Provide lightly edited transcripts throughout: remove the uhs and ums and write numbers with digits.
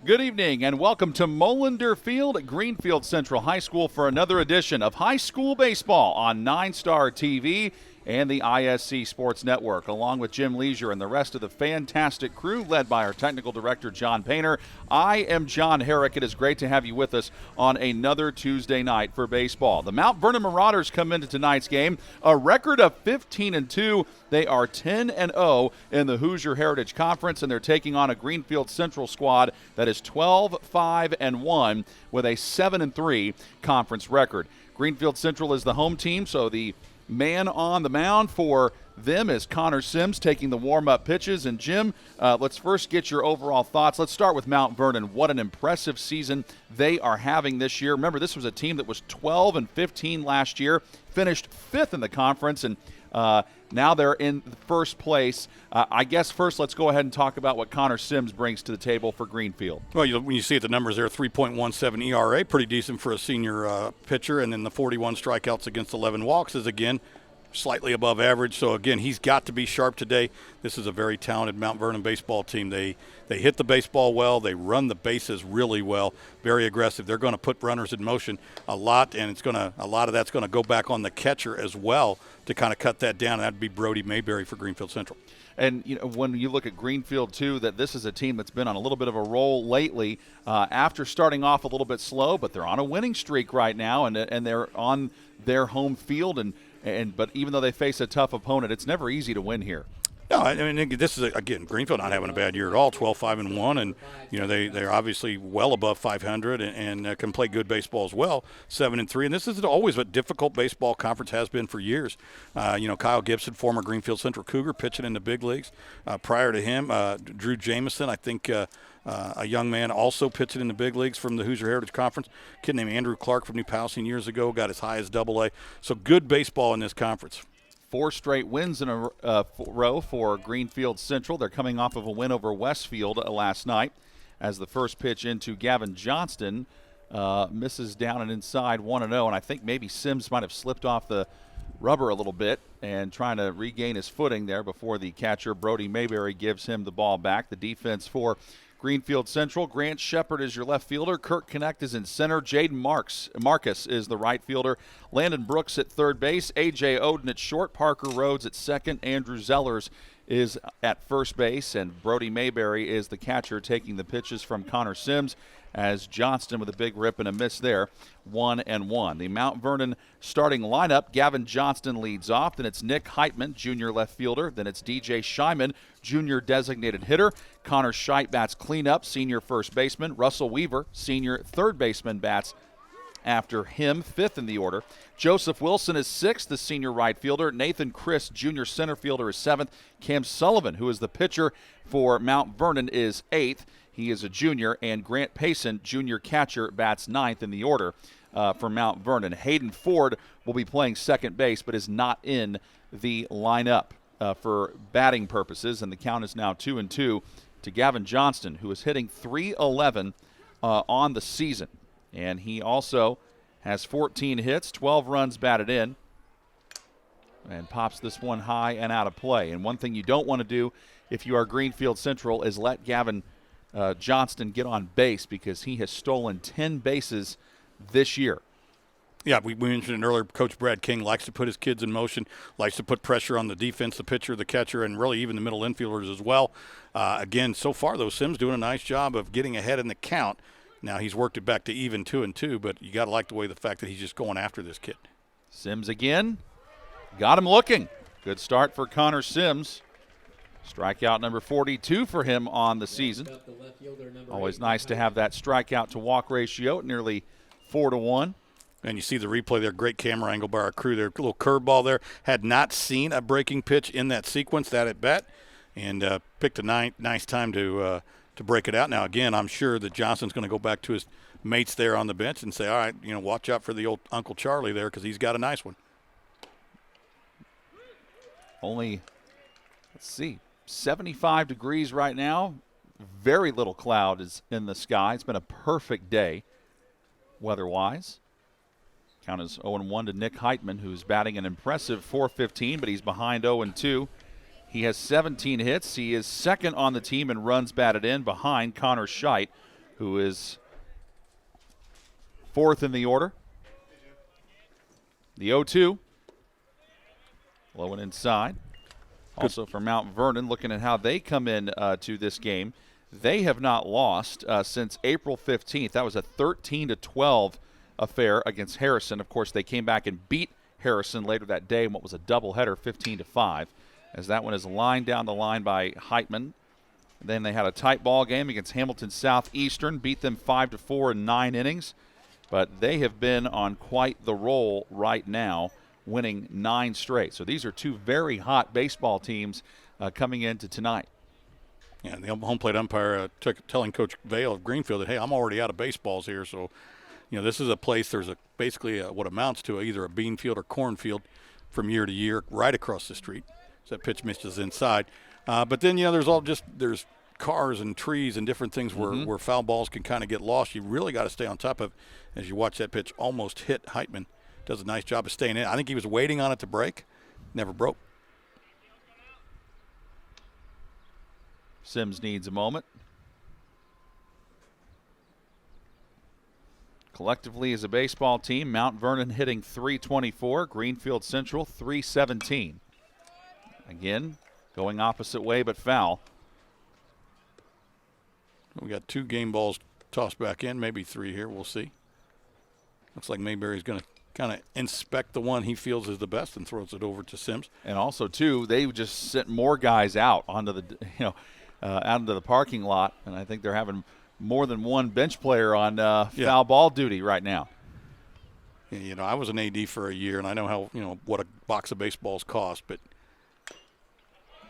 Good evening and welcome to Molinder Field at Greenfield Central High School for another edition of High School Baseball on 9-Star TV and the ISC Sports Network. Along with Jim Leisure and the rest of the fantastic crew led by our technical director, John Painter, I am John Herrick. It is great to have you with us on another Tuesday night for baseball. The Mount Vernon Marauders come into tonight's game a record of 15-2. They are 10-0 in the Hoosier Heritage Conference, and they're taking on a Greenfield Central squad that is 12-5-1 with a 7-3 conference record. Greenfield Central is the home team, so the man on the mound for them is Connor Sims taking the warm-up pitches. And Jim, let's first get your overall thoughts. Let's start with Mount Vernon. What an impressive season they are having this year. Remember, this was a team that was 12-15 last year, finished 5th in the conference, and now they're in first place. I guess first let's go ahead and talk about what Connor Sims brings to the table for Greenfield. Well, when you see the numbers there, 3.17 ERA, pretty decent for a senior pitcher, and then the 41 strikeouts against 11 walks is, again, slightly above average. So, again, he's got to be sharp today. This is a very talented Mount Vernon baseball team. They hit the baseball well. They run the bases really well, very aggressive. They're going to put runners in motion a lot, and a lot of that's going to go back on the catcher as well to kind of cut that down, and that would be Brody Mayberry for Greenfield Central. And, you know, when you look at Greenfield, too, that this is a team that's been on a little bit of a roll lately after starting off a little bit slow, but they're on a winning streak right now, and they're on their home field. But even though they face a tough opponent, it's never easy to win here. No, I mean, this is, again, Greenfield not having a bad year at all, 12-5-1, and, you know, they're obviously well above 500 and can play good baseball as well, 7-3. And this is always what difficult baseball conference has been for years. You know, Kyle Gibson, former Greenfield Central Cougar, pitching in the big leagues. Prior to him, Drew Jamison, I think a young man also pitching in the big leagues from the Hoosier Heritage Conference. A kid named Andrew Clark from New Palestine years ago got as high as AA. So good baseball in this conference. 4 straight wins in a row for Greenfield Central. They're coming off of a win over Westfield last night as the first pitch into Gavin Johnston misses down and inside 1-0. And I think maybe Sims might have slipped off the rubber a little bit and trying to regain his footing there before the catcher, Brody Mayberry, gives him the ball back. The defense for Greenfield Central, Grant Shepard is your left fielder. Kirk Connect is in center. Jaden Marcus is the right fielder. Landon Brooks at third base. A.J. Oden at short. Parker Rhodes at second. Andrew Zellers is at first base. And Brody Mayberry is the catcher taking the pitches from Connor Sims as Johnston with a big rip and a miss there, 1-1. The Mount Vernon starting lineup, Gavin Johnston leads off. Then it's Nick Heitman, junior left fielder. Then it's DJ Scheiman, junior designated hitter. Connor Scheidt bats cleanup, senior first baseman. Russell Weaver, senior third baseman, bats after him, 5th in the order. Joseph Wilson is 6th, the senior right fielder. Nathan Chris, junior center fielder, is 7th. Cam Sullivan, who is the pitcher for Mount Vernon, is 8th. He is a junior, and Grant Payson, junior catcher, bats 9th in the order for Mount Vernon. Hayden Ford will be playing second base, but is not in the lineup for batting purposes, and the count is now 2-2 to Gavin Johnston, who is hitting .311 on the season. And he also has 14 hits, 12 runs batted in, and pops this one high and out of play. And one thing you don't want to do if you are Greenfield Central is let Gavin Johnston get on base, because he has stolen 10 bases this year. Yeah, we mentioned it earlier. Coach Brad King likes to put his kids in motion, likes to put pressure on the defense, the pitcher, the catcher, and really even the middle infielders as well. Again, so far, though, Sims doing a nice job of getting ahead in the count. Now he's worked it back to even 2-2, but you got to like the fact that he's just going after this kid. Sims again. Got him looking. Good start for Connor Sims. Strikeout number 42 for him on the season. Always nice to have that strikeout to walk ratio at nearly 4-1. And you see the replay there, great camera angle by our crew there. A little curveball there. Had not seen a breaking pitch in that sequence, that at bat, and picked a nice time to break it out. Now, again, I'm sure that Johnson's going to go back to his mates there on the bench and say, all right, you know, watch out for the old Uncle Charlie there, because he's got a nice one. Only, let's see, 75 degrees right now. Very little cloud is in the sky. It's been a perfect day weather-wise. Count is 0-1 to Nick Heitman, who's batting an impressive .415, but he's behind 0-2. He has 17 hits. He is second on the team in runs batted in, behind Connor Scheidt, who is fourth in the order. The 0-2. Low and inside. Also for Mount Vernon, looking at how they come in to this game. They have not lost since April 15th. That was a 13-12 affair against Harrison. Of course, they came back and beat Harrison later that day in what was a doubleheader, 15-5, as that one is lined down the line by Heitman. Then they had a tight ball game against Hamilton Southeastern, beat them 5-4 in 9 innings. But they have been on quite the roll right now, winning 9 straight. So these are two very hot baseball teams coming into tonight. Yeah, the home plate umpire telling Coach Vale of Greenfield that, hey, I'm already out of baseballs here. So, this is a place, there's basically what amounts to either a bean field or cornfield from year to year right across the street. So that pitch misses inside. But then, there's cars and trees and different things where foul balls can kind of get lost. You really got to stay on top of as you watch that pitch almost hit Heitman. Does a nice job of staying in. I think he was waiting on it to break. Never broke. Sims needs a moment. Collectively as a baseball team, Mount Vernon hitting .324, Greenfield Central .317. Again, going opposite way but foul. We got 2 game balls tossed back in, maybe 3 here. We'll see. Looks like Mayberry's going to kind of inspect the one he feels is the best and throws it over to Sims. And also, too, they just sent more guys out onto the, out into the parking lot, and I think they're having more than one bench player on foul ball duty right now. Yeah, I was an AD for a year, and I know how what a box of baseballs cost, but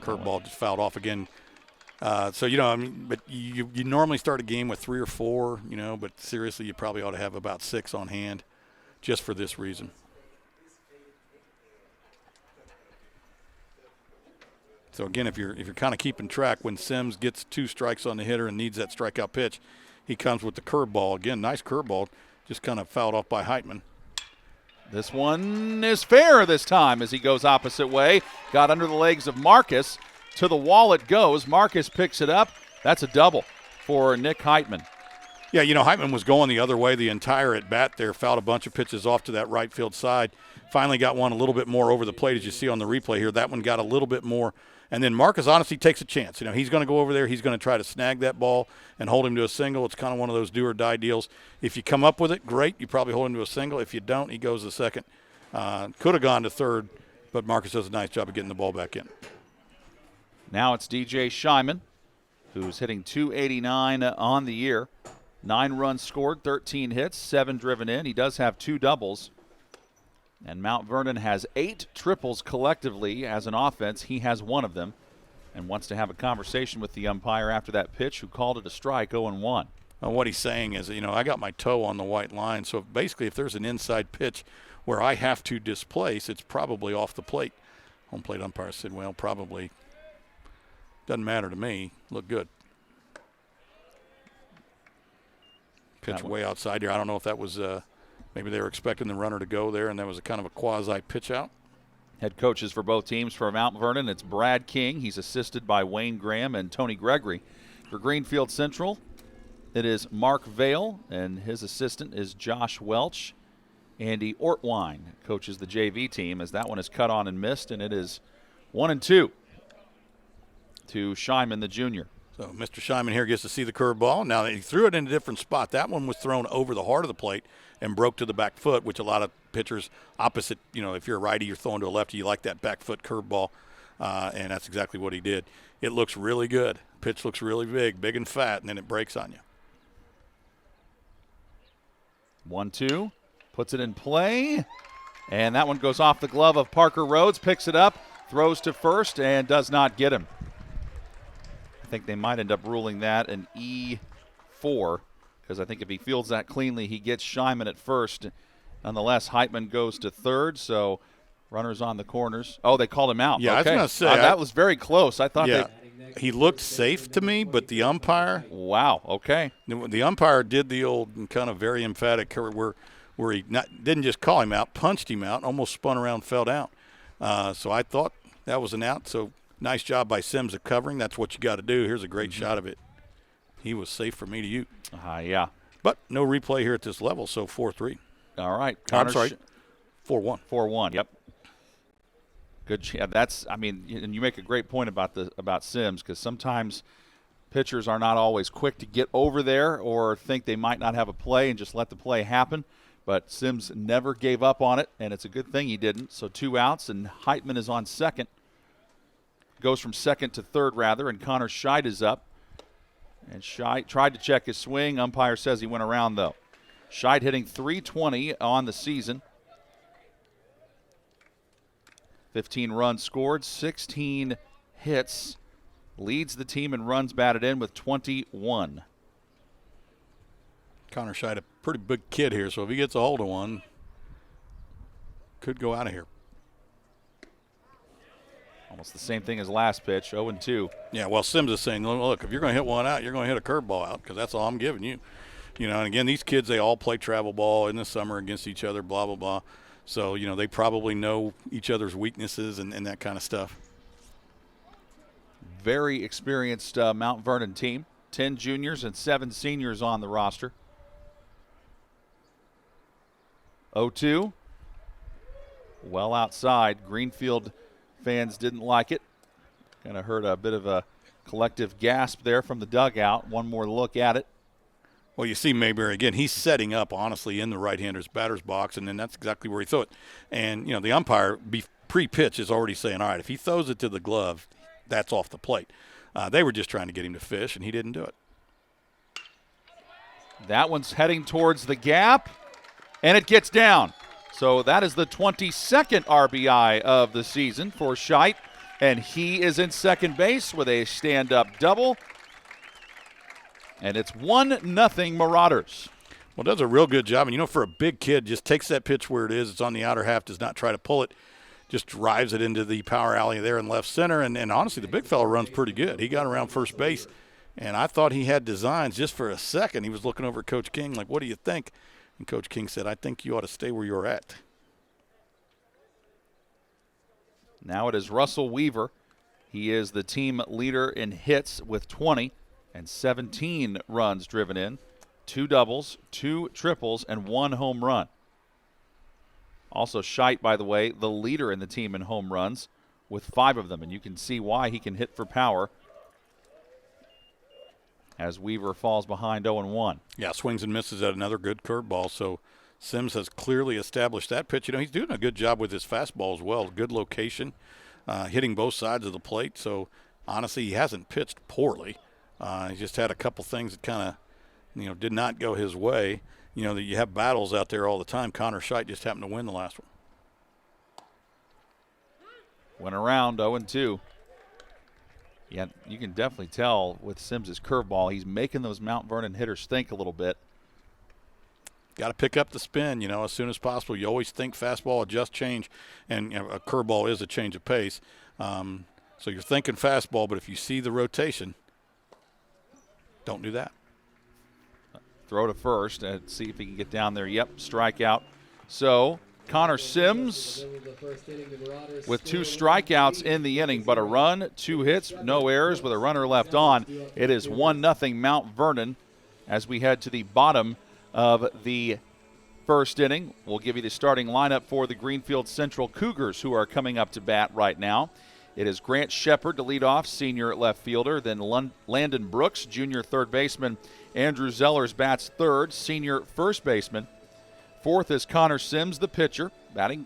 curveball just fouled off again. But you normally start a game with 3 or 4, but seriously, you probably ought to have about 6 on hand just for this reason. So again, if you're kind of keeping track, when Sims gets 2 strikes on the hitter and needs that strikeout pitch, he comes with the curveball. Again, nice curveball, just kind of fouled off by Heitman. This one is fair this time as he goes opposite way. Got under the legs of Marcus. To the wall it goes. Marcus picks it up. That's a double for Nick Heitman. Yeah, Heitman was going the other way the entire at-bat there, fouled a bunch of pitches off to that right field side. Finally got one a little bit more over the plate, as you see on the replay here. That one got a little bit more. And then Marcus honestly takes a chance. He's going to go over there. He's going to try to snag that ball and hold him to a single. It's kind of one of those do-or-die deals. If you come up with it, great. You probably hold him to a single. If you don't, he goes to second. Could have gone to third, but Marcus does a nice job of getting the ball back in. Now it's DJ Scheinman, who's hitting .289 on the year. 9 runs scored, 13 hits, 7 driven in. He does have 2 doubles. And Mount Vernon has 8 triples collectively as an offense. He has 1 of them and wants to have a conversation with the umpire after that pitch, who called it a strike, 0-1. What he's saying is, I got my toe on the white line, so basically if there's an inside pitch where I have to displace, it's probably off the plate. Home plate umpire said, well, probably doesn't matter to me. Look good. Pitch way outside here. I don't know if that was maybe they were expecting the runner to go there, and that was a kind of a quasi pitch out. Head coaches for both teams for Mount Vernon, it's Brad King. He's assisted by Wayne Graham and Tony Gregory. For Greenfield Central, it is Mark Vale, and his assistant is Josh Welch. Andy Ortwine coaches the JV team, as that one is cut on and missed, and it is 1-2 to Scheinman, the junior. So Mr. Scheinman here gets to see the curveball. Now, he threw it in a different spot. That one was thrown over the heart of the plate and broke to the back foot, which a lot of pitchers opposite, if you're a righty, you're throwing to a lefty, you like that back foot curveball, and that's exactly what he did. It looks really good. Pitch looks really big and fat, and then it breaks on you. 1-2, puts it in play, and that one goes off the glove of Parker Rhodes, picks it up, throws to first, and does not get him. I think they might end up ruling that an E4, because I think if he fields that cleanly, he gets Scheinman at first. Nonetheless, Heitman goes to third, so runners on the corners. Oh, they called him out. Yeah, okay. I was going to say. That was very close. I thought he looked safe to me, but the umpire. Wow, okay. The umpire did the old kind of very emphatic where he didn't just call him out, punched him out, almost spun around, fell down. So I thought that was an out. So nice job by Sims of covering. That's what you got to do. Here's a great shot of it. he was safe for me to use. Yeah. But no replay here at this level, so 4-3. All right. I'm sorry, 4-1. 4-1, yep. Good. Yeah, and you make a great point about Sims, because sometimes pitchers are not always quick to get over there or think they might not have a play and just let the play happen. But Sims never gave up on it, and it's a good thing he didn't. So 2 outs, and Heitman is on second. Goes from second to third, rather, and Connor Scheid is up. And Scheid tried to check his swing. Umpire says he went around, though. Scheid hitting .320 on the season. 15 runs scored, 16 hits. Leads the team in runs batted in with 21. Connor Scheid, a pretty big kid here, so if he gets a hold of one, could go out of here. Almost the same thing as last pitch, 0-2. Yeah, well, Sims is saying, look, if you're going to hit one out, you're going to hit a curveball out, because that's all I'm giving you. You know, and again, these kids, they all play travel ball in the summer against each other, blah, blah, blah. So, you know, they probably know each other's weaknesses and that kind of stuff. Very experienced Mount Vernon team. 10 juniors and 7 seniors on the roster. 0-2. Well outside. Greenfield fans didn't like it. Kind of heard a bit of a collective gasp there from the dugout. One more look at it. Well, you see Mayberry again. He's setting up, honestly, in the right-hander's batter's box, and then that's exactly where he threw it. And, you know, the umpire pre-pitch is already saying, all right, if he throws it to the glove, that's off the plate. They were just trying to get him to fish, and he didn't do it. That one's heading towards the gap, and it gets down. So that is the 22nd RBI of the season for Scheid, and he is in second base with a stand-up double. And it's 1-0 Marauders. Well, does a real good job. And, you know, for a big kid, just takes that pitch where it is. It's on the outer half, does not try to pull it. Just drives it into the power alley there in left center. And honestly, the big fella runs pretty good. He got around first base, and I thought he had designs just for a second. He was looking over at Coach King like, what do you think? And Coach King said, I think you ought to stay where you're at. Now it is Russell Weaver. He is the team leader in hits with 20 and 17 runs driven in. 2 doubles, 2 triples, and 1 home run. Also Scheid, by the way, the leader in the team in home runs with 5 of them, and you can see why he can hit for power as Weaver falls behind 0-1. Yeah, swings and misses at another good curveball, so Sims has clearly established that pitch. You know, he's doing a good job with his fastball as well. Good location, hitting both sides of the plate, so honestly, he hasn't pitched poorly. He just had a couple things that kind of, you know, did not go his way. You know, that you have battles out there all the time. Connor Scheid just happened to win the last one. Went around 0-2. Yeah, you can definitely tell with Sims's curveball, he's making those Mount Vernon hitters think a little bit. Got to pick up the spin, you know, as soon as possible. You always think fastball, adjust, change, and you know, a curveball is a change of pace. So you're thinking fastball, but if you see the rotation, don't do that. Throw to first and see if he can get down there. Yep, strikeout. So Connor Sims with 2 strikeouts in the inning, but a run, 2 hits, no errors with a runner left on. It is 1-0 Mount Vernon as we head to the bottom of the first inning. We'll give you the starting lineup for the Greenfield Central Cougars, who are coming up to bat right now. It is Grant Shepard to lead off, senior left fielder. Then Landon Brooks, junior third baseman. Andrew Zellers bats third, senior first baseman. Fourth is Connor Sims, the pitcher, batting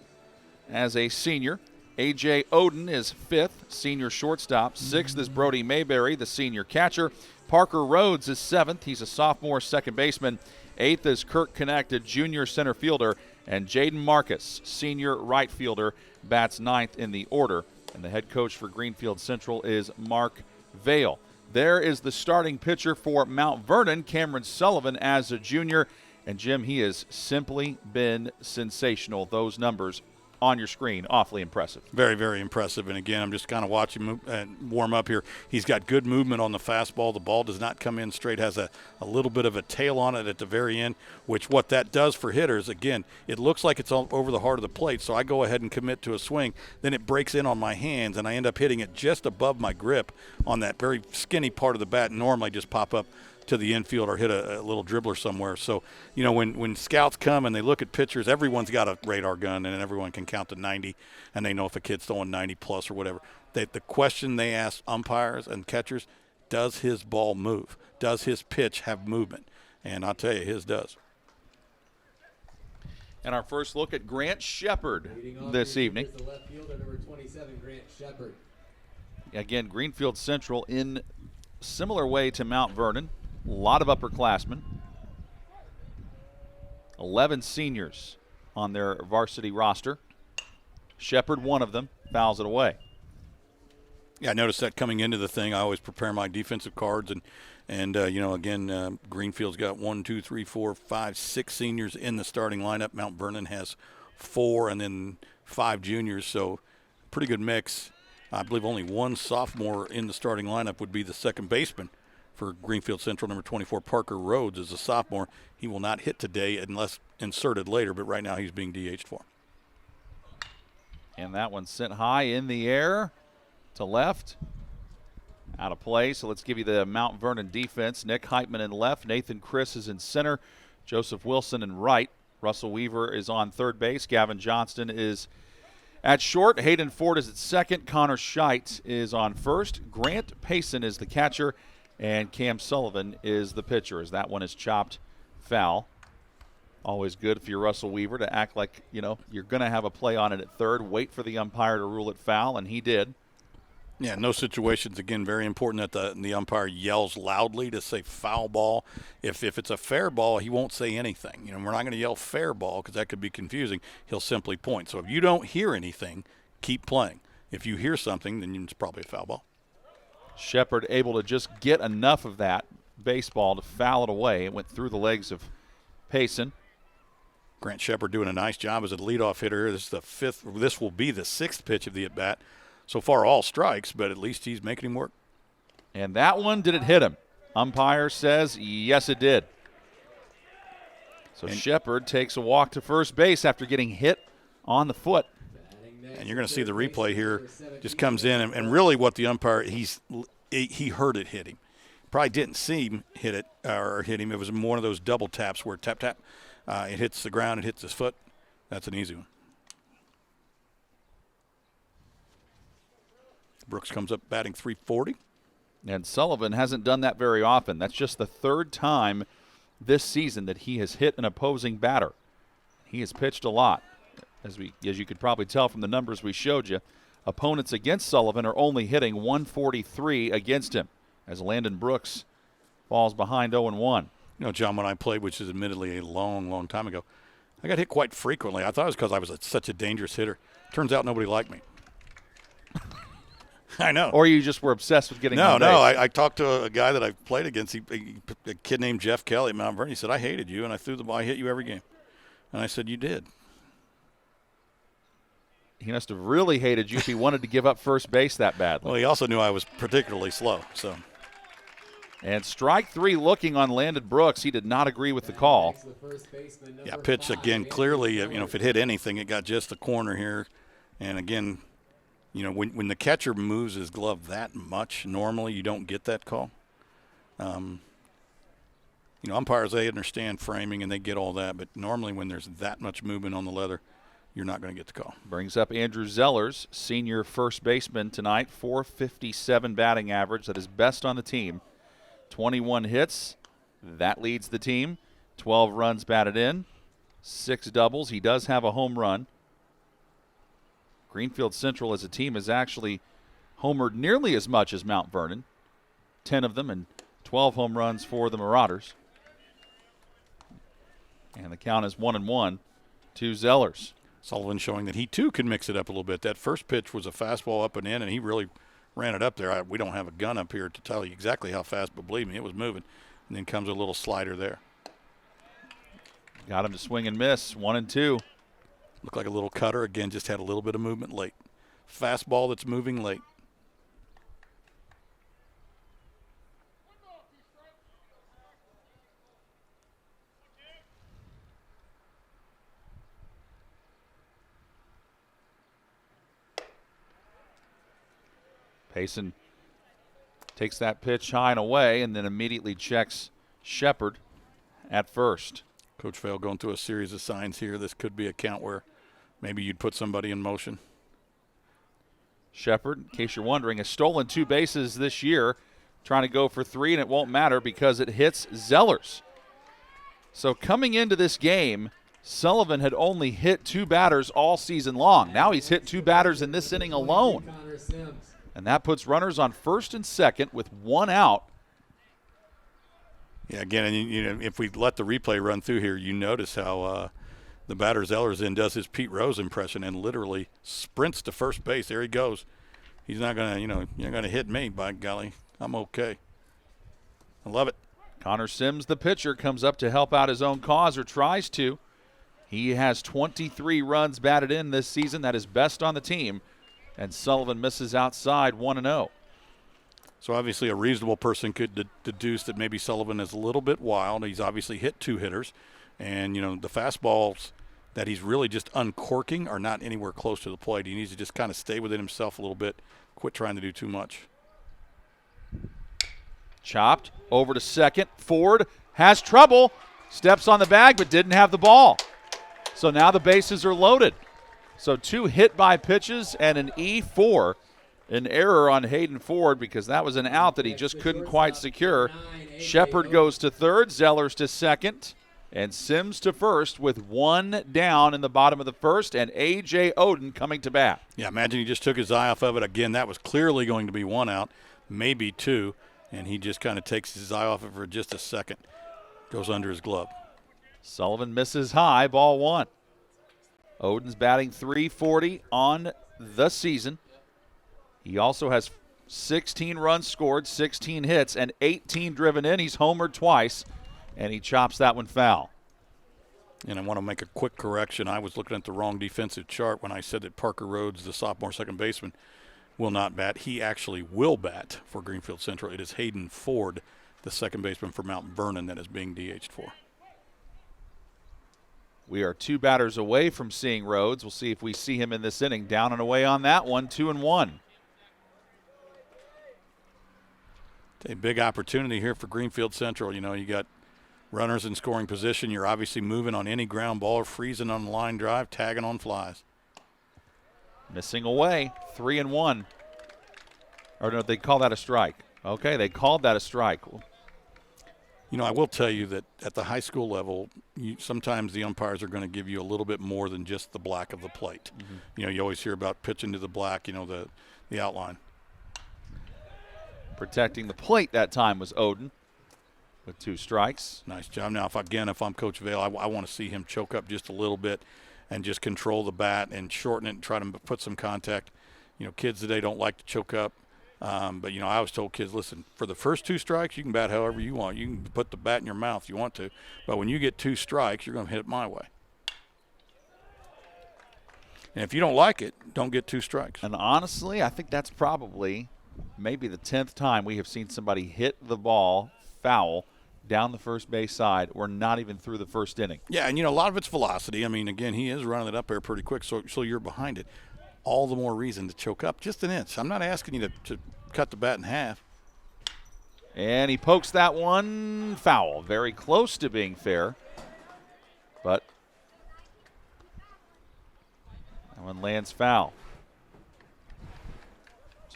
as a senior. A.J. Oden is fifth, senior shortstop. Sixth is Brody Mayberry, the senior catcher. Parker Rhodes is seventh. He's a sophomore second baseman. Eighth is Kirk Connect, a junior center fielder. And Jaden Marcus, senior right fielder, bats ninth in the order. And the head coach for Greenfield Central is Mark Vale. There is the starting pitcher for Mount Vernon, Cameron Sullivan, as a junior. And, Jim, he has simply been sensational. Those numbers on your screen, awfully impressive. Very, very impressive. And, again, I'm just kind of watching him warm up here. He's got good movement on the fastball. The ball does not come in straight, has a little bit of a tail on it at the very end, which what that does for hitters, again, it looks like it's all over the heart of the plate, so I go ahead and commit to a swing. Then it breaks in on my hands, and I end up hitting it just above my grip on that very skinny part of the bat. Normally just pop up to the infield or hit a little dribbler somewhere. So, you know, when scouts come and they look at pitchers, everyone's got a radar gun and everyone can count to 90, and they know if a kid's throwing 90 plus or whatever. The question they ask umpires and catchers, does his ball move? Does his pitch have movement? And I'll tell you, his does. And our first look at Grant Shepard this evening. The left fielder, number 27, Grant Shepard. Again, Greenfield Central in similar way to Mount Vernon. A lot of upperclassmen. 11 seniors on their varsity roster. Shepard, one of them, fouls it away. Yeah, I noticed that coming into the thing. I always prepare my defensive cards, and you know, again, Greenfield's got 1, 2, 3, 4, 5, 6 seniors in the starting lineup. Mount Vernon has 4 and then 5 juniors, so pretty good mix. I believe only one sophomore in the starting lineup would be the second baseman for Greenfield Central, number 24, Parker Rhodes, is a sophomore. He will not hit today unless inserted later, but right now he's being DH'd for. And that one sent high in the air to left. Out of play, so let's give you the Mount Vernon defense. Nick Heitman in left, Nathan Chris is in center, Joseph Wilson in right. Russell Weaver is on third base, Gavin Johnston is at short, Hayden Ford is at second, Connor Scheidt is on first, Grant Payson is the catcher, and Cam Sullivan is the pitcher, as that one is chopped foul. Always good if you're Russell Weaver to act like, you know, you're going to have a play on it at third, wait for the umpire to rule it foul, and he did. Yeah, no situations. Again, very important that the umpire yells loudly to say foul ball. If it's a fair ball, he won't say anything. You know, we're not going to yell fair ball because that could be confusing. He'll simply point. So if you don't hear anything, keep playing. If you hear something, then it's probably a foul ball. Shepard able to just get enough of that baseball to foul it away. It went through the legs of Payson. Grant Shepard doing a nice job as a leadoff hitter. This is the fifth. This will be the 6th pitch of the at-bat. So far, all strikes, but at least he's making him work. And that one, did it hit him? Umpire says, yes, it did. So Shepard takes a walk to first base after getting hit on the foot. And you're going to see the replay here. Just comes in, and really what the umpire, he heard it hit him. Probably didn't see him hit it or hit him. It was one of those double taps where tap, tap. It hits the ground, it hits his foot. That's an easy one. Brooks comes up batting .340. And Sullivan hasn't done that very often. That's just the 3rd time this season that he has hit an opposing batter. He has pitched a lot. As you could probably tell from the numbers we showed you, opponents against Sullivan are only hitting 143 against him, as Landon Brooks falls behind 0-1. You know, John, when I played, which is admittedly a long, long time ago, I got hit quite frequently. I thought it was because I was such a dangerous hitter. Turns out nobody liked me. I know. Or you just were obsessed with getting on base. No. I talked to a guy that I played against, a kid named Jeff Kelly at Mount Vernon. He said, I hated you, and I threw the ball. I hit you every game. And I said, you did. He must have really hated you if he wanted to give up first base that badly. Well, he also knew I was particularly slow. So. And strike 3 looking on Landon Brooks. He did not agree with the call. Yeah, pitch again. Clearly, you know, if it hit anything, it got just the corner here. And again, you know, when the catcher moves his glove that much, normally you don't get that call. You know, umpires, they understand framing and they get all that, but normally when there's that much movement on the leather, you're not going to get the call. Brings up Andrew Zellers, senior first baseman tonight, .457 batting average. That is best on the team. 21 hits. That leads the team. 12 runs batted in. 6 doubles. He does have a home run. Greenfield Central as a team has actually homered nearly as much as Mount Vernon. 10 of them and 12 home runs for the Marauders. And the count is 1-1 to Zellers. Sullivan showing that he, too, can mix it up a little bit. That first pitch was a fastball up and in, and he really ran it up there. We don't have a gun up here to tell you exactly how fast, but believe me, it was moving. And then comes a little slider there. Got him to swing and miss, 1-2. Looked like a little cutter. Again, just had a little bit of movement late. Fastball that's moving late. Payson takes that pitch high and away and then immediately checks Shepard at first. Coach Vail going through a series of signs here. This could be a count where maybe you'd put somebody in motion. Shepard, in case you're wondering, has stolen 2 bases this year, trying to go for 3, and it won't matter because it hits Zellers. So coming into this game, Sullivan had only hit 2 batters all season long. Now he's hit 2 batters in this inning alone. And that puts runners on first and second with 1 out. Yeah, again, and you know, if we let the replay run through here, you notice how the batter Zellers does his Pete Rose impression and literally sprints to first base. There he goes. He's not gonna, you're not gonna hit me. By golly, I'm okay. I love it. Connor Sims, the pitcher, comes up to help out his own cause, or tries to. He has 23 runs batted in this season. That is best on the team. And Sullivan misses outside 1-0. So obviously a reasonable person could deduce that maybe Sullivan is a little bit wild. He's obviously hit 2 hitters. And, the fastballs that he's really just uncorking are not anywhere close to the plate. He needs to just kind of stay within himself a little bit, quit trying to do too much. Chopped over to second. Ford has trouble. Steps on the bag but didn't have the ball. So now the bases are loaded. So 2 hit by pitches and an E4. An error on Hayden Ford because that was an out that he just couldn't quite secure. Shepard goes to third, Zellers to second, and Sims to first with 1 down in the bottom of the first, and A.J. Oden coming to bat. Yeah, imagine he just took his eye off of it. Again, that was clearly going to be 1 out, maybe 2, and he just kind of takes his eye off it for just a second. Goes under his glove. Sullivan misses high, ball 1. Oden's batting .340 on the season. He also has 16 runs scored, 16 hits, and 18 driven in. He's homered twice, and he chops that one foul. And I want to make a quick correction. I was looking at the wrong defensive chart when I said that Parker Rhodes, the sophomore second baseman, will not bat. He actually will bat for Greenfield Central. It is Hayden Ford, the second baseman for Mount Vernon, that is being DH'd for. We are 2 batters away from seeing Rhodes. We'll see if we see him in this inning. Down and away on that one, 2-1. A big opportunity here for Greenfield Central. You got runners in scoring position. You're obviously moving on any ground ball or freezing on the line drive, tagging on flies. Missing away, 3-1. Or no, they call that a strike. Okay, they called that a strike. I will tell you that at the high school level, sometimes the umpires are going to give you a little bit more than just the black of the plate. Mm-hmm. You always hear about pitching to the black, the outline. Protecting the plate that time was Oden with 2 strikes. Nice job. Now, if I'm Coach Vail, I want to see him choke up just a little bit and just control the bat and shorten it and try to put some contact. Kids today don't like to choke up. But, I always told kids, listen, for the first 2 strikes, you can bat however you want. You can put the bat in your mouth if you want to. But when you get 2 strikes, you're going to hit it my way. And if you don't like it, don't get 2 strikes. And honestly, I think that's probably maybe the 10th time we have seen somebody hit the ball foul down the first base side. We're not even through the first inning. Yeah, and, a lot of it's velocity. I mean, again, he is running it up there pretty quick, so you're behind it. All the more reason to choke up just an inch. I'm not asking you to cut the bat in half. And he pokes that one foul. Very close to being fair. But that one lands foul.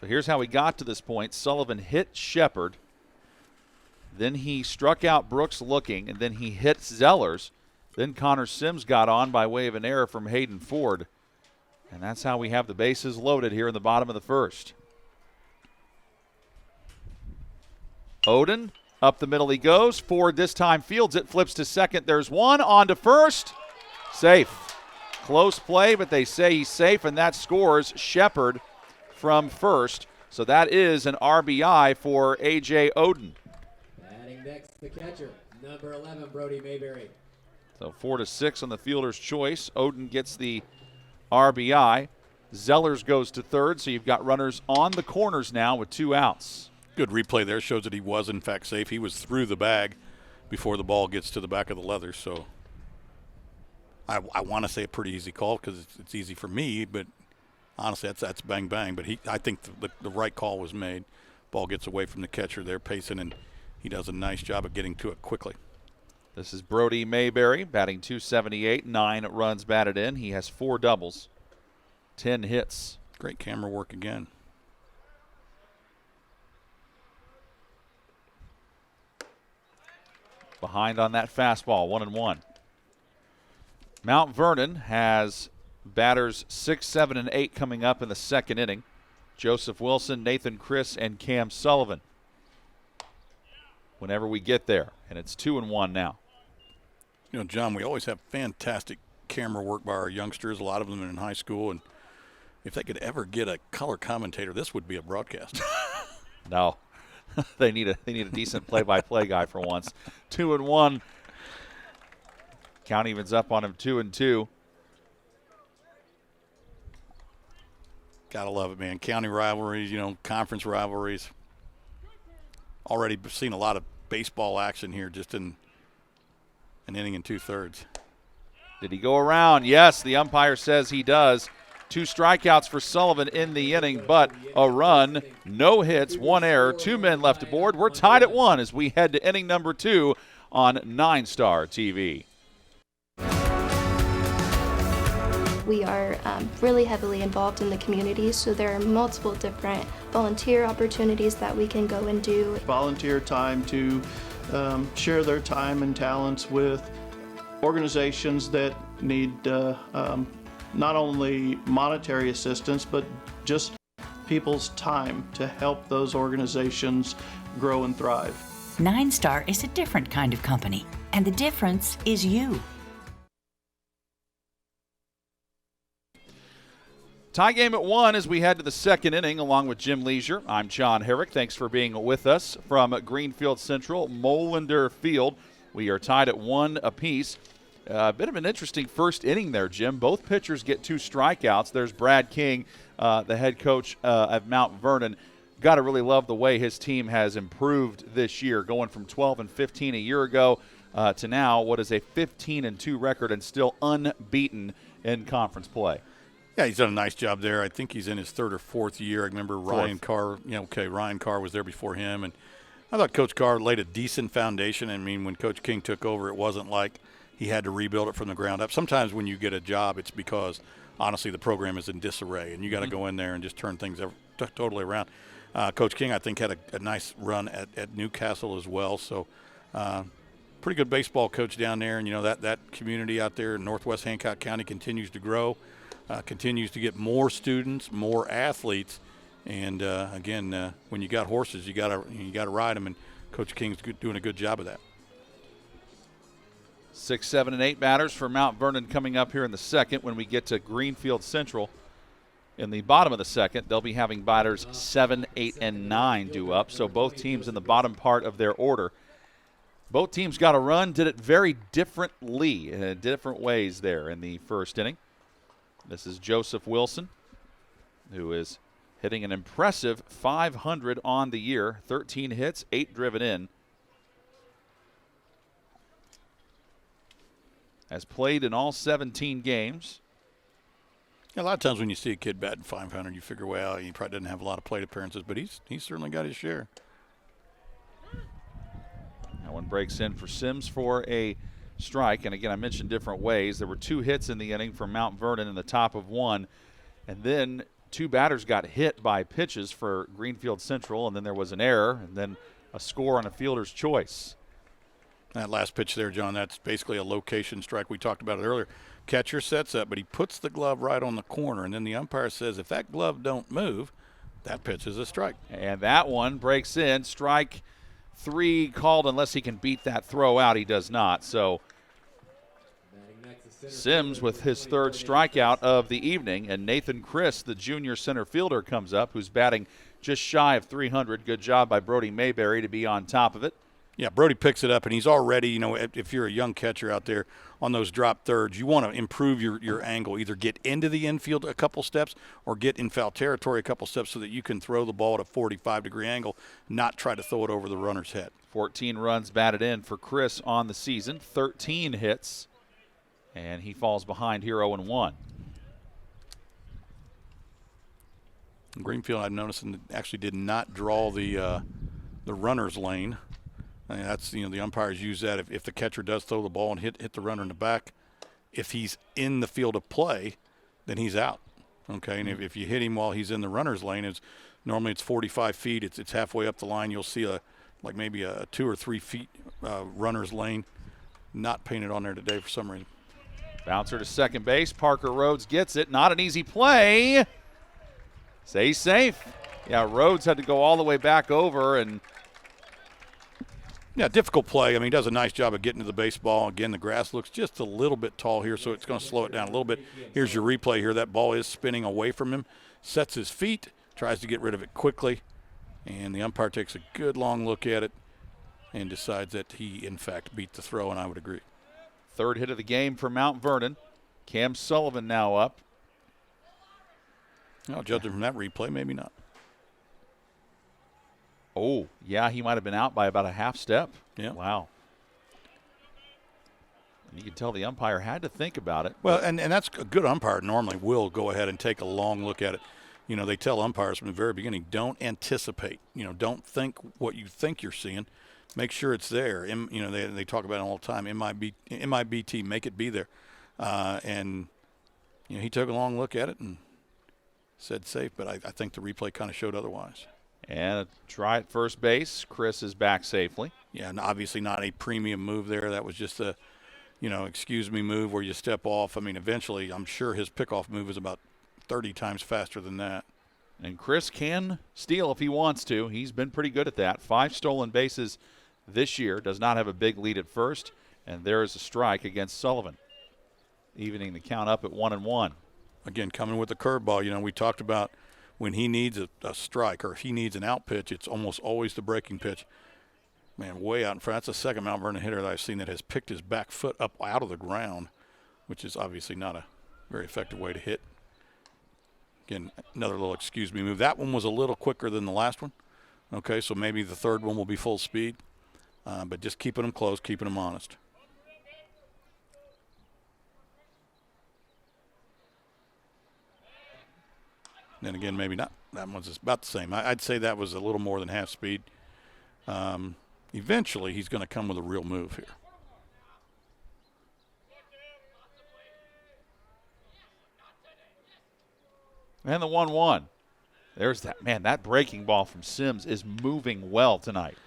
So here's how we got to this point. Sullivan hit Shepard. Then he struck out Brooks looking, and then he hit Zellers. Then Connor Sims got on by way of an error from Hayden Ford. And that's how we have the bases loaded here in the bottom of the first. Oden, up the middle he goes. Ford this time fields it, flips to second. There's one, on to first. Safe. Close play, but they say he's safe, and that scores Shepard from first. So that is an RBI for A.J. Oden. Batting next, the catcher, number 11, Brody Mayberry. So 4-6 on the fielder's choice. Oden gets the RBI. Zellers goes to third, so you've got runners on the corners now with 2 outs. Good replay there. Shows that he was, in fact, safe. He was through the bag before the ball gets to the back of the leather. So I want to say a pretty easy call because it's easy for me, but honestly, that's bang, bang. But I think the right call was made. Ball gets away from the catcher there, pacing, and he does a nice job of getting to it quickly. This is Brody Mayberry, batting .278, 9 runs batted in. He has 4 doubles, 10 hits. Great camera work again. Behind on that fastball, 1-1. Mount Vernon has batters 6, 7, and 8 coming up in the second inning. Joseph Wilson, Nathan Chris, and Cam Sullivan. Whenever we get there, and it's 2-1 now. You know, John, we always have fantastic camera work by our youngsters. A lot of them are in high school, and if they could ever get a color commentator, this would be a broadcast. No, they need a decent play-by-play guy for once. 2-1. Count evens up on him, 2-2. Gotta love it, man. County rivalries, you know, conference rivalries. Already seen a lot of baseball action here just in an inning and 2/3. Did he go around? Yes, the umpire says he does. 2 strikeouts for Sullivan in the inning, but a run, no hits, 1 error, 2 men left aboard. We're tied at 1 as we head to inning number 2 on 9 Star TV. We are really heavily involved in the community, so there are multiple different volunteer opportunities that we can go and do. Volunteer time to share their time and talents with organizations that need not only monetary assistance, but just people's time to help those organizations grow and thrive. 9 Star is a different kind of company, and the difference is you. Tie game at 1 as we head to the second inning along with Jim Leisure. I'm John Herrick. Thanks for being with us from Greenfield Central, Molander Field. We are tied at 1 apiece. A bit of an interesting first inning there, Jim. Both pitchers get 2 strikeouts. There's Brad King, the head coach of Mount Vernon. Got to really love the way his team has improved this year, going from 12-15 a year ago to now what is a 15-2 record and still unbeaten in conference play. Yeah, he's done a nice job there. I think he's in his 3rd or 4th year. I remember Ryan Carr, Ryan Carr was there before him. And I thought Coach Carr laid a decent foundation. I mean, when Coach King took over, it wasn't like he had to rebuild it from the ground up. Sometimes when you get a job, it's because, honestly, the program is in disarray, and you got to go in there and just turn things totally around. Coach King, I think, had a nice run at Newcastle as well. So pretty good baseball coach down there. And, you know, that community out there in northwest Hancock County continues to grow. Continues to get more students, more athletes, and again, when you got horses, you gotta ride them, and Coach King's doing a good job of that. 6, 7, and 8 batters for Mount Vernon coming up here in the second. When we get to Greenfield Central in the bottom of the second, they'll be having batters 7, 8, and 9 due up. So both teams in the bottom part of their order. Both teams got a run, did it very differently, in different ways there in the first inning. This is Joseph Wilson, who is hitting an impressive .500 on the year, 13 hits, 8 driven in. Has played in all 17 games. Yeah, a lot of times when you see a kid batting .500, you figure, well, he probably doesn't have a lot of plate appearances, but he's certainly got his share. That one breaks in for Sims for a strike, and again, I mentioned different ways. There were 2 hits in the inning from Mount Vernon in the top of 1, and then 2 batters got hit by pitches for Greenfield Central, and then there was an error, and then a score on a fielder's choice. That last pitch there, John, that's basically a location strike. We talked about it earlier. Catcher sets up, but he puts the glove right on the corner, and then the umpire says if that glove don't move, that pitch is a strike. And that one breaks in. Strike 3 called unless he can beat that throw out. He does not. So Sims with his 3rd strikeout of the evening, and Nathan Chris, the junior center fielder, comes up, who's batting just shy of .300. Good job by Brody Mayberry to be on top of it. Yeah, Brody picks it up, and he's already, you know, if you're a young catcher out there on those drop thirds, you want to improve your angle. Either get into the infield a couple steps or get in foul territory a couple steps so that you can throw the ball at a 45-degree angle, not try to throw it over the runner's head. 14 runs batted in for Chris on the season, 13 hits, and he falls behind here 0-1. Greenfield, I've noticed, actually did not draw the runner's lane. I mean, that's, the umpires use that. If the catcher does throw the ball and hit the runner in the back, if he's in the field of play, then he's out. Okay, and if you hit him while he's in the runner's lane, normally it's 45 feet. It's halfway up the line. You'll see maybe a 2 or 3 feet runner's lane not painted on there today for some reason. Bouncer to second base. Parker Rhodes gets it. Not an easy play. Stay safe. Yeah, Rhodes had to go all the way back over and. Yeah, difficult play. I mean, he does a nice job of getting to the baseball. Again, the grass looks just a little bit tall here, so it's going to slow it down a little bit. Here's your replay here. That ball is spinning away from him, sets his feet, tries to get rid of it quickly, and the umpire takes a good long look at it and decides that he, in fact, beat the throw, and I would agree. Third hit of the game for Mount Vernon. Cam Sullivan now up. Well, judging from that replay, maybe not. Oh, yeah, he might have been out by about a half step. Yeah. Wow. You can tell the umpire had to think about it. Well, and that's a good umpire normally will go ahead and take a long look at it. They tell umpires from the very beginning, don't anticipate. Don't think what you think you're seeing. Make sure it's there. They talk about it all the time. MIBT, make it be there. And he took a long look at it and said safe, but I think the replay kind of showed otherwise. And a try at first base. Chris is back safely. Yeah, and obviously not a premium move there. That was just a, excuse me move where you step off. I mean, eventually I'm sure his pickoff move is about 30 times faster than that. And Chris can steal if he wants to. He's been pretty good at that. 5 stolen bases this year. Does not have a big lead at first. And there is a strike against Sullivan, evening the count up at 1-1. Again, coming with the curveball. We talked about when he needs a strike or if he needs an out pitch, it's almost always the breaking pitch. Man, way out in front. That's the second Mount Vernon hitter that I've seen that has picked his back foot up out of the ground, which is obviously not a very effective way to hit. Again, another little excuse me move. That one was a little quicker than the last one. Okay, so maybe the third one will be full speed. But just keeping them close, keeping them honest. Then again, maybe not. That one's about the same. I'd say that was a little more than half speed. Eventually, he's going to come with a real move here. And the 1-1. There's that. Man, that breaking ball from Sims is moving well tonight.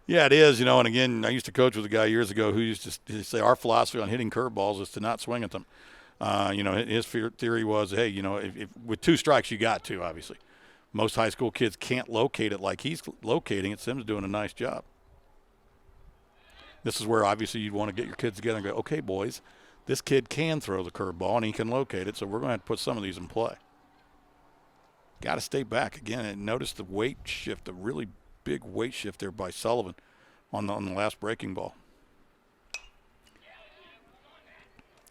Yeah, it is. And again, I used to coach with a guy years ago who used to say our philosophy on hitting curveballs is to not swing at them. His theory was, hey, if with 2 strikes, you got to, obviously. Most high school kids can't locate it like he's locating it. Sims is doing a nice job. This is where, obviously, you'd want to get your kids together and go, okay, boys, this kid can throw the curveball and he can locate it, so we're going to have to put some of these in play. Got to stay back. Again, and notice the weight shift, the really big weight shift there by Sullivan on the last breaking ball.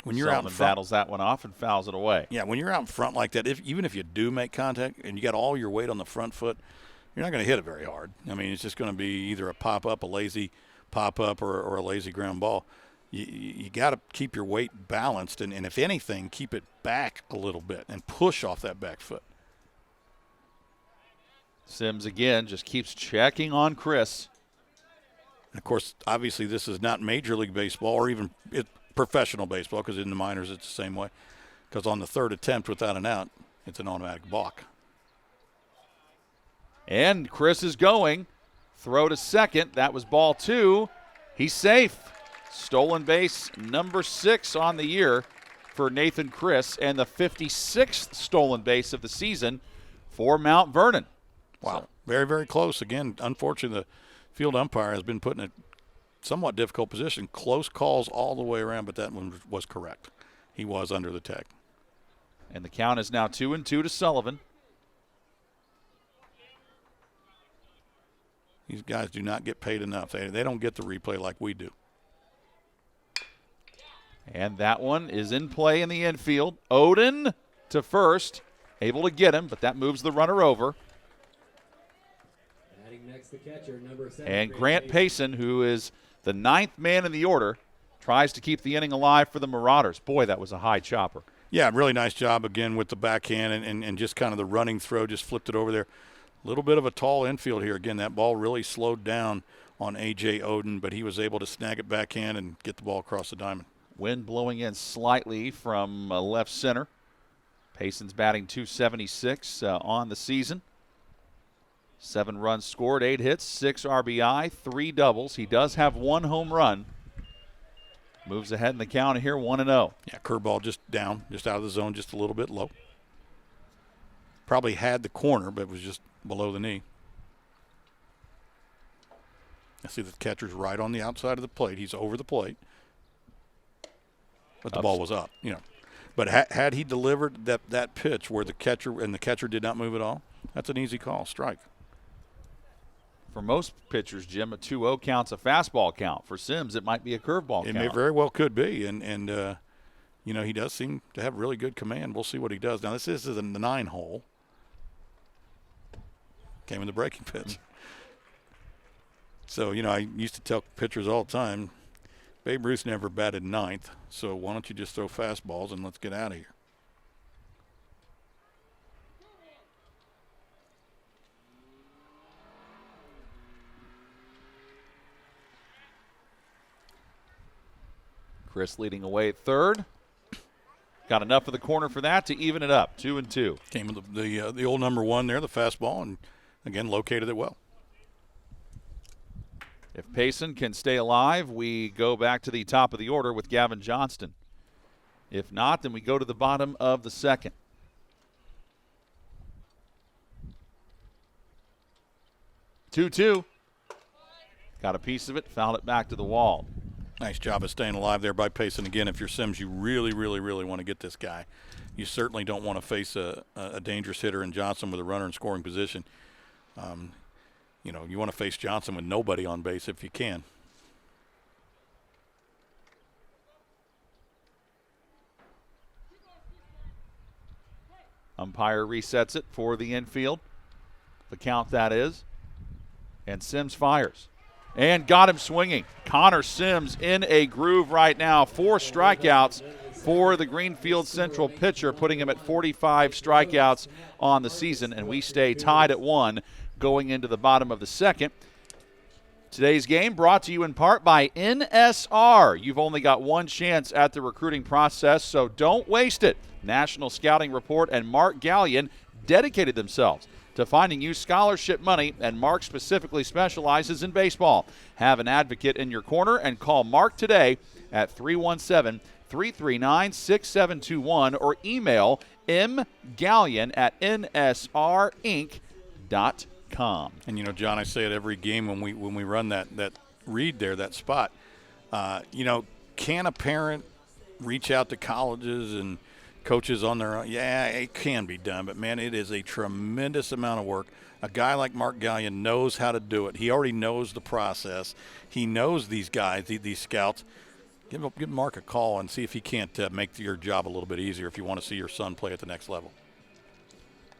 When you're out in front, battles that one off and fouls it away. Yeah, when you're out in front like that, even if you do make contact and you got all your weight on the front foot, you're not going to hit it very hard. I mean, it's just going to be either a pop-up, a lazy pop-up, or a lazy ground ball. You got to keep your weight balanced, and if anything, keep it back a little bit and push off that back foot. Sims, again, just keeps checking on Chris. And, of course, obviously this is not Major League Baseball or even professional baseball, because in the minors it's the same way. Because on the third attempt without an out, it's an automatic balk. And Chris is going. Throw to second. That was ball 2. He's safe. Stolen base number 6 on the year for Nathan Chris, and the 56th stolen base of the season for Mount Vernon. Wow. So, very, very close. Again, unfortunately, the field umpire has been put in a somewhat difficult position. Close calls all the way around, but that one was correct. He was under the tag. And the count is now 2-2 to Sullivan. These guys do not get paid enough. They don't get the replay like we do. And that one is in play in the infield. Odin to first. Able to get him, but that moves the runner over. Batting next, the catcher, number 7. And Grant Payson, who is the 9th man in the order, tries to keep the inning alive for the Marauders. Boy, that was a high chopper. Yeah, really nice job again with the backhand and just kind of the running throw, just flipped it over there. A little bit of a tall infield here. Again, that ball really slowed down on A.J. Oden, but he was able to snag it back in and get the ball across the diamond. Wind blowing in slightly from left center. Payson's batting .276 on the season. 7 runs scored, 8 hits, 6 RBI, 3 doubles. He does have 1 home run. Moves ahead in the count here, 1-0. Yeah, curveball just down, just out of the zone, just a little bit low. Probably had the corner, but was just below the knee. I see the catcher's right on the outside of the plate. He's over the plate. But the ball was up, But had he delivered that pitch where the catcher did not move at all, that's an easy call, strike. For most pitchers, Jim, a 2-0 counts a fastball count. For Sims, it might be a curveball count. It may very well could be, and he does seem to have really good command. We'll see what he does. Now, this is in the 9-hole. Came in the breaking pitch. So, I used to tell pitchers all the time, Babe Ruth never batted 9th, so why don't you just throw fastballs and let's get out of here. Chris leading away at third. Got enough of the corner for that to even it up, 2-2. Came with the old number 1 there, the fastball, and again located it well. If Payson can stay alive, we go back to the top of the order with Gavin Johnston. If not, then we go to the bottom of the second. Two. Got a piece of it, fouled it back to the wall. Nice job of staying alive there by Payson. Again, if you're Sims, you really, really, really want to get this guy. You certainly don't want to face a dangerous hitter in Johnson with a runner in scoring position. You want to face Johnson with nobody on base if you can. Umpire resets it for the infield. The count, that is. And Sims fires. And got him swinging. Connor Sims in a groove right now. 4 strikeouts for the Greenfield Central pitcher, putting him at 45 strikeouts on the season. And we stay tied at 1 going into the bottom of the second. Today's game brought to you in part by NSR. You've only got one chance at the recruiting process, so don't waste it. National Scouting Report and Mark Gallion dedicated themselves to finding you scholarship money, and Mark specifically specializes in baseball. Have an advocate in your corner and call Mark today at 317-339-6721 or email mgallion@nsrinc.com. And John, I say it every game when we run that read there, that spot. Can a parent reach out to colleges and coaches on their own? Yeah, it can be done, but man, it is a tremendous amount of work. A guy like Mark Gallion knows how to do it. He already knows the process. He knows these guys, these scouts. Give Mark a call and see if he can't make your job a little bit easier if you want to see your son play at the next level.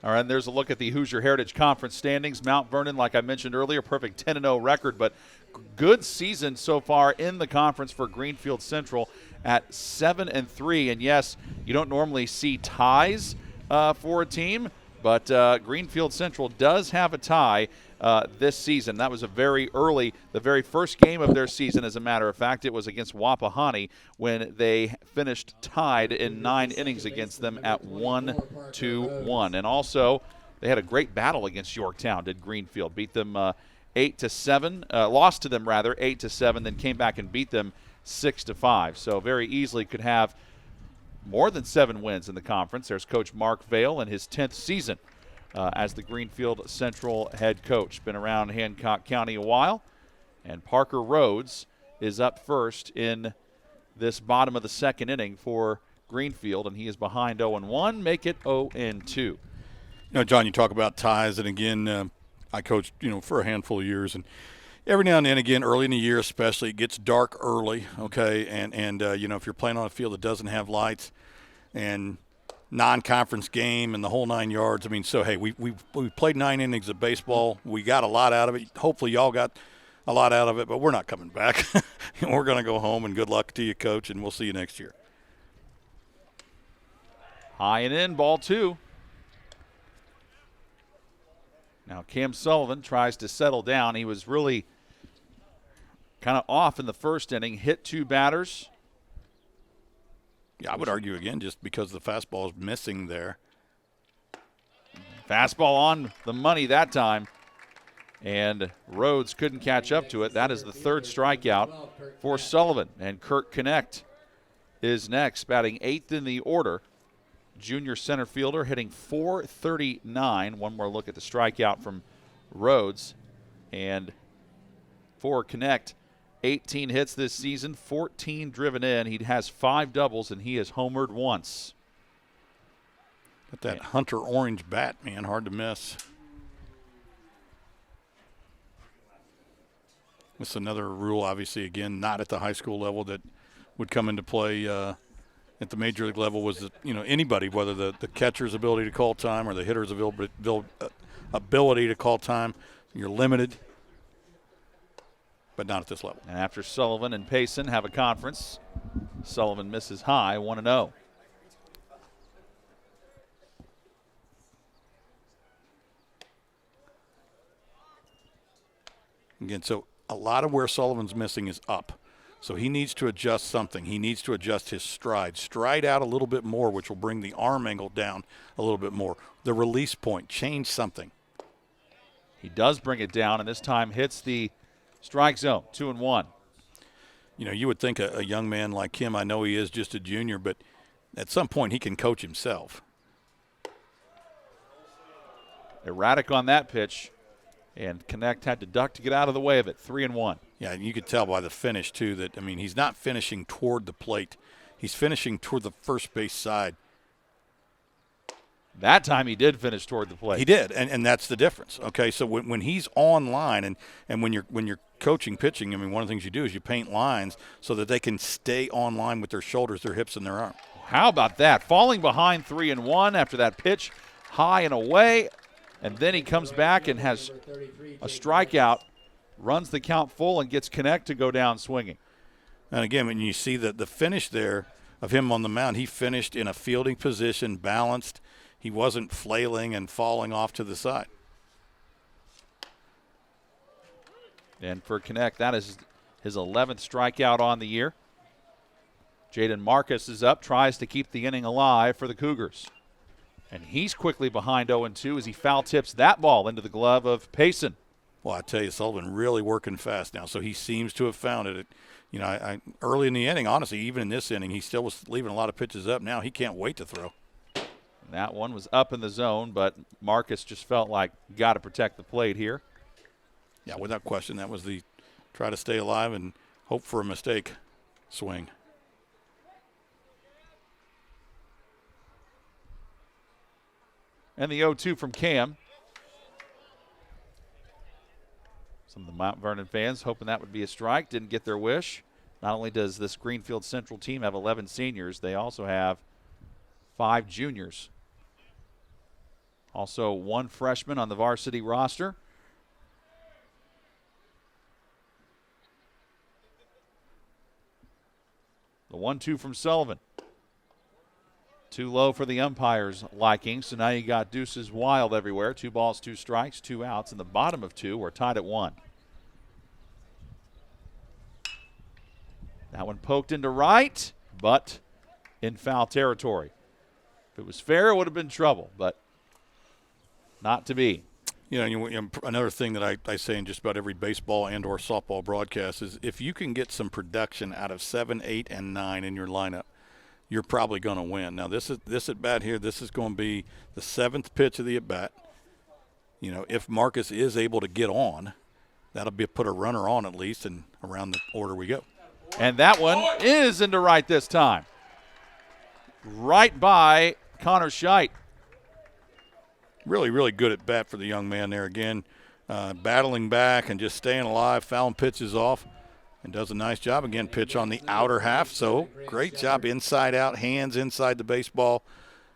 All right, and there's a look at the Hoosier Heritage Conference standings. Mount Vernon, like I mentioned earlier, perfect 10-0 record, but good season so far in the conference for Greenfield Central at 7-3. And yes, you don't normally see ties for a team, but Greenfield Central does have a tie this season. That was the very first game of their season, as a matter of fact. It was against Wapahani when they finished tied in 9 innings against them at 1-1. And also, they had a great battle against Yorktown, did Greenfield. Beat them 8-7, lost to them rather, 8-7, then came back and beat them 6-5. So very easily could have more than 7 wins in the conference. There's Coach Mark Vail in his 10th season as the Greenfield Central head coach. Been around Hancock County a while. And Parker Rhodes is up first in this bottom of the second inning for Greenfield, and he is behind 0-1, make it 0-2. John, you talk about ties, and again, I coached, for a handful of years, and every now and then, again, early in the year especially, it gets dark early, okay, and if you're playing on a field that doesn't have lights and non-conference game and the whole 9 yards, hey, we played 9 innings of baseball. We got a lot out of it. Hopefully y'all got a lot out of it, but we're not coming back. We're going to go home, and good luck to you, Coach, and we'll see you next year. High and in, ball 2. Now Cam Sullivan tries to settle down. He was really kind of off in the first inning, hit 2 batters. Yeah, I would argue again just because the fastball is missing there. Fastball on the money that time, and Rhodes couldn't catch up to it. That is the 3rd strikeout for Sullivan, and Kurt Connect is next, batting 8th in the order. Junior center fielder hitting .439. One more look at the strikeout from Rhodes. And for Connect, 18 hits this season, 14 driven in. He has 5 doubles, and he has homered once. Got that Hunter orange bat, man, hard to miss. This is another rule, obviously, again, not at the high school level that would come into play at the major league level was that, anybody, whether the catcher's ability to call time or the hitter's ability to call time, you're limited, but not at this level. And after Sullivan and Payson have a conference, Sullivan misses high, 1-0. Again, so a lot of where Sullivan's missing is up. So he needs to adjust something. He needs to adjust his stride. Stride out a little bit more, which will bring the arm angle down a little bit more. The release point, change something. He does bring it down, and this time hits the strike zone, 2-1. You would think a young man like him, I know he is just a junior, but at some point he can coach himself. Erratic on that pitch, and Connect had to duck to get out of the way of it, 3-1. Yeah, and you could tell by the finish, too, that, he's not finishing toward the plate. He's finishing toward the first base side. That time he did finish toward the plate. He did, and that's the difference. Okay, so when he's on line and when you're coaching pitching, one of the things you do is you paint lines so that they can stay on line with their shoulders, their hips, and their arm. How about that? Falling behind 3-1 after that pitch, high and away, and then he comes back and has a strikeout, runs the count full, and gets Connect to go down swinging. And again, when you see the finish there of him on the mound, he finished in a fielding position, balanced. He wasn't flailing and falling off to the side. And for Connect, that is his 11th strikeout on the year. Jaden Marcus is up, tries to keep the inning alive for the Cougars. And he's quickly behind 0-2 as he foul tips that ball into the glove of Payson. Well, I tell you, Sullivan really working fast now, so he seems to have found it. Early in the inning, honestly, even in this inning, he still was leaving a lot of pitches up. Now he can't wait to throw. That one was up in the zone, but Marcus just felt like got to protect the plate here. Yeah, without question, that was the try to stay alive and hope for a mistake swing. And the 0-2 from Cam. Some of the Mount Vernon fans hoping that would be a strike, didn't get their wish. Not only does this Greenfield Central team have 11 seniors, they also have 5 juniors. Also 1 freshman on the varsity roster. The 1-2 from Sullivan. Too low for the umpire's liking, so now you got deuces wild everywhere. 2 balls, 2 strikes, 2 outs. In the bottom of 2, we're tied at 1. That one poked into right, but in foul territory. If it was fair, it would have been trouble, but not to be. Another thing that I say in just about every baseball and or softball broadcast is if you can get some production out of 7, 8, and 9 in your lineup, you're probably going to win. Now, this at bat here, this is going to be the 7th pitch of the at bat. If Marcus is able to get on, that'll put a runner on at least, and around the order we go. And that one is into right this time. Right by Connor Scheidt. Really, really good at bat for the young man there again. Battling back and just staying alive, fouling pitches off, and does a nice job. Again, pitch on the outer half, so great job inside out, hands inside the baseball,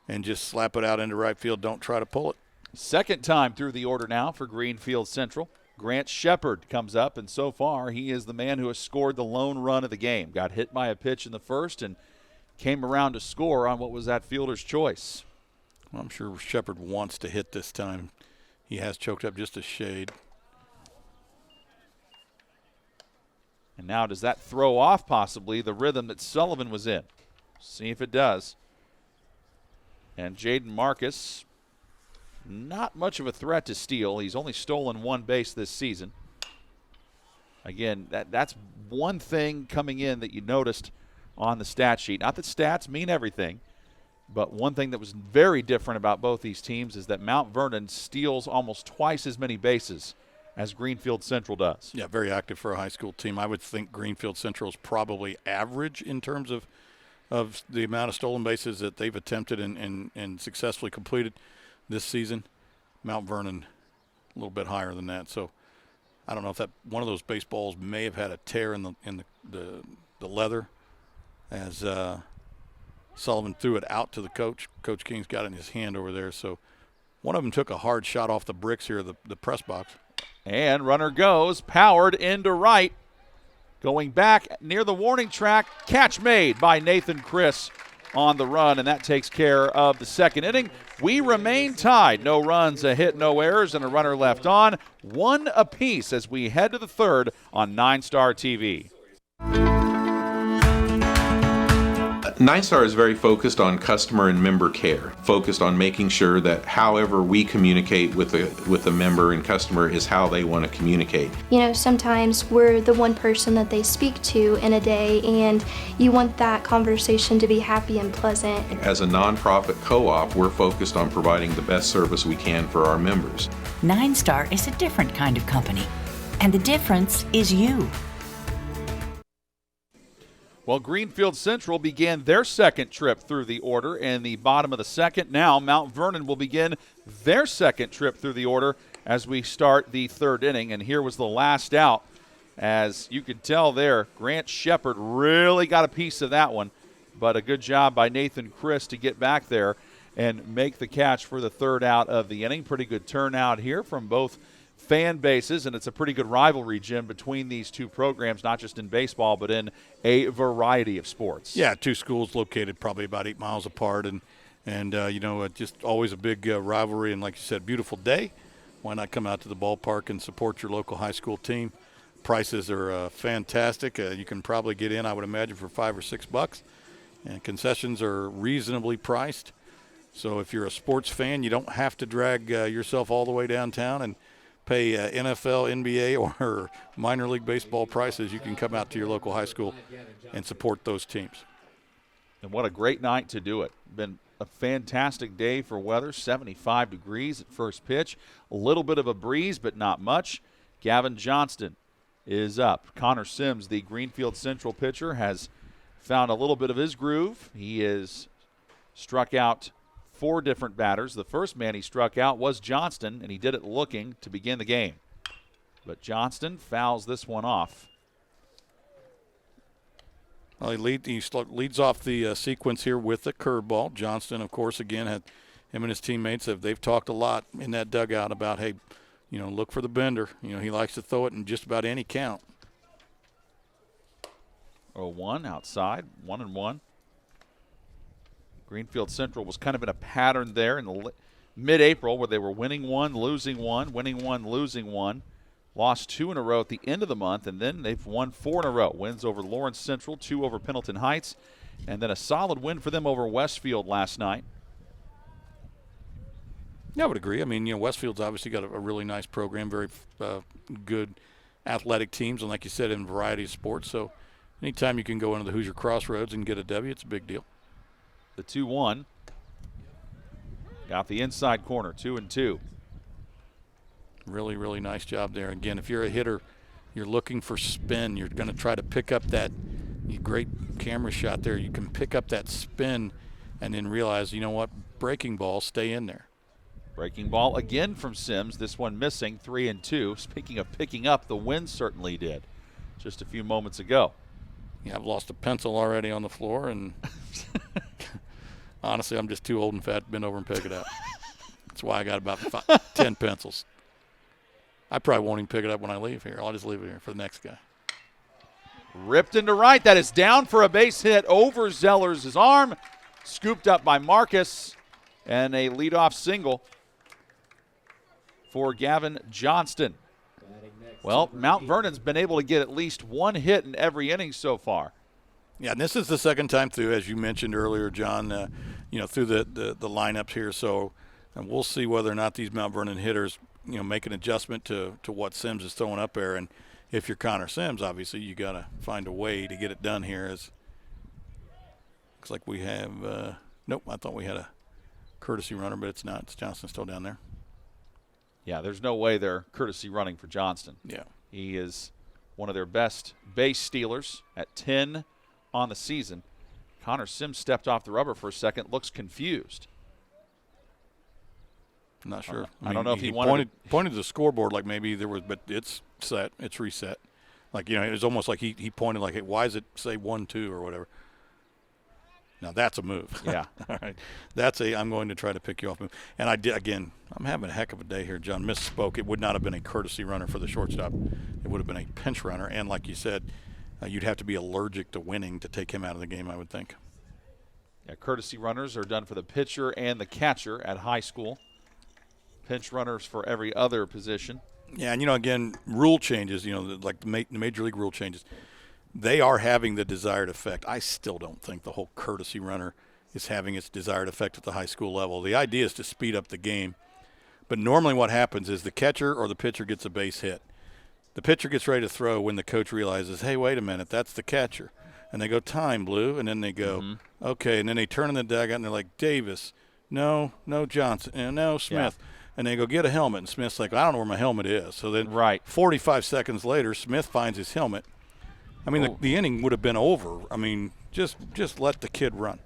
and just slap it out into right field. Don't try to pull it. Second time through the order now for Greenfield Central. Grant Shepard comes up, and so far he is the man who has scored the lone run of the game. Got hit by a pitch in the first and came around to score on what was that fielder's choice. Well, I'm sure Shepard wants to hit this time. He has choked up just a shade. And now does that throw off possibly the rhythm that Sullivan was in? See if it does. And Jaden Marcus, not much of a threat to steal. He's only stolen one base this season. Again, that's one thing coming in that you noticed on the stat sheet. Not that stats mean everything, but one thing that was very different about both these teams is that Mount Vernon steals almost twice as many bases as Greenfield Central does. Yeah, very active for a high school team. I would think Greenfield Central is probably average in terms of the amount of stolen bases that they've attempted and successfully completed this season. Mount Vernon a little bit higher than that. So I don't know if that one of those baseballs may have had a tear in the leather as Sullivan threw it out to the coach. Coach King's got it in his hand over there. So one of them took a hard shot off the bricks here, the press box. And runner goes, powered into right. Going back near the warning track, catch made by Nathan Chris on the run, and that takes care of the second inning. We remain tied. No runs, a hit, no errors, and a runner left on. One apiece as we head to the third on 9 Star TV. 9 Star is very focused on customer and member care, focused on making sure that however we communicate with the member and customer is how they want to communicate. You know, sometimes we're the one person that they speak to in a day, and you want that conversation to be happy and pleasant. As a nonprofit co-op, we're focused on providing the best service we can for our members. 9 Star is a different kind of company, and the difference is you. Well, Greenfield Central began their second trip through the order in the bottom of the second. Now Mount Vernon will begin their second trip through the order as we start the third inning. And here was the last out. As you could tell there, Grant Shepard really got a piece of that one. But a good job by Nathan Chris to get back there and make the catch for the third out of the inning. Pretty good turnout here from both fan bases, and it's a pretty good rivalry, Jim, between these two programs, not just in baseball, but in a variety of sports. Yeah, two schools located probably about 8 miles apart, and you know, just always a big rivalry, and like you said, beautiful day. Why not come out to the ballpark and support your local high school team? Prices are fantastic. You can probably get in, I would imagine, for $5 or $6, and concessions are reasonably priced. So if you're a sports fan, you don't have to drag yourself all the way downtown and pay NFL, NBA, or minor league baseball prices. You can come out to your local high school and support those teams. And what a great night to do it. Been a fantastic day for weather, 75 degrees at first pitch. A little bit of a breeze, but not much. Gavin Johnston is up. Connor Sims, the Greenfield Central pitcher, has found a little bit of his groove. He is struck out 4 different batters. The first man he struck out was Johnston, and he did it looking to begin the game. But Johnston fouls this one off. Well, he leads off the sequence here with the curveball. Johnston, of course, again, him and his teammates, they've talked a lot in that dugout about, hey, you know, look for the bender. You know, he likes to throw it in just about any count. 0-1 outside, 1-1. Greenfield Central was kind of in a pattern there in the mid-April where they were winning 1, losing 1, winning 1, losing 1. Lost 2 in a row at the end of the month, and then they've won 4 in a row. Wins over Lawrence Central, 2 over Pendleton Heights, and then a solid win for them over Westfield last night. Yeah, I would agree. I mean, you know, Westfield's obviously got a really nice program, very good athletic teams, and like you said, in a variety of sports. So anytime you can go into the Hoosier Crossroads and get a W, it's a big deal. The 2-1. Got the inside corner, 2-2. Really, really nice job there. Again, if you're a hitter, you're looking for spin. You're going to try to pick up that great camera shot there. You can pick up that spin and then realize, you know what, breaking ball, stay in there. Breaking ball again from Sims. This one missing, 3-2. Speaking of picking up, the wind certainly did just a few moments ago. Yeah, I've lost a pencil already on the floor, and honestly, I'm just too old and fat to bend over and pick it up. That's why I got about 10 pencils. I probably won't even pick it up when I leave here. I'll just leave it here for the next guy. Ripped into right. That is down for a base hit over Zellers' arm. Scooped up by Marcus. And a leadoff single for Gavin Johnston. Well, Mount Vernon's been able to get at least one hit in every inning so far. Yeah, and this is the second time through, as you mentioned earlier, John, through the lineups here. So and we'll see whether or not these Mount Vernon hitters, make an adjustment to what Sims is throwing up there. And if you're Connor Sims, obviously you got to find a way to get it done here. Looks like we have nope, I thought we had a courtesy runner, but it's not. It's Johnston still down there. Yeah, there's no way they're courtesy running for Johnston. Yeah. He is one of their best base stealers at 10 on the season. Connor Sims stepped off the rubber for a second, looks confused. I'm not sure. I don't know if he pointed to the scoreboard like maybe there was, but it's set. It's reset. Like, it was almost like he pointed like, hey, why does it say 1-2 or whatever? Now that's a move. Yeah. All right. I'm going to try to pick you off move. And I did, again, I'm having a heck of a day here, John. Misspoke. It would not have been a courtesy runner for the shortstop. It would have been a pinch runner. And like you said, you'd have to be allergic to winning to take him out of the game, I would think. Yeah, courtesy runners are done for the pitcher and the catcher at high school. Pinch runners for every other position. Yeah, and, again, rule changes, like the Major League rule changes, they are having the desired effect. I still don't think the whole courtesy runner is having its desired effect at the high school level. The idea is to speed up the game. But normally what happens is the catcher or the pitcher gets a base hit. The pitcher gets ready to throw when the coach realizes, hey, wait a minute, that's the catcher. And they go, time, Blue, and then they go, okay, and then they turn in the dugout and they're like, Davis, no Johnson, no Smith. Yeah. And they go get a helmet, and Smith's like, I don't know where my helmet is. So then 45 seconds later, Smith finds his helmet. I mean, the inning would have been over. I mean, just let the kid run.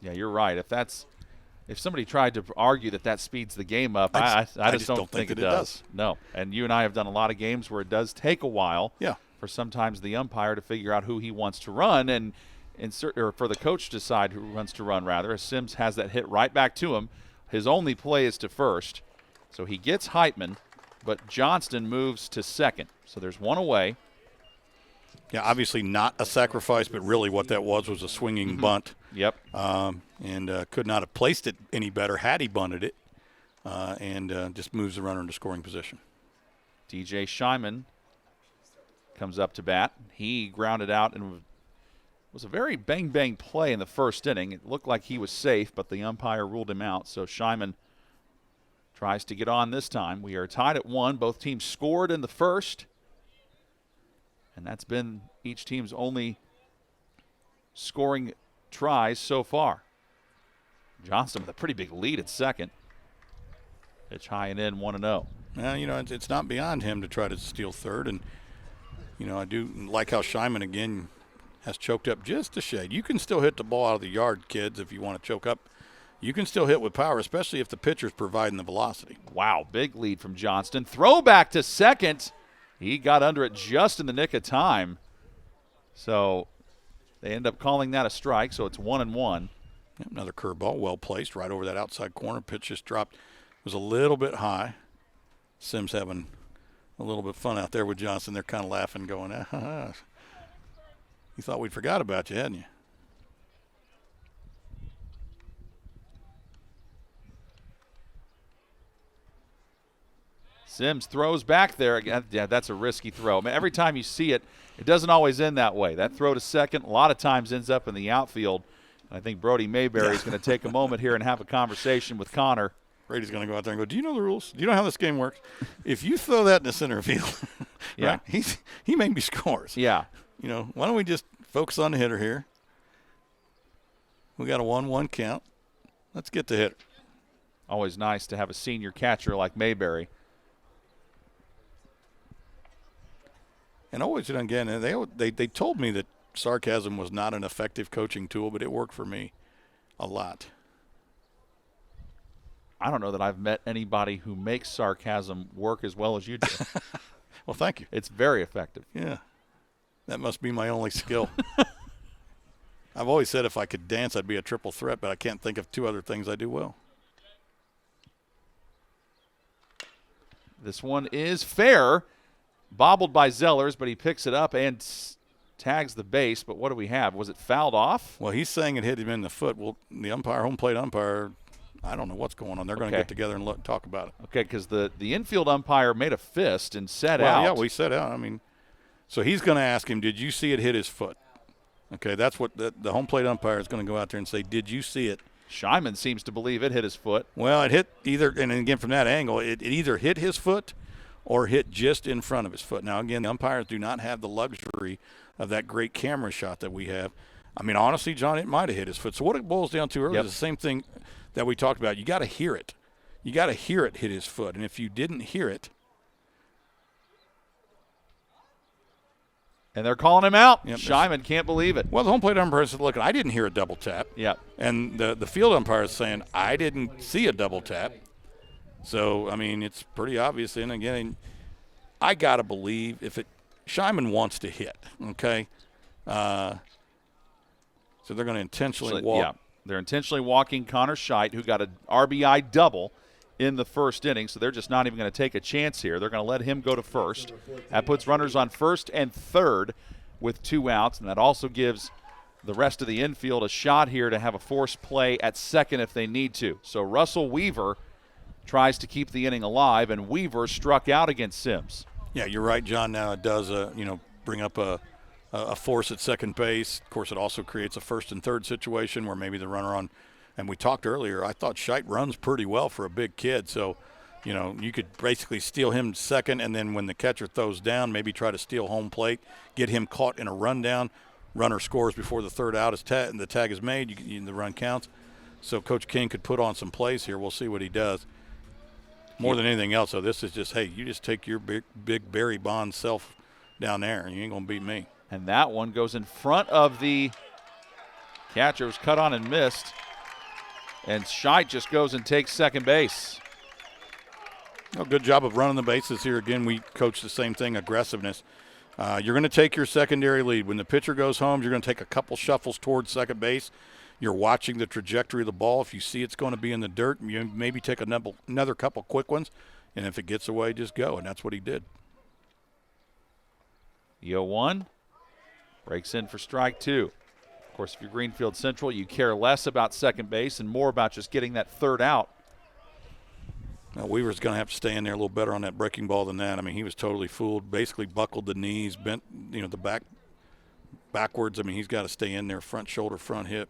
Yeah, you're right. If somebody tried to argue that speeds the game up, I just don't think it does. No, and you and I have done a lot of games where it does take a while for sometimes the umpire to figure out who he wants to run and or for the coach to decide who wants to run, rather. As Sims has that hit right back to him. His only play is to first. So he gets Heitman, but Johnston moves to second. So there's one away. Yeah, obviously not a sacrifice, but really what that was a swinging bunt. Yep. And could not have placed it any better had he bunted it, and just moves the runner into scoring position. DJ Scheinman comes up to bat. He grounded out and was a very bang-bang play in the first inning. It looked like he was safe, but the umpire ruled him out. So Scheinman tries to get on this time. We are tied at 1. Both teams scored in the first. And that's been each team's only scoring tries so far. Johnston with a pretty big lead at second. Pitch high and in, 1-0. Well, it's not beyond him to try to steal third. And, I do like how Scheinman, again, has choked up just a shade. You can still hit the ball out of the yard, kids, if you want to choke up. You can still hit with power, especially if the pitcher's providing the velocity. Wow, big lead from Johnston. Throw back to second. He got under it just in the nick of time. So they end up calling that a strike, so it's 1-1. Yep, another curveball, well placed, right over that outside corner. Pitch just dropped. It was a little bit high. Sims having a little bit of fun out there with Johnson. They're kind of laughing, going, you thought we'd forgot about you, hadn't you? Sims throws back there. Yeah, that's a risky throw. I mean, every time you see it, it doesn't always end that way. That throw to second a lot of times ends up in the outfield. I think Brody Mayberry is going to take a moment here and have a conversation with Connor. Brady's going to go out there and go, do you know the rules? Do you know how this game works? If you throw that in the center field, right, he maybe scores. Yeah. Why don't we just focus on the hitter here? We got a 1-1 count. Let's get the hitter. Always nice to have a senior catcher like Mayberry. And always, again, they told me that sarcasm was not an effective coaching tool, but it worked for me a lot. I don't know that I've met anybody who makes sarcasm work as well as you do. Well, thank you. It's very effective. Yeah. That must be my only skill. I've always said if I could dance, I'd be a triple threat, but I can't think of 2 other things I do well. This one is fair. Bobbled by Zellers, but he picks it up and tags the base. But what do we have? Was it fouled off? Well, he's saying it hit him in the foot. Well, the home plate umpire, I don't know what's going on. They're going to Okay. get together and talk about it. Okay, because the infield umpire made a fist and set Well, out. yeah, we set out. I mean, so he's going to ask him, did you see it hit his foot? Okay, that's what the home plate umpire is going to go out there and say, did you see it? Scheinman seems to believe it hit his foot. Well, it hit either, and again from that angle, it either hit his foot or hit just in front of his foot. Now, again, the umpires do not have the luxury of that great camera shot that we have. I mean, honestly, John, it might have hit his foot. So what it boils down to earlier is the same thing that we talked about. You got to hear it. You got to hear it hit his foot. And if you didn't hear it. And they're calling him out. Yep, Scheinman can't believe it. Well, the home plate umpire said, look, I didn't hear a double tap. Yeah. And the field umpire is saying, I didn't see a double tap. So, I mean, it's pretty obvious. And again, I got to believe Scheinman wants to hit, okay? So they're going to intentionally walk. Yeah, they're intentionally walking Connor Scheidt, who got an RBI double in the first inning, so they're just not even going to take a chance here. They're going to let him go to first. That puts runners on first and third with 2 outs, and that also gives the rest of the infield a shot here to have a forced play at second if they need to. So Russell Weaver tries to keep the inning alive, and Weaver struck out against Sims. Yeah, you're right, John. Now it does, bring up a force at second base. Of course, it also creates a first and third situation where maybe the runner on, and we talked earlier, I thought Scheidt runs pretty well for a big kid. So, you could basically steal him second, and then when the catcher throws down, maybe try to steal home plate, get him caught in a rundown. Runner scores before the third out and the tag is made. The run counts. So Coach King could put on some plays here. We'll see what he does. More than anything else, though, this is just, hey, you just take your big Barry Bonds self down there, and you ain't going to beat me. And that one goes in front of the catcher. It was cut on and missed. And Scheidt just goes and takes second base. Well, good job of running the bases here. Again, we coach the same thing, aggressiveness. You're going to take your secondary lead. When the pitcher goes home, you're going to take a couple shuffles towards second base. You're watching the trajectory of the ball. If you see it's going to be in the dirt, you maybe take another couple quick ones. And if it gets away, just go. And that's what he did. The 0-1 breaks in for strike 2. Of course, if you're Greenfield Central, you care less about second base and more about just getting that third out. Now, Weaver's going to have to stay in there a little better on that breaking ball than that. I mean, he was totally fooled, basically buckled the knees, bent, the back backwards. I mean, he's got to stay in there, front shoulder, front hip.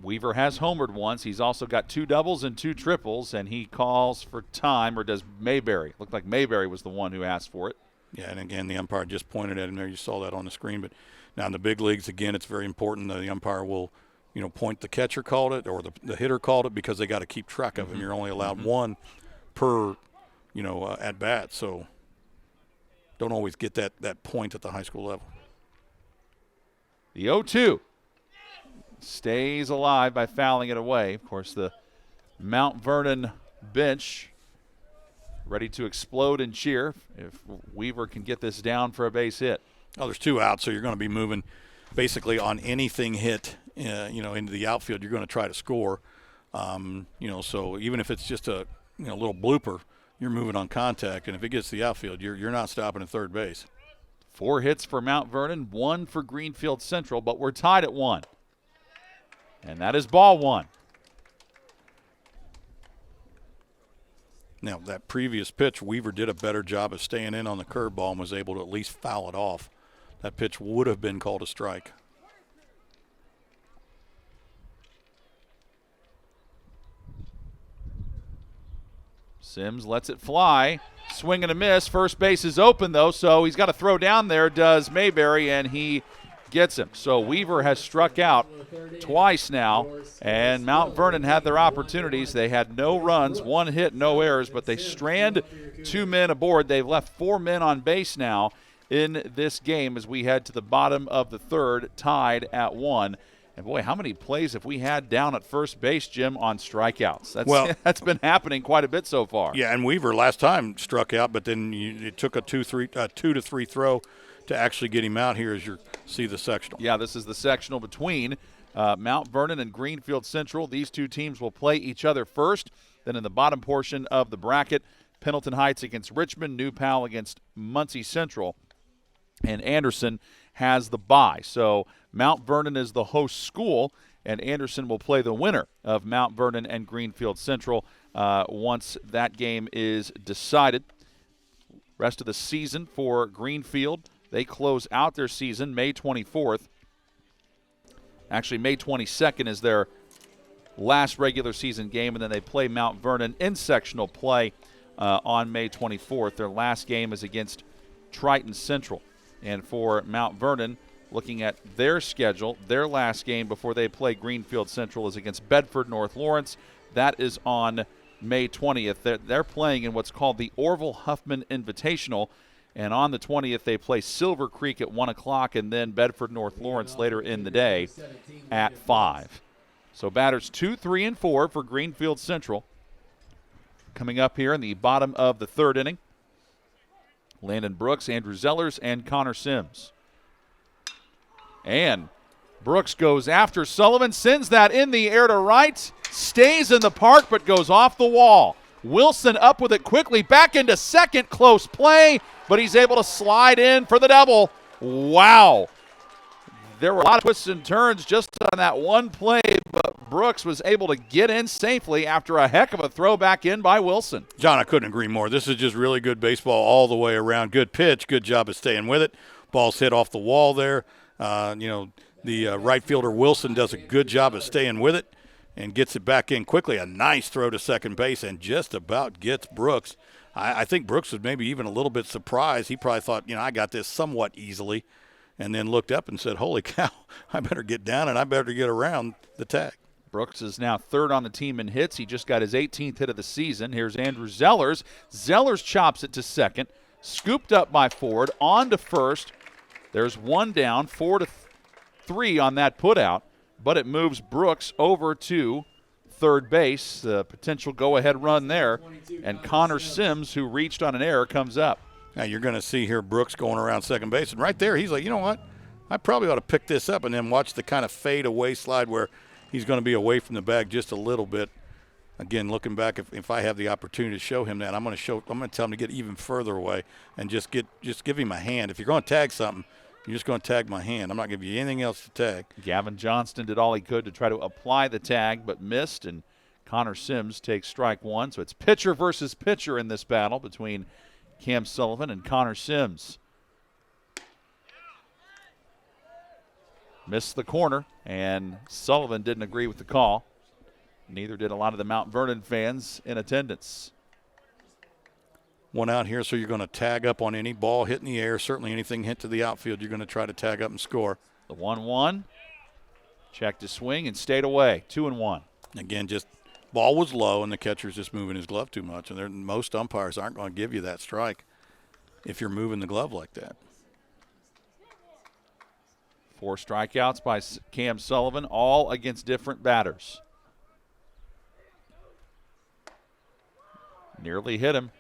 Weaver has homered once. He's also got 2 doubles and 2 triples, and he calls for time, or does Mayberry. Looked like Mayberry was the one who asked for it. Yeah, and again, the umpire just pointed at him there. You saw that on the screen. But now in the big leagues, again, it's very important that the umpire will, point the catcher called it or the hitter called it, because they got to keep track of him. You're only allowed one per, at bat. So don't always get that point at the high school level. The 0-2 stays alive by fouling it away. Of course, the Mount Vernon bench ready to explode and cheer if Weaver can get this down for a base hit. Oh, there's 2 outs, so you're going to be moving basically on anything hit, into the outfield. You're going to try to score. So even if it's just a little blooper, you're moving on contact, and if it gets to the outfield, you're not stopping at third base. 4 hits for Mount Vernon, 1 for Greenfield Central, but we're tied at 1. And that is ball 1. Now, that previous pitch, Weaver did a better job of staying in on the curveball and was able to at least foul it off. That pitch would have been called a strike. Sims lets it fly. Swing and a miss. First base is open, though, so he's got to throw down there, does Mayberry, and he gets him. So Weaver has struck out twice now, and Mount Vernon had their opportunities. They had no runs, 1 hit, no errors, but they strand 2 men aboard. They've left 4 men on base now in this game as we head to the bottom of the third, tied at 1. And, boy, how many plays have we had down at first base, Jim, on strikeouts? That's been happening quite a bit so far. Yeah, and Weaver last time struck out, but then it took a 2 to 3 throw to actually get him out here as you see the sectional. Yeah, this is the sectional between Mount Vernon and Greenfield Central. These 2 teams will play each other first. Then in the bottom portion of the bracket, Pendleton Heights against Richmond, New Pal against Muncie Central, and Anderson has the bye. So Mount Vernon is the host school, and Anderson will play the winner of Mount Vernon and Greenfield Central once that game is decided. Rest of the season for Greenfield, they close out their season May 24th. Actually, May 22nd is their last regular season game, and then they play Mount Vernon in sectional play on May 24th. Their last game is against Triton Central. And for Mount Vernon, looking at their schedule, their last game before they play Greenfield Central is against Bedford North Lawrence. That is on May 20th. They're playing in what's called the Orville Huffman Invitational. And on the 20th, they play Silver Creek at 1 o'clock and then Bedford North Lawrence later in the day at 5. So batters 2, 3, and 4 for Greenfield Central. Coming up here in the bottom of the third inning, Landon Brooks, Andrew Zellers, and Connor Sims. And Brooks goes after Sullivan, sends that in the air to right, stays in the park but goes off the wall. Wilson up with it quickly, back into second, close play, but he's able to slide in for the double. Wow. There were a lot of twists and turns just on that one play, but Brooks was able to get in safely after a heck of a throw back in by Wilson. John, I couldn't agree more. This is just really good baseball all the way around. Good pitch, good job of staying with it. Ball's hit off the wall there. The right fielder Wilson does a good job of staying with it and gets it back in quickly. A nice throw to second base and just about gets Brooks. I think Brooks was maybe even a little bit surprised. He probably thought, I got this somewhat easily, and then looked up and said, holy cow, I better get down and I better get around the tag. Brooks is now third on the team in hits. He just got his 18th hit of the season. Here's Andrew Zellers. Zellers chops it to second, scooped up by Ford, on to first. There's one down, 4-3 on that putout, but it moves Brooks over to third base. Potential go-ahead run there, and Connor Sims, who reached on an error, comes up. Now you're going to see here Brooks going around second base, and right there he's like, you know what? I probably ought to pick this up, and then watch the kind of fade away slide where he's going to be away from the bag just a little bit. Again, looking back, if I have the opportunity to show him that, I'm going to tell him to get even further away and just give him a hand. If you're going to tag something, you're just going to tag my hand. I'm not giving you anything else to tag. Gavin Johnston did all he could to try to apply the tag, but missed, and Connor Sims takes strike one. So it's pitcher versus pitcher in this battle between Cam Sullivan and Connor Sims. Missed the corner, and Sullivan didn't agree with the call. Neither did a lot of the Mount Vernon fans in attendance. One out here, so you're going to tag up on any ball hit in the air. Certainly anything hit to the outfield, you're going to try to tag up and score. The 1-1. Checked his swing and stayed away. 2-1. Again, just ball was low, and the catcher's just moving his glove too much. And most umpires aren't going to give you that strike if you're moving the glove like that. 4 strikeouts by Cam Sullivan, all against different batters. Nearly hit him.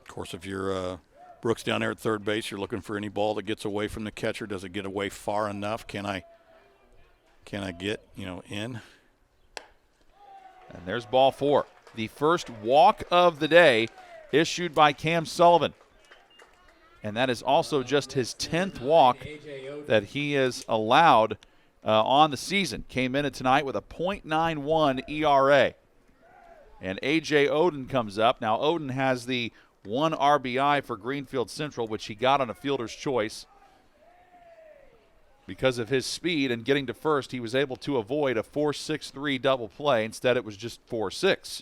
Of course, if you're Brooks down there at third base, you're looking for any ball that gets away from the catcher. Does it get away far enough? Can I get, in? And there's ball 4. The first walk of the day issued by Cam Sullivan. And that is also just his 10th walk that he has allowed on the season. Came in tonight with a .91 ERA. And A.J. Oden comes up. Now, Oden has the 1 RBI for Greenfield Central, which he got on a fielder's choice. Because of his speed and getting to first, he was able to avoid a 4-6-3 double play. Instead, it was just 4-6.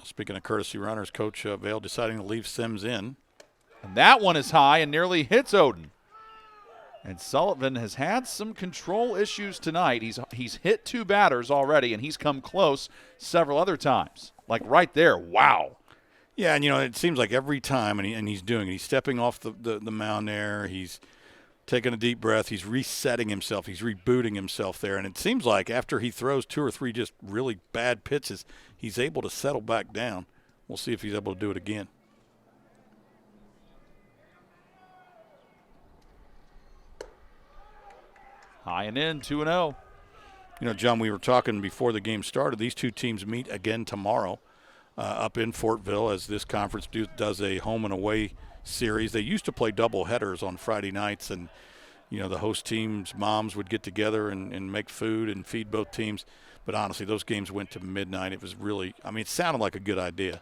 Speaking of courtesy runners, Coach Vail deciding to leave Sims in. And that one is high and nearly hits Oden. And Sullivan has had some control issues tonight. He's hit 2 batters already, and he's come close several other times. Like right there, wow. Yeah, and it seems like every time, and he's doing it. He's stepping off the mound there. He's taking a deep breath. He's resetting himself. He's rebooting himself there. And it seems like after he throws 2 or 3 just really bad pitches, he's able to settle back down. We'll see if he's able to do it again. High and in, 2-0. John, we were talking before the game started. These 2 teams meet again tomorrow up in Fortville as this conference does a home and away series. They used to play double headers on Friday nights, and the host teams' moms would get together and make food and feed both teams. But honestly, those games went to midnight. It was really, it sounded like a good idea.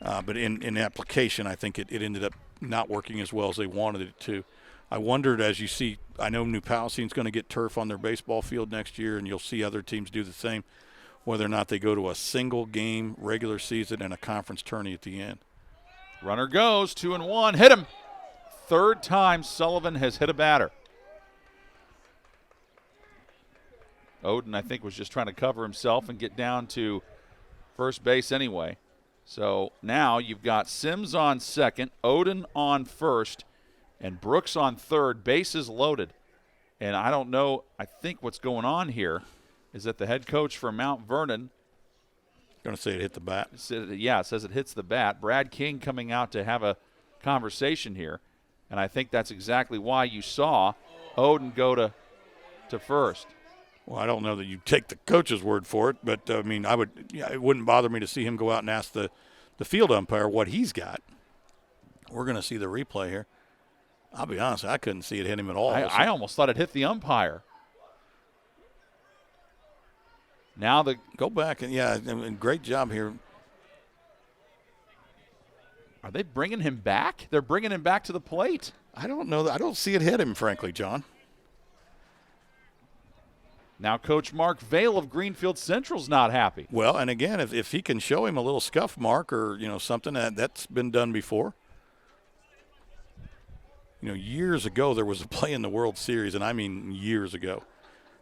But in application, I think it ended up not working as well as they wanted it to. I wondered, as you see, I know New Palacine's going to get turf on their baseball field next year, and you'll see other teams do the same, whether or not they go to a single game regular season and a conference tourney at the end. Runner goes, 2-1, hit him. Third time Sullivan has hit a batter. Oden, I think, was just trying to cover himself and get down to first base anyway. So now you've got Sims on second, Oden on first, and Brooks on third. Bases loaded. And I don't know, I think what's going on here is that the head coach for Mount Vernon Going to say it hit the bat. it says it hits the bat. Brad King coming out to have a conversation here. And I think that's exactly why you saw Oden go to first. Well, I don't know that you take the coach's word for it, but it wouldn't bother me to see him go out and ask the field umpire what he's got. We're going to see the replay here. I'll be honest, I couldn't see it hit him at all. I almost thought it hit the umpire. Now go back and great job here. Are they bringing him back? They're bringing him back to the plate. I don't know. I don't see it hit him, frankly, John. Now Coach Mark Vail of Greenfield Central's not happy. Well, and again, if he can show him a little scuff mark or something that's been done before. Years ago there was a play in the World Series, and I mean years ago,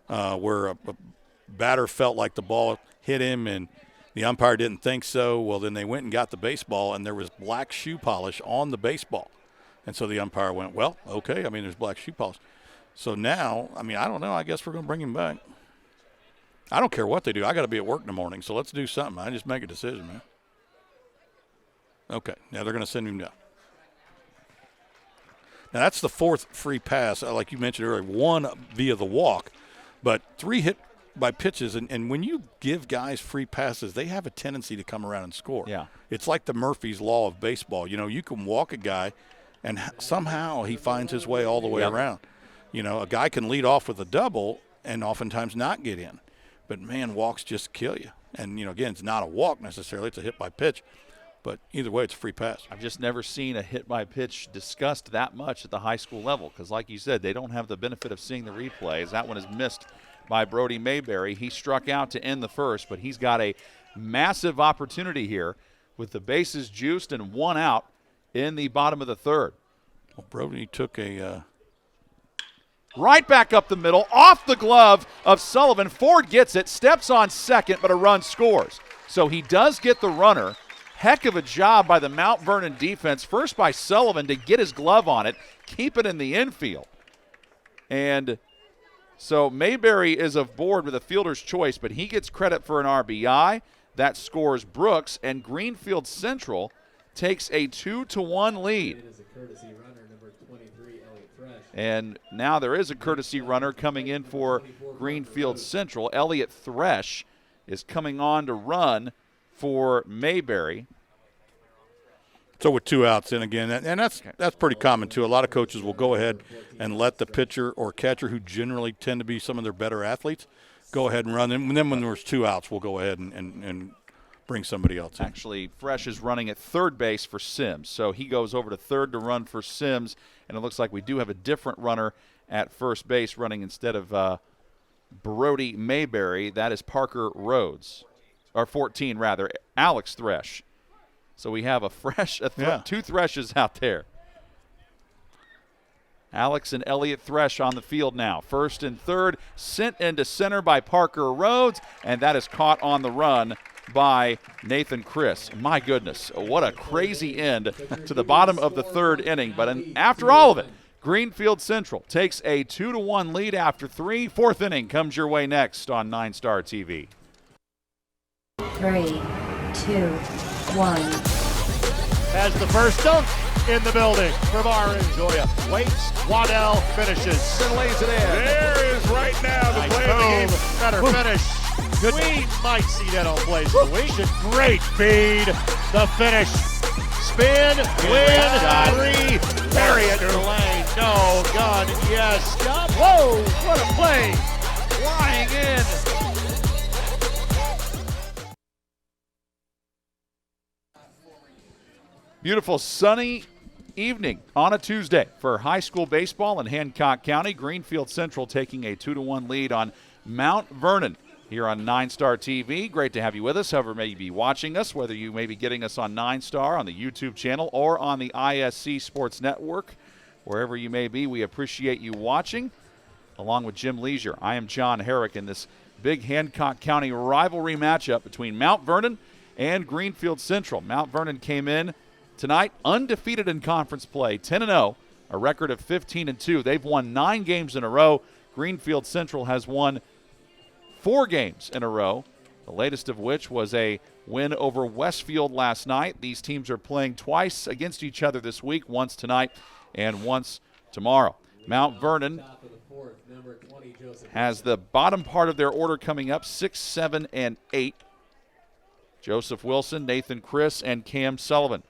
where a batter felt like the ball hit him and the umpire didn't think so. Well, then they went and got the baseball, and there was black shoe polish on the baseball. And so the umpire went, well, okay, there's black shoe polish. So now, I don't know. I guess we're going to bring him back. I don't care what they do. I got to be at work in the morning, so let's do something. I just make a decision, man. Okay, now they're going to send him down. Now, that's the fourth free pass, like you mentioned earlier, one via the walk, but 3 hit by pitches. And when you give guys free passes, they have a tendency to come around and score. Yeah. It's like the Murphy's Law of baseball. You can walk a guy, and somehow he finds his way all the way around. A guy can lead off with a double and oftentimes not get in. But, man, walks just kill you. And, again, it's not a walk necessarily. It's a hit by pitch. But either way, it's a free pass. I've just never seen a hit by pitch discussed that much at the high school level because, like you said, they don't have the benefit of seeing the replays. That one is missed by Brody Mayberry. He struck out to end the first, but he's got a massive opportunity here with the bases juiced and 1 out in the bottom of the third. Well, Brody took a right back up the middle, off the glove of Sullivan. Ford gets it, steps on second, but a run scores. So he does get the runner. Heck of a job by the Mount Vernon defense, first by Sullivan to get his glove on it, keep it in the infield. And so Mayberry is aboard with a fielder's choice, but he gets credit for an RBI. That scores Brooks, and Greenfield Central takes a 2-1 lead. It is a courtesy runner, number 23, Elliott Thresh. And now there is a courtesy runner coming in for Greenfield Central. Elliott Thresh is coming on to run for Mayberry. So with 2 outs in again, and that's pretty common too. A lot of coaches will go ahead and let the pitcher or catcher, who generally tend to be some of their better athletes, go ahead and run. And then when there's 2 outs, we'll go ahead and bring somebody else in. Actually, Fresh is running at third base for Sims. So he goes over to third to run for Sims, and it looks like we do have a different runner at first base running instead of Brody Mayberry. That is Parker Rhodes. Or 14, rather, Alex Thresh. So we have 2 Threshes out there. Alex and Elliott Thresh on the field now. First and third, sent into center by Parker Rhodes, and that is caught on the run by Nathan Chris. My goodness, what a crazy end to the bottom of the third inning. But after all of it, Greenfield Central takes a 2-1 lead after 3. Fourth inning comes your way next on 9 Star TV. 3, 2, 1. Has the first dunk in the building from Aaron Joya. Waits, Waddell finishes and lays it in. There is right now the play of the game. Better finish. We might see that on Blaze of the Week. Great feed. The finish Spin, win, three, bury it in the lane. No, gun, yes, stop. Whoa, what a play. Flying in. Beautiful sunny evening on a Tuesday for high school baseball in Hancock County. Greenfield Central taking a 2-1 lead on Mount Vernon here on 9 Star TV. Great to have you with us, however may you be watching us, whether you may be getting us on 9 Star on the YouTube channel or on the ISC Sports Network. Wherever you may be, we appreciate you watching. Along with Jim Leisure, I am John Herrick in this big Hancock County rivalry matchup between Mount Vernon and Greenfield Central. Mount Vernon came in tonight undefeated in conference play, 10-0, a record of 15-2. They've won 9 games in a row. Greenfield Central has won 4 games in a row, the latest of which was a win over Westfield last night. These teams are playing twice against each other this week, once tonight and once tomorrow. Mount Vernon has the bottom part of their order coming up, 6, 7, and 8. Joseph Wilson, Nathan Chris, and Cam Sullivan.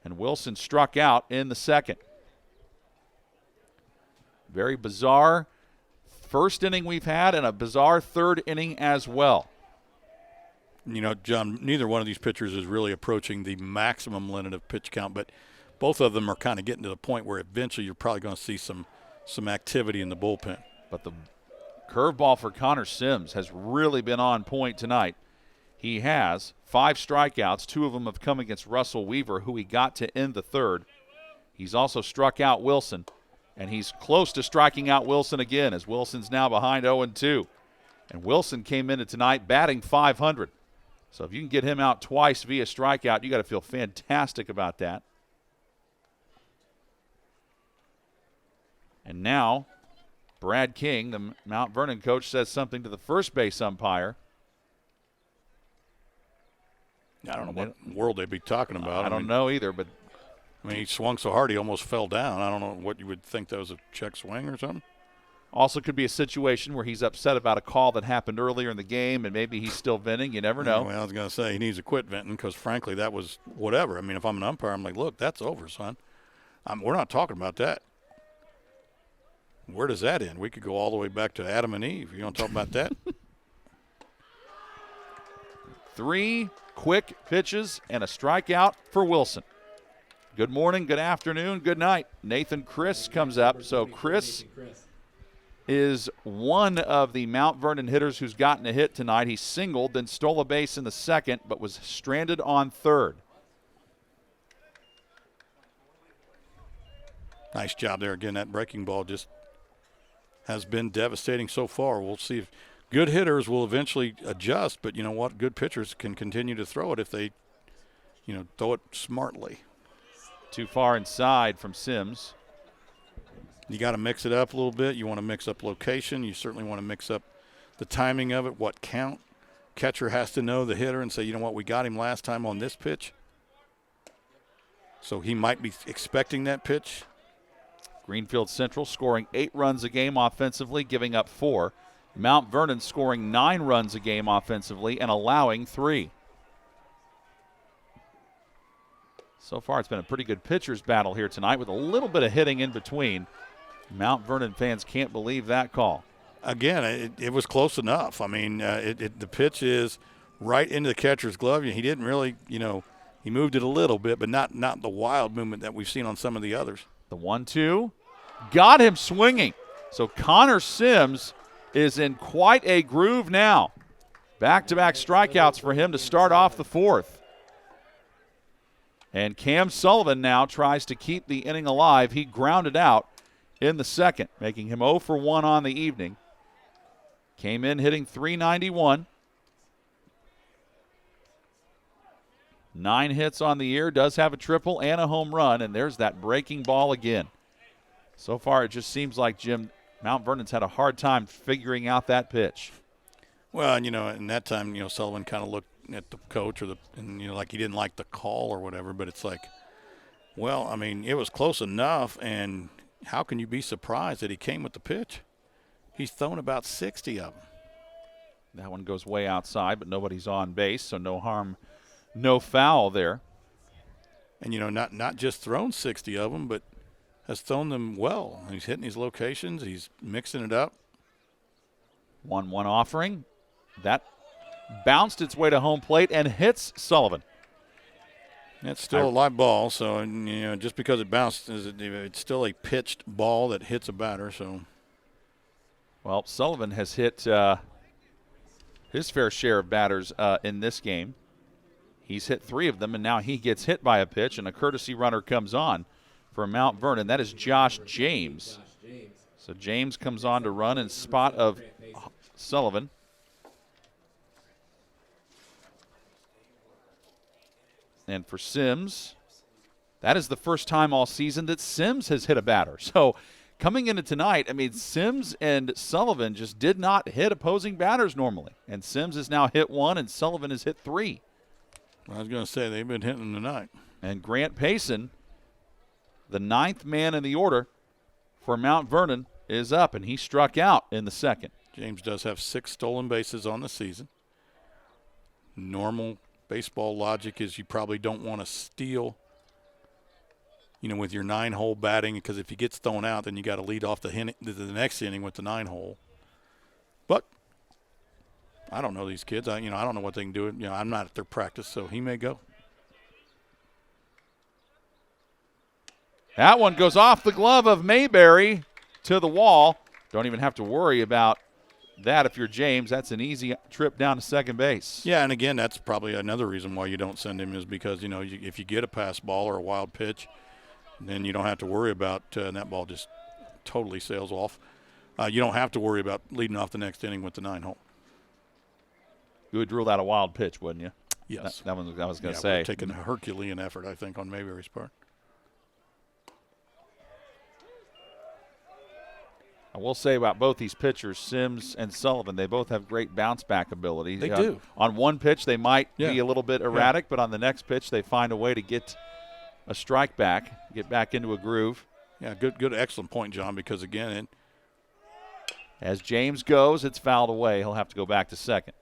And Wilson struck out in the second. Very bizarre first inning we've had, and a bizarre third inning as well. You know, John, neither one of these pitchers is really approaching the maximum limit of pitch count, but both of them are kind of getting to the point where eventually you're probably going to see some activity in the bullpen. But the curveball for Connor Sims has really been on point tonight. He has 5 strikeouts. 2 of them have come against Russell Weaver, who he got to end the third. He's also struck out Wilson, and he's close to striking out Wilson again, as Wilson's now behind 0-2. And Wilson came into tonight batting .500. So if you can get him out twice via strikeout, you got to feel fantastic about that. And now Brad King, the Mount Vernon coach, says something to the first base umpire. I don't know what world they'd be talking about. I don't know either, but I mean, he swung so hard he almost fell down. I don't know what you would think that was, a check swing or something. also could be a situation where he's upset about a call that happened earlier in the game, and maybe he's still venting. You never know. Well, I was going to say he needs to quit venting because, frankly, that was whatever. I mean, if I'm an umpire, I'm like, look, that's over, son. We're not talking about that. Where does that end? We could go all the way back to Adam and Eve. You want to talk about that? 3 quick pitches and a strikeout for Wilson. Good morning, good afternoon, good night. Nathan Chris comes up. So Chris is one of the Mount Vernon hitters who's gotten a hit tonight. He singled, then stole a base in the second, but was stranded on third. Nice job there. Again, that breaking ball just has been devastating so far. We'll see if good hitters will eventually adjust, but you know what? Good pitchers can continue to throw it if they, throw it smartly. Too far inside from Sims. You got to mix it up a little bit. You want to mix up location. You certainly want to mix up the timing of it, what count. Catcher has to know the hitter and say, you know what, we got him last time on this pitch. So he might be expecting that pitch. Greenfield Central scoring 8 runs a game offensively, giving up 4. Mount Vernon scoring 9 runs a game offensively and allowing 3. So far, it's been a pretty good pitcher's battle here tonight with a little bit of hitting in between. Mount Vernon fans can't believe that call. Again, it was close enough. I mean, the pitch is right into the catcher's glove. He didn't really, he moved it a little bit, but not the wild movement that we've seen on some of the others. The 1-2 got him swinging. So Connor Sims is in quite a groove now. Back-to-back strikeouts for him to start off the 4th. And Cam Sullivan now tries to keep the inning alive. He grounded out in the second, making him 0 for 1 on the evening. Came in hitting .391. 9 hits on the year, does have a triple and a home run, and there's that breaking ball again. So far, it just seems like, Jim, Mount Vernon's had a hard time figuring out that pitch. Well, and, in that time, Sullivan kind of looked at the coach like he didn't like the call or whatever, but it's like, well, I mean, it was close enough, and how can you be surprised that he came with the pitch? He's thrown about 60 of them. That one goes way outside, but nobody's on base, so no harm, no foul there. and not just thrown 60 of them, but has thrown them well. He's hitting these locations. He's mixing it up. 1-1 offering. That bounced its way to home plate and hits Sullivan. That's still a live ball, so just because it bounced, it's still a pitched ball that hits a batter. So, well, Sullivan has hit his fair share of batters in this game. He's hit 3 of them, and now he gets hit by a pitch, and a courtesy runner comes on for Mount Vernon. That is Josh James. So James comes on to run in spot of Sullivan. And for Sims, that is the first time all season that Sims has hit a batter. So coming into tonight, I mean, Sims and Sullivan just did not hit opposing batters normally. And Sims has now hit 1, and Sullivan has hit 3. I was going to say they've been hitting tonight. And Grant Payson, the 9th man in the order for Mount Vernon, is up, and he struck out in the second. James does have 6 stolen bases on the season. Normal baseball logic is you probably don't want to steal, with your 9-hole batting, because if he gets thrown out, then you got to lead off the next inning with the 9-hole. But I don't know these kids. I don't know what they can do. I'm not at their practice, so he may go. That one goes off the glove of Mayberry to the wall. Don't even have to worry about that if you're James. That's an easy trip down to second base. Yeah, and again, that's probably another reason why you don't send him is because, if you get a pass ball or a wild pitch, then you don't have to worry about and that ball just totally sails off. You don't have to worry about leading off the next inning with the 9-hole. You would rule out a wild pitch, wouldn't you? Yes. That one I was going to we're say. taking a Herculean effort, I think, on Mayberry's part. I will say about both these pitchers, Sims and Sullivan, they both have great bounce-back ability. They do. On one pitch, they might be a little bit erratic, but on the next pitch, they find a way to get a strike back, get back into a groove. Yeah, good, excellent point, John, because, again, as James goes, it's fouled away. He'll have to go back to second.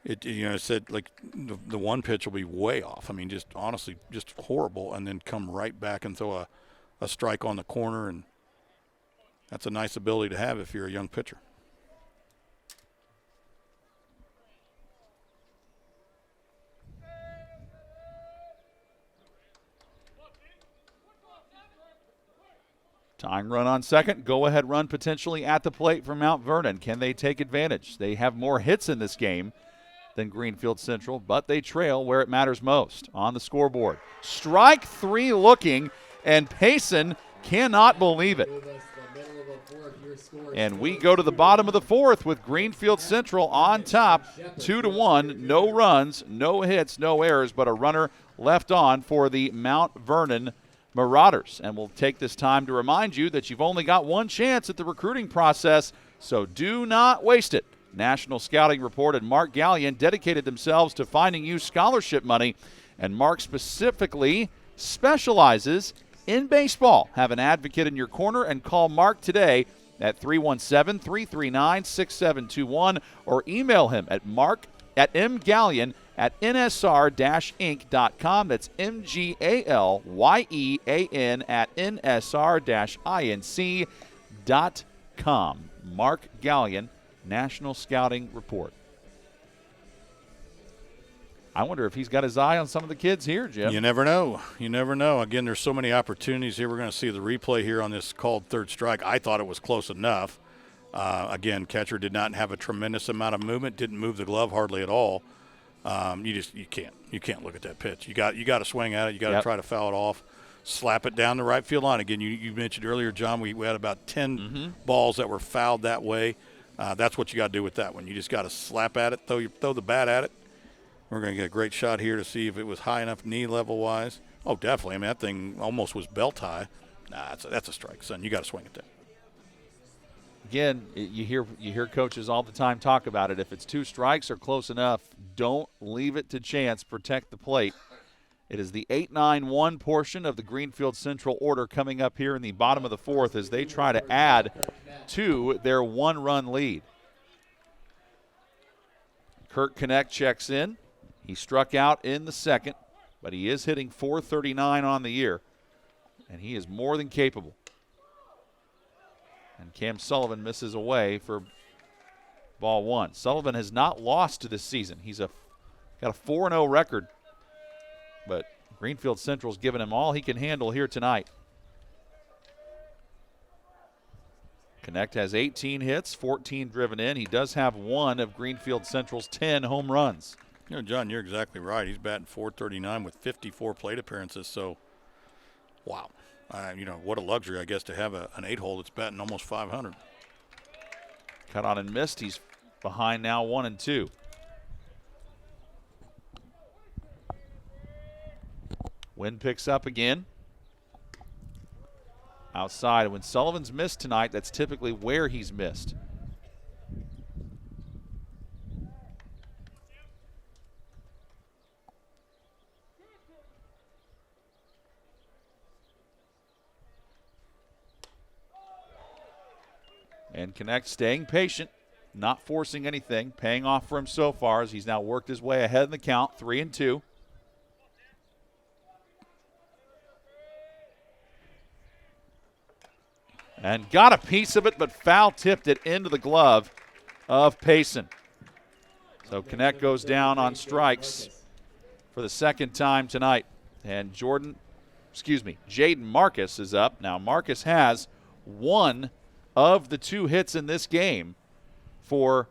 It said, like, the one pitch will be way off. I mean, just honestly, just horrible, and then come right back and throw a strike on the corner, and that's a nice ability to have if you're a young pitcher. Tying run on second. Go-ahead run potentially at the plate for Mount Vernon. Can they take advantage? They have more hits in this game than Greenfield Central, but they trail where it matters most on the scoreboard. Strike 3 looking, and Payson cannot believe it. And we go to the bottom of the 4th with Greenfield Central on top, 2-1. No runs, no hits, no errors, but a runner left on for the Mount Vernon Marauders. And we'll take this time to remind you that you've only got one chance at the recruiting process, so do not waste it. National Scouting Report and Mark Gallion dedicated themselves to finding you scholarship money, and Mark specifically specializes in baseball. Have an advocate in your corner and call Mark today at 317-339-6721 or email him at mgallion@nsr-inc.com. That's MGALYEAN@nsr-inc.com. Mark Gallion, National Scouting Report. I wonder if he's got his eye on some of the kids here, Jim. You never know. You never know. Again, there's so many opportunities here. We're going to see the replay here on this called third strike. I thought it was close enough. Again, catcher did not have a tremendous amount of movement, didn't move the glove hardly at all. You can't look at that pitch. You got to swing at it. You got to try to foul it off, slap it down the right field line. Again, you mentioned earlier, John, we had about 10 balls that were fouled that way. That's what you got to do with that one. You just got to slap at it, throw the bat at it. We're going to get a great shot here to see if it was high enough knee level-wise. Oh, definitely. I mean, that thing almost was belt high. Nah, that's a strike, son. You got to swing at that. Again, you hear coaches all the time talk about it. If it's 2 strikes or close enough, don't leave it to chance. Protect the plate. It is the 8-9-1 portion of the Greenfield Central order coming up here in the bottom of the 4th as they try to add to their 1-run lead. Kurt Connect checks in. He struck out in the second. but he is hitting .439 on the year, and he is more than capable. And Cam Sullivan misses away for ball one. Sullivan has not lost this season. He's got a 4-0 record, but Greenfield Central's given him all he can handle here tonight. Connect has 18 hits, 14 driven in. He does have one of Greenfield Central's 10 home runs. You know, John, you're exactly right. He's batting .439 with 54 plate appearances. So, wow. You know, what a luxury, I guess, to have an 8-hole that's batting almost .500. Cut on and missed. He's behind now 1-2. Wind picks up again. Outside. When Sullivan's missed tonight, that's typically where he's missed. And Connect staying patient, not forcing anything, paying off for him so far as he's now worked his way ahead in the count, 3-2. And got a piece of it, but foul tipped it into the glove of Payson. So Connect goes down on strikes for the second time tonight. And Jaden Marcus is up. Now Marcus has one of the 2 hits in this game for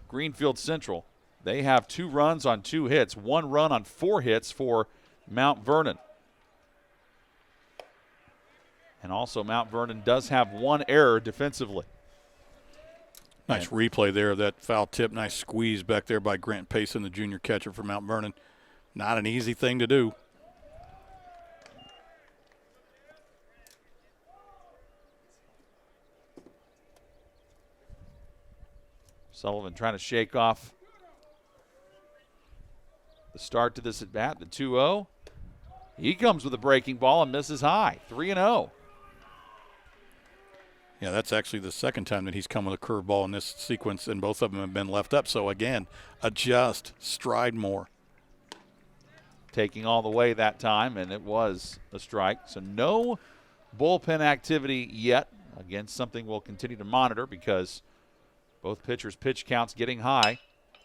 Greenfield Central. They have 2 runs on 2 hits, 1 run on 4 hits for Mount Vernon. And also Mount Vernon does have 1 error defensively. Nice replay there of that foul tip. Nice squeeze back there by Grant Payson, the junior catcher for Mount Vernon. Not an easy thing to do. Sullivan trying to shake off the start to this at bat, the 2-0. He comes with a breaking ball and misses high, 3-0. Yeah, that's actually the second time that he's come with a curveball in this sequence, and both of them have been left up. So, again, adjust, stride more. Taking all the way that time, and it was a strike. So no bullpen activity yet. Again, something we'll continue to monitor because both pitchers' pitch counts getting high.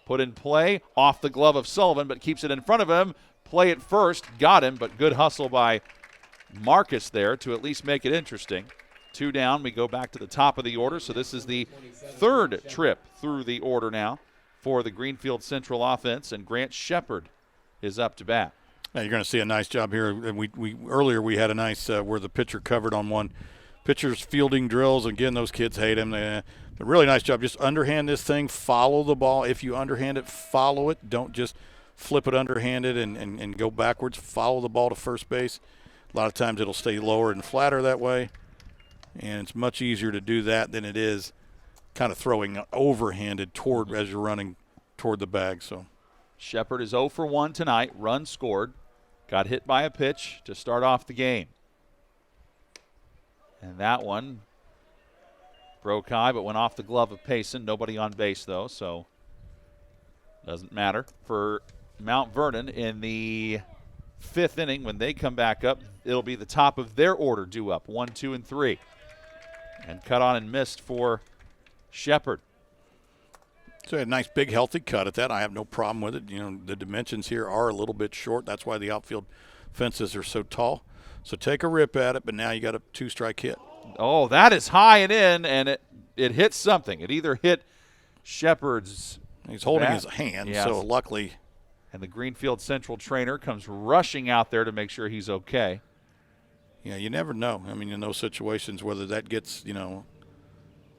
Put in play, off the glove of Sullivan, but keeps it in front of him. Play it first, got him, but good hustle by Marcus there to at least make it interesting. 2 down, we go back to the top of the order. So this is the 3rd trip through the order now for the Greenfield Central offense, and Grant Shepard is up to bat. Yeah, you're going to see a nice job here. And earlier we had a nice where the pitcher covered on one. Pitcher's fielding drills. Again, those kids hate him. A really nice job. Just underhand this thing. Follow the ball. If you underhand it, follow it. Don't just flip it underhanded and go backwards. Follow the ball to first base. A lot of times it'll stay lower and flatter that way. And it's much easier to do that than it is kind of throwing overhanded toward as you're running toward the bag. So Shepard is 0 for 1 tonight. Run scored. Got hit by a pitch to start off the game. And that one broke high but went off the glove of Payson. Nobody on base, though, so doesn't matter. For Mount Vernon in the 5th inning, when they come back up, it'll be the top of their order due up, 1, 2, and 3. And cut on and missed for Shepard. So a nice big healthy cut at that. I have no problem with it. You know, the dimensions here are a little bit short. That's why the outfield fences are so tall. So take a rip at it, but now you got a 2-strike hit. Oh, that is high and in, and it hit something. It either hit Shepard's He's holding bat. his hand, Yes. so luckily. And the Greenfield Central trainer comes rushing out there to make sure he's okay. Yeah, you never know. I mean, in those situations, whether that gets, you know,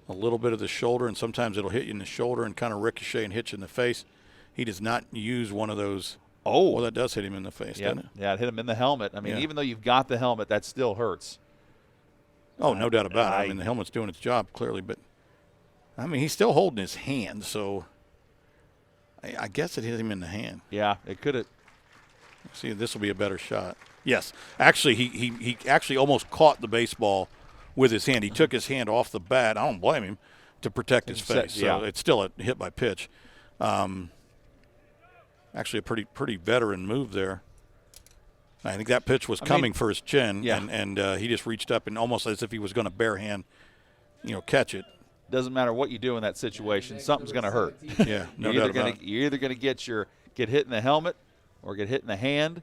a little bit of the shoulder, and sometimes it'll hit you in the shoulder and kind of ricochet and hit you in the face. He does not use one of those. Oh, well, that does hit him in the face, doesn't it? Yeah, it hit him in the helmet. I mean, Yeah. even though you've got the helmet, that still hurts. Oh, no doubt about it. I mean, the helmet's doing its job, clearly. But, I mean, he's still holding his hand, so I guess it hit him in the hand. Yeah, it could have. See, this will be a better shot. Yes. Actually, he actually almost caught the baseball with his hand. He took his hand off the bat. I don't blame him to protect his face. So yeah. it's still a hit by pitch. Actually, a pretty veteran move there. I think that pitch was coming for his chin, and he just reached up and almost as if he was going to bare hand, catch it. Doesn't matter what you do in that situation, something's going to hurt. Yeah, no doubt about it. You're either going to get hit in the helmet or get hit in the hand,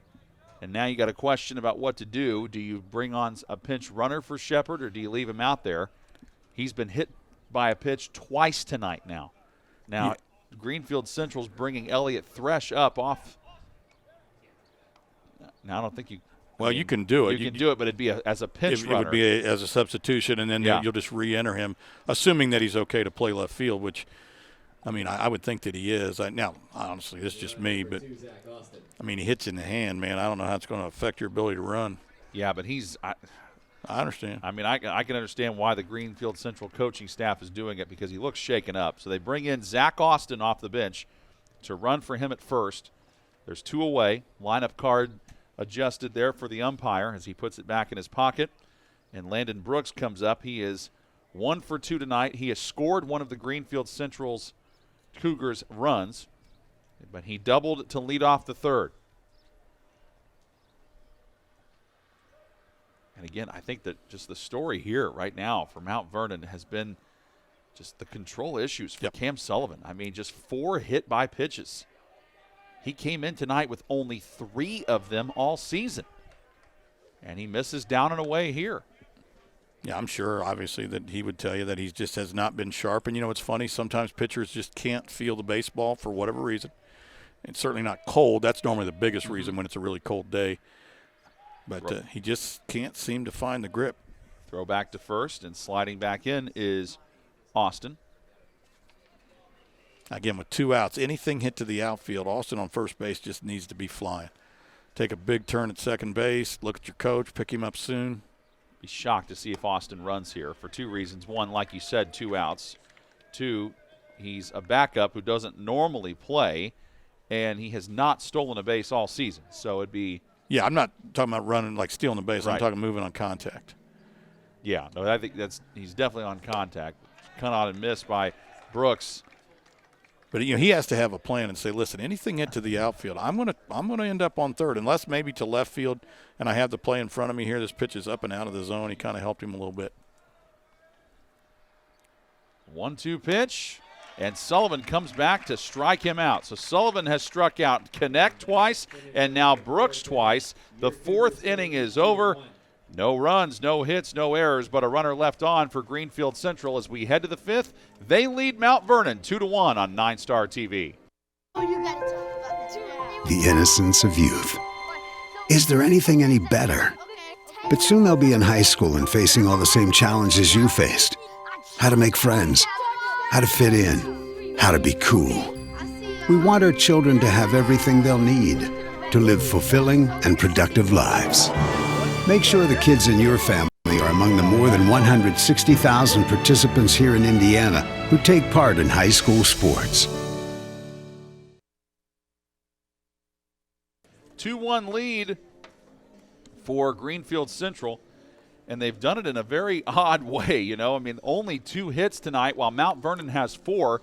and now you got a question about what to do. Do you bring on a pinch runner for Shepard, or do you leave him out there? He's been hit by a pitch twice tonight now. Greenfield Central's bringing Elliott Thresh up off. Now, I don't think you – Well, you can do it. You can do it, but it'd be as a pinch runner. It would be as a substitution, and then you'll just re-enter him, assuming that he's okay to play left field, which, I would think that he is. Now, honestly, this is just me, but, he hits in the hand, man. I don't know how it's going to affect your ability to run. Yeah, but he's I understand. I can understand why the Greenfield Central coaching staff is doing it, because he looks shaken up. So they bring in Zach Austin off the bench to run for him at first. There's 2 away. Lineup card adjusted there for the umpire as he puts it back in his pocket. And Landon Brooks comes up. He is 1 for 2 tonight. He has scored one of the Greenfield Central's Cougars runs, but he doubled to lead off the third. And again, I think that just the story here right now for Mount Vernon has been just the control issues for Cam Sullivan. Just 4 hit by pitches. He came in tonight with only 3 of them all season. And he misses down and away here. Yeah, I'm sure, obviously, that he would tell you that he just has not been sharp. And, it's funny, sometimes pitchers just can't feel the baseball for whatever reason. It's certainly not cold. That's normally the biggest reason when it's a really cold day. But he just can't seem to find the grip. Throw back to first, and sliding back in is Austin. Again, with 2 outs, anything hit to the outfield, Austin on first base just needs to be flying. Take a big turn at second base, look at your coach, pick him up soon. Be shocked to see if Austin runs here for 2 reasons. 1, like you said, 2 outs. 2, he's a backup who doesn't normally play, and he has not stolen a base all season. So it'd be – yeah, I'm not talking about running like stealing the base. Right. I'm talking moving on contact. Yeah, no, I think he's definitely on contact. Cut on and missed by Brooks. But he has to have a plan and say, listen, anything hit to the outfield, I'm gonna end up on third, unless maybe to left field, and I have the play in front of me here. This pitch is up and out of the zone. He kind of helped him a little bit. 1-2 pitch. And Sullivan comes back to strike him out. So Sullivan has struck out Connect twice and now Brooks twice. The 4th inning is over. No runs, no hits, no errors, but a runner left on for Greenfield Central as we head to the 5th. They lead Mount Vernon 2-1 on 9 Star TV. The innocence of youth. Is there anything any better? But soon they'll be in high school and facing all the same challenges you faced. How to make friends. How to fit in, how to be cool. We want our children to have everything they'll need to live fulfilling and productive lives. Make sure the kids in your family are among the more than 160,000 participants here in Indiana who take part in high school sports. 2-1 lead for Greenfield Central. And they've done it in a very odd way, only 2 hits tonight while Mount Vernon has 4.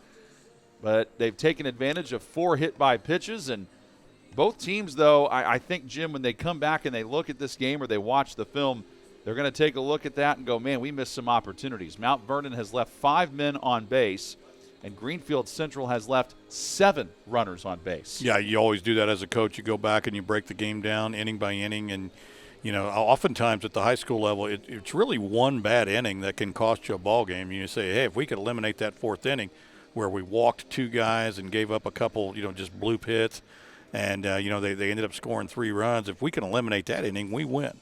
But they've taken advantage of 4 hit by pitches. And both teams, though, I think, Jim, when they come back and they look at this game or they watch the film, they're going to take a look at that and go, man, we missed some opportunities. Mount Vernon has left 5 men on base, and Greenfield Central has left 7 runners on base. Yeah, you always do that as a coach. You go back and you break the game down inning by inning, and oftentimes at the high school level, it's really one bad inning that can cost you a ball game. You say, hey, if we could eliminate that 4th inning where we walked 2 guys and gave up a couple, just bloop hits, and, they ended up scoring 3 runs. If we can eliminate that inning, we win.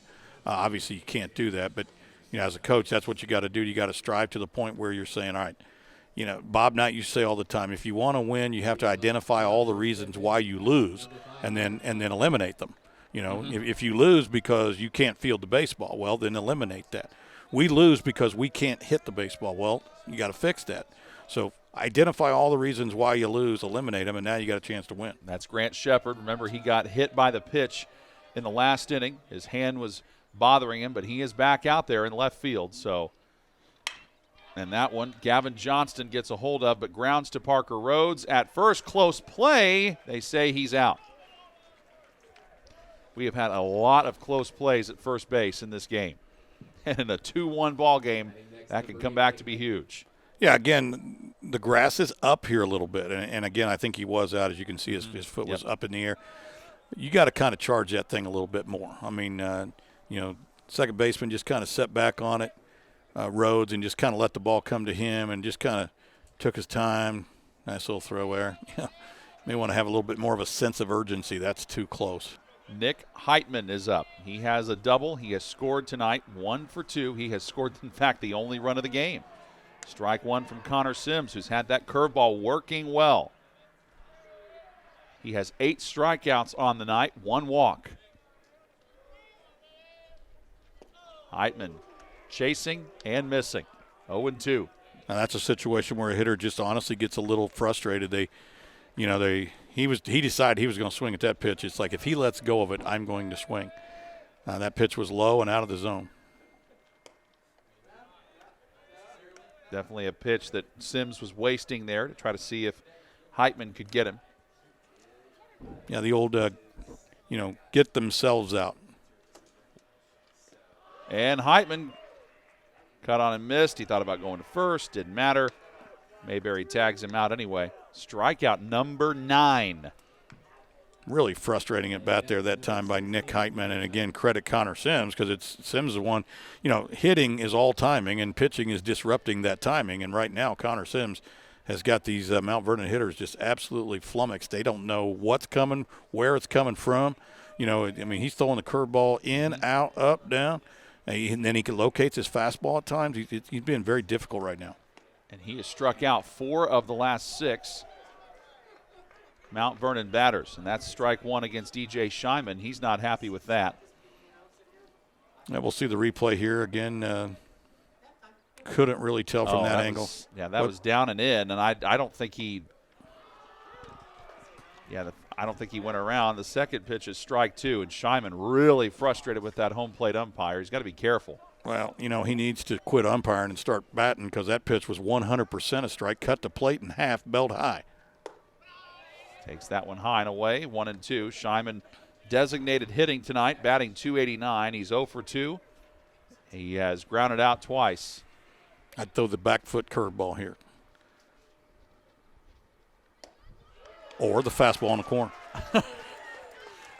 Obviously, you can't do that. But, as a coach, that's what you got to do. You got to strive to the point where you're saying, all right, Bob Knight used to say all the time, if you want to win, you have to identify all the reasons why you lose and then eliminate them. If you lose because you can't field the baseball, well, then eliminate that. We lose because we can't hit the baseball. Well, you got to fix that. So identify all the reasons why you lose, eliminate them, and now you got a chance to win. That's Grant Shepard. Remember, he got hit by the pitch in the last inning. His hand was bothering him, but he is back out there in left field. So And that one, Gavin Johnston gets a hold of, but grounds to Parker Rhodes. At first, close play. They say he's out. We have had a lot of close plays at first base in this game. And in a 2-1 ball game, that can come back to be huge. Yeah, again, the grass is up here a little bit. And again, I think he was out. As you can see, his foot was up in the air. You got to kind of charge that thing a little bit more. I mean, second baseman just kind of set back on it. Rhodes, and just kind of let the ball come to him and just kind of took his time. Nice little throw there. May want to have a little bit more of a sense of urgency. That's too close. Nick Heitman is up. He has a double. He has scored tonight, 1 for 2. He has scored, in fact, the only run of the game. Strike one from Connor Sims, who's had that curveball working well. He has 8 strikeouts on the night, 1 walk. Heitman chasing and missing. 0-2. Now that's a situation where a hitter just honestly gets a little frustrated. He decided he was going to swing at that pitch. It's like if he lets go of it, I'm going to swing. That pitch was low and out of the zone. Definitely a pitch that Sims was wasting there to try to see if Heitman could get him. Yeah, the old, get themselves out. And Heitman cut on and missed. He thought about going to first. Didn't matter. Mayberry tags him out anyway. Strikeout number 9. Really frustrating at bat there that time by Nick Heitman. And, again, credit Connor Sims because Sims is the one. Hitting is all timing and pitching is disrupting that timing. And right now Connor Sims has got these Mount Vernon hitters just absolutely flummoxed. They don't know what's coming, where it's coming from. He's throwing the curveball in, out, up, down. And then he locates his fastball at times. He's being very difficult right now. And he has struck out 4 of the last 6 Mount Vernon batters. And that's strike 1 against DJ Scheinman. He's not happy with that. Yeah, we'll see the replay here again. Couldn't really tell from that angle. That was down and in. And I don't think he I don't think he went around. The second pitch is strike 2, and Scheinman really frustrated with that home plate umpire. He's got to be careful. Well, he needs to quit umpiring and start batting because that pitch was 100% a strike, cut the plate in half, belt high. Takes that one high and away, 1-2. Scheinman designated hitting tonight, batting .289. He's 0 for 2. He has grounded out twice. I'd throw the back foot curveball here. Or the fastball in the corner.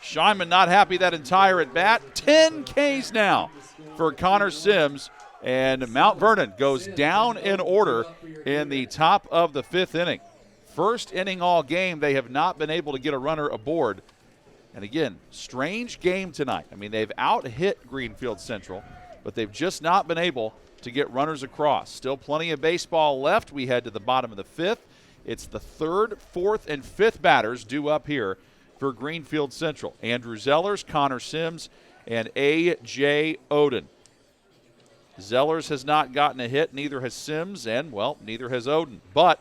Scheinman not happy that entire at bat. 10 Ks now for Connor Sims. And Mount Vernon goes down in order in the top of the 5th inning. First inning all game, they have not been able to get a runner aboard. And again, strange game tonight. I mean, they've out-hit Greenfield Central, but they've just not been able to get runners across. Still plenty of baseball left. We head to the bottom of the 5th. It's the 3rd, 4th, and 5th batters due up here for Greenfield Central. Andrew Zellers, Connor Sims, and A.J. Oden. Zellers has not gotten a hit, neither has Sims, and, neither has Oden. But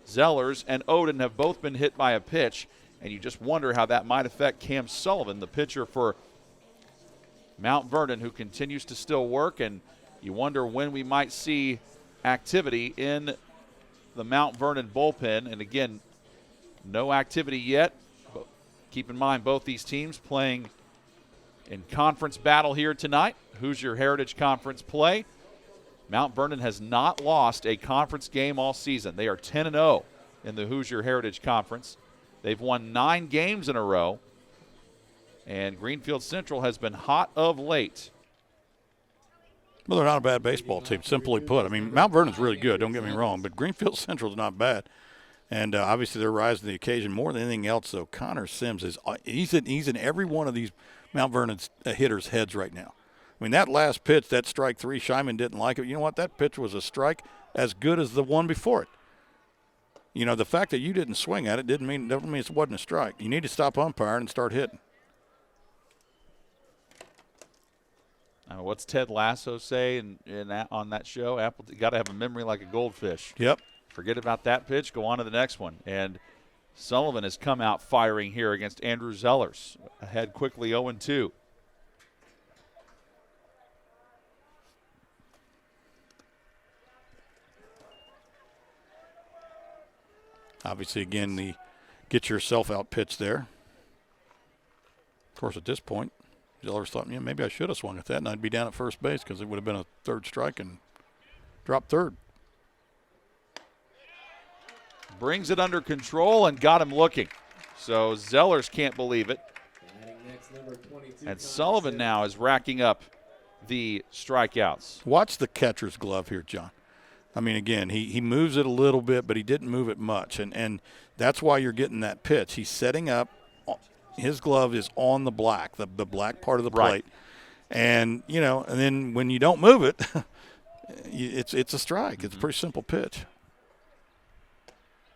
Zellers and Oden have both been hit by a pitch, and you just wonder how that might affect Cam Sullivan, the pitcher for Mount Vernon, who continues to still work, and you wonder when we might see activity in the Mount Vernon bullpen. And again, no activity yet. But keep in mind, both these teams playing in conference battle here tonight. Hoosier Heritage Conference play. Mount Vernon has not lost a conference game all season. They are 10-0 in the Hoosier Heritage Conference. They've won 9 games in a row. And Greenfield Central has been hot of late. Well, they're not a bad baseball team, simply put. I mean, Mount Vernon's really good, don't get me wrong, but Greenfield Central's not bad. And obviously they're rising to the occasion more than anything else. So Connor Sims he's in every one of these Mount Vernon's hitters' heads right now. I mean, that last pitch, that strike 3, Scheinman didn't like it. You know what? That pitch was a strike as good as the one before it. The fact that you didn't swing at it doesn't mean it wasn't a strike. You need to stop umpiring and start hitting. What's Ted Lasso say on that show? Apple got to have a memory like a goldfish. Yep. Forget about that pitch. Go on to the next one. And Sullivan has come out firing here against Andrew Zellers. Ahead quickly 0-2. Obviously, again, the get yourself out pitch there. Of course, at this point, Zeller's thought, maybe I should have swung at that, and I'd be down at first base because it would have been a third strike and drop third. Brings it under control and got him looking. So Zellers can't believe it. And Sullivan now is racking up the strikeouts. Watch the catcher's glove here, John. I mean, again, he moves it a little bit, but he didn't move it much. And that's why you're getting that pitch. He's setting up. His glove is on the black, the black part of the plate. Right. And, and then when you don't move it, it's a strike. It's a pretty simple pitch.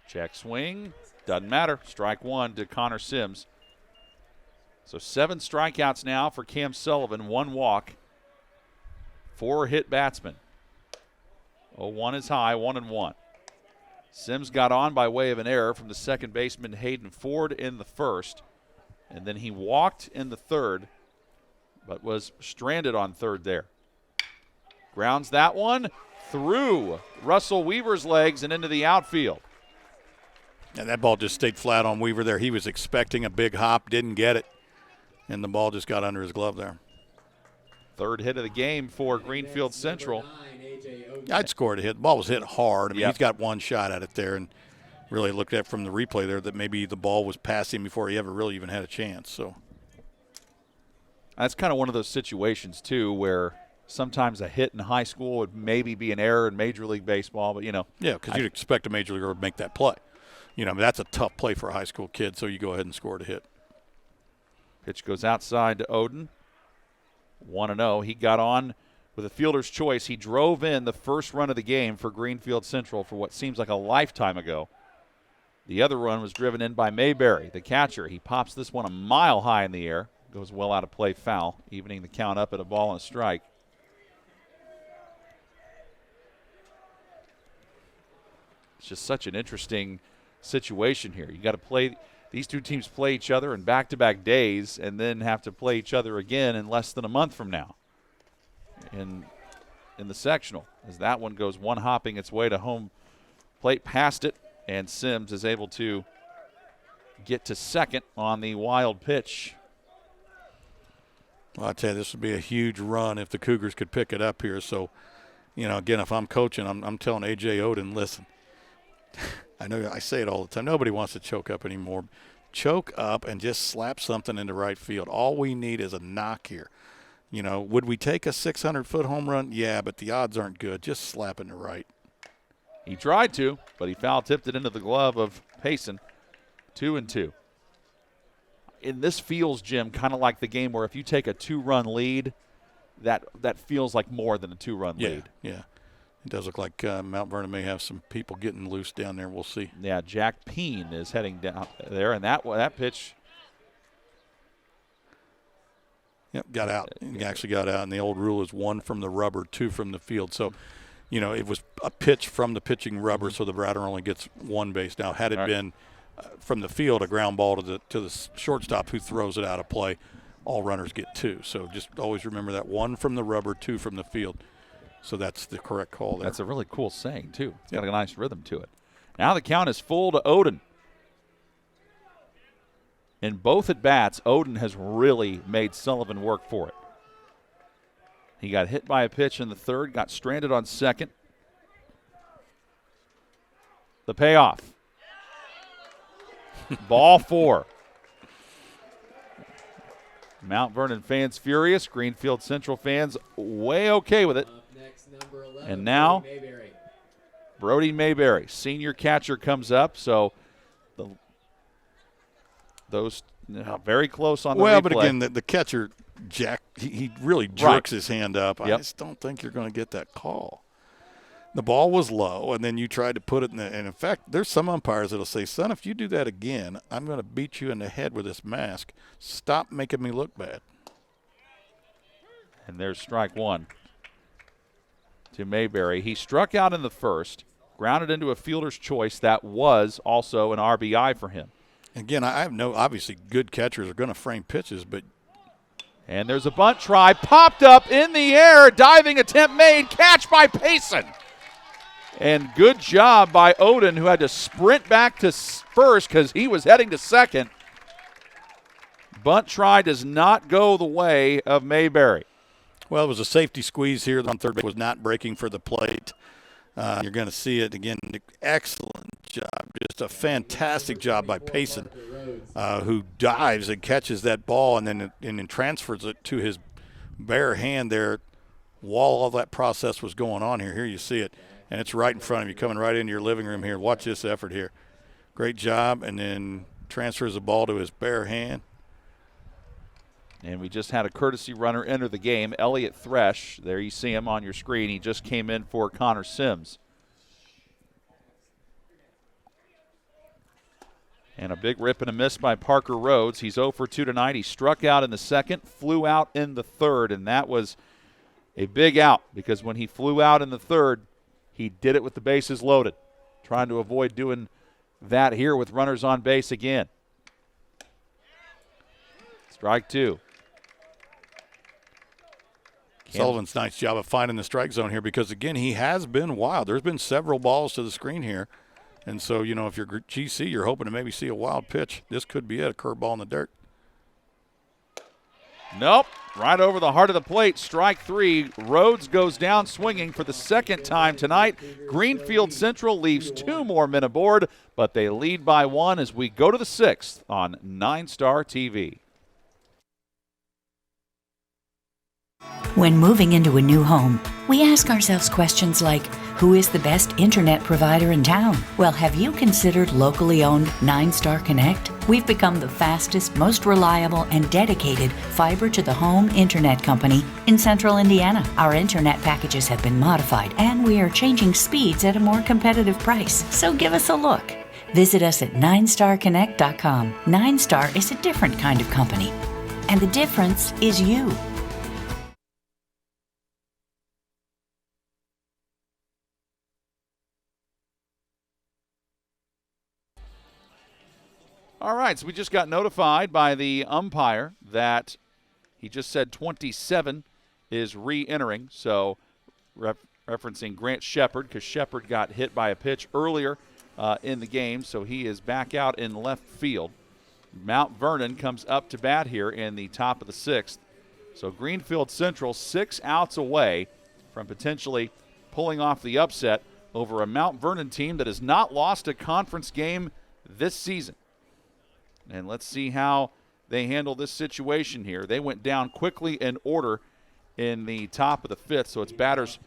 Check swing. Doesn't matter. Strike one to Connor Sims. So 7 strikeouts now for Cam Sullivan, 1 walk, 4 hit batsmen. 0-1 is high, 1-1. Sims got on by way of an error from the second baseman Hayden Ford in the first, and then he walked in the third, but was stranded on third there. Grounds that one through Russell Weaver's legs and into the outfield. And that ball just stayed flat on Weaver there. He was expecting a big hop, didn't get it, and the ball just got under his glove there. Third hit of the game for Greenfield Central. I'd scored a hit. The ball was hit hard. I mean, He's got one shot at it there, and really looked at from the replay there that maybe the ball was passing before he ever really even had a chance. So that's kind of one of those situations, too, where sometimes a hit in high school would maybe be an error in Major League Baseball, but, Yeah, because you'd expect a Major Leaguer to make that play. That's a tough play for a high school kid, so you go ahead and score a hit. Pitch goes outside to Oden. 1-0. He got on with a fielder's choice. He drove in the first run of the game for Greenfield Central for what seems like a lifetime ago. The other run was driven in by Mayberry, the catcher. He pops this one a mile high in the air. Goes well out of play, foul, evening the count up at a ball and a strike. It's just such an interesting situation here. You got to play. These two teams play each other in back-to-back days and then have to play each other again in less than a month from now in the sectional, as that one goes one hopping its way to home plate past it, and Sims is able to get to second on the wild pitch. Well, I tell you, this would be a huge run if the Cougars could pick it up here. So, again, if I'm coaching, I'm telling A.J. Oden, listen, I know I say it all the time. Nobody wants to choke up anymore. Choke up and just slap something into right field. All we need is a knock here. Would we take a 600-foot home run? Yeah, but the odds aren't good. Just slap it to right. He tried to, but he foul-tipped it into the glove of Payson. 2-2. And this feels, Jim, kind of like the game where if you take a 2-run lead, that feels like more than a 2-run lead. Yeah. It does look like Mount Vernon may have some people getting loose down there. We'll see. Yeah, Jack Peen is heading down there, and that pitch. Yep, got out. He actually got out, and the old rule is 1 from the rubber, 2 from the field. So, it was a pitch from the pitching rubber, so the batter only gets 1 base. Now, had it been from the field, a ground ball to the shortstop who throws it out of play, all runners get 2. So just always remember that 1 from the rubber, 2 from the field. So that's the correct call there. That's a really cool saying, too. It's got a nice rhythm to it. Now the count is full to Oden. In both at-bats, Oden has really made Sullivan work for it. He got hit by a pitch in the third, got stranded on second. The payoff. Ball 4. Mount Vernon fans furious. Greenfield Central fans way okay with it. And now, Brody Mayberry, senior catcher, comes up. So those very close on the replay. But again, the catcher, Jack, he really jerks his hand up. Yep. I just don't think you're going to get that call. The ball was low, and then you tried to put it in the – and, in fact, there's some umpires that will say, son, if you do that again, I'm going to beat you in the head with this mask. Stop making me look bad. And there's strike 1 to Mayberry. He struck out in the first, grounded into a fielder's choice. That was also an RBI for him. Again, I have obviously good catchers are going to frame pitches, but – and there's a bunt try, popped up in the air, diving attempt made, catch by Payson. And good job by Odin, who had to sprint back to first because he was heading to second. Bunt try does not go the way of Mayberry. Well, it was a safety squeeze here. On third base was not breaking for the plate. You're going to see it again. Excellent job. Just a fantastic job by Payson, who dives and catches that ball and then transfers it to his bare hand there while all that process was going on here. Here you see it, and it's right in front of you, coming right into your living room here. Watch this effort here. Great job, and then transfers the ball to his bare hand. And we just had a courtesy runner enter the game, Elliott Thresh. There you see him on your screen. He just came in for Connor Sims. And a big rip and a miss by Parker Rhodes. He's 0 for 2 tonight. He struck out in the second, flew out in the third, and that was a big out because when he flew out in the third, he did it with the bases loaded, trying to avoid doing that here with runners on base again. Strike two. Sullivan's nice job of finding the strike zone here because, again, he has been wild. There's been several balls to the screen here. And so, you know, if you're GC, you're hoping to maybe see a wild pitch. This could be it, a curveball in the dirt. Nope. Right over the heart of the plate. Strike three. Rhodes goes down swinging for the second time tonight. Greenfield Central leaves 2 more men aboard, but they lead by 1 as we go to the 6th on 9-Star TV. When moving into a new home, we ask ourselves questions like, who is the best internet provider in town? Well, have you considered locally owned 9-Star Connect? We've become the fastest, most reliable, and dedicated fiber-to-the-home internet company in central Indiana. Our internet packages have been modified, and we are changing speeds at a more competitive price. So give us a look. Visit us at 9starconnect.com. 9-Star is a different kind of company, and the difference is you. All right, so we just got notified by the umpire that he just said 27 is re-entering, so referencing Grant Shepard because Shepard got hit by a pitch earlier in the game, so he is back out in left field. Mount Vernon comes up to bat here in the top of the 6th. So Greenfield Central 6 outs away from potentially pulling off the upset over a Mount Vernon team that has not lost a conference game this season. And let's see how they handle this situation here. They went down quickly in order in the top of the 5th, so it's batters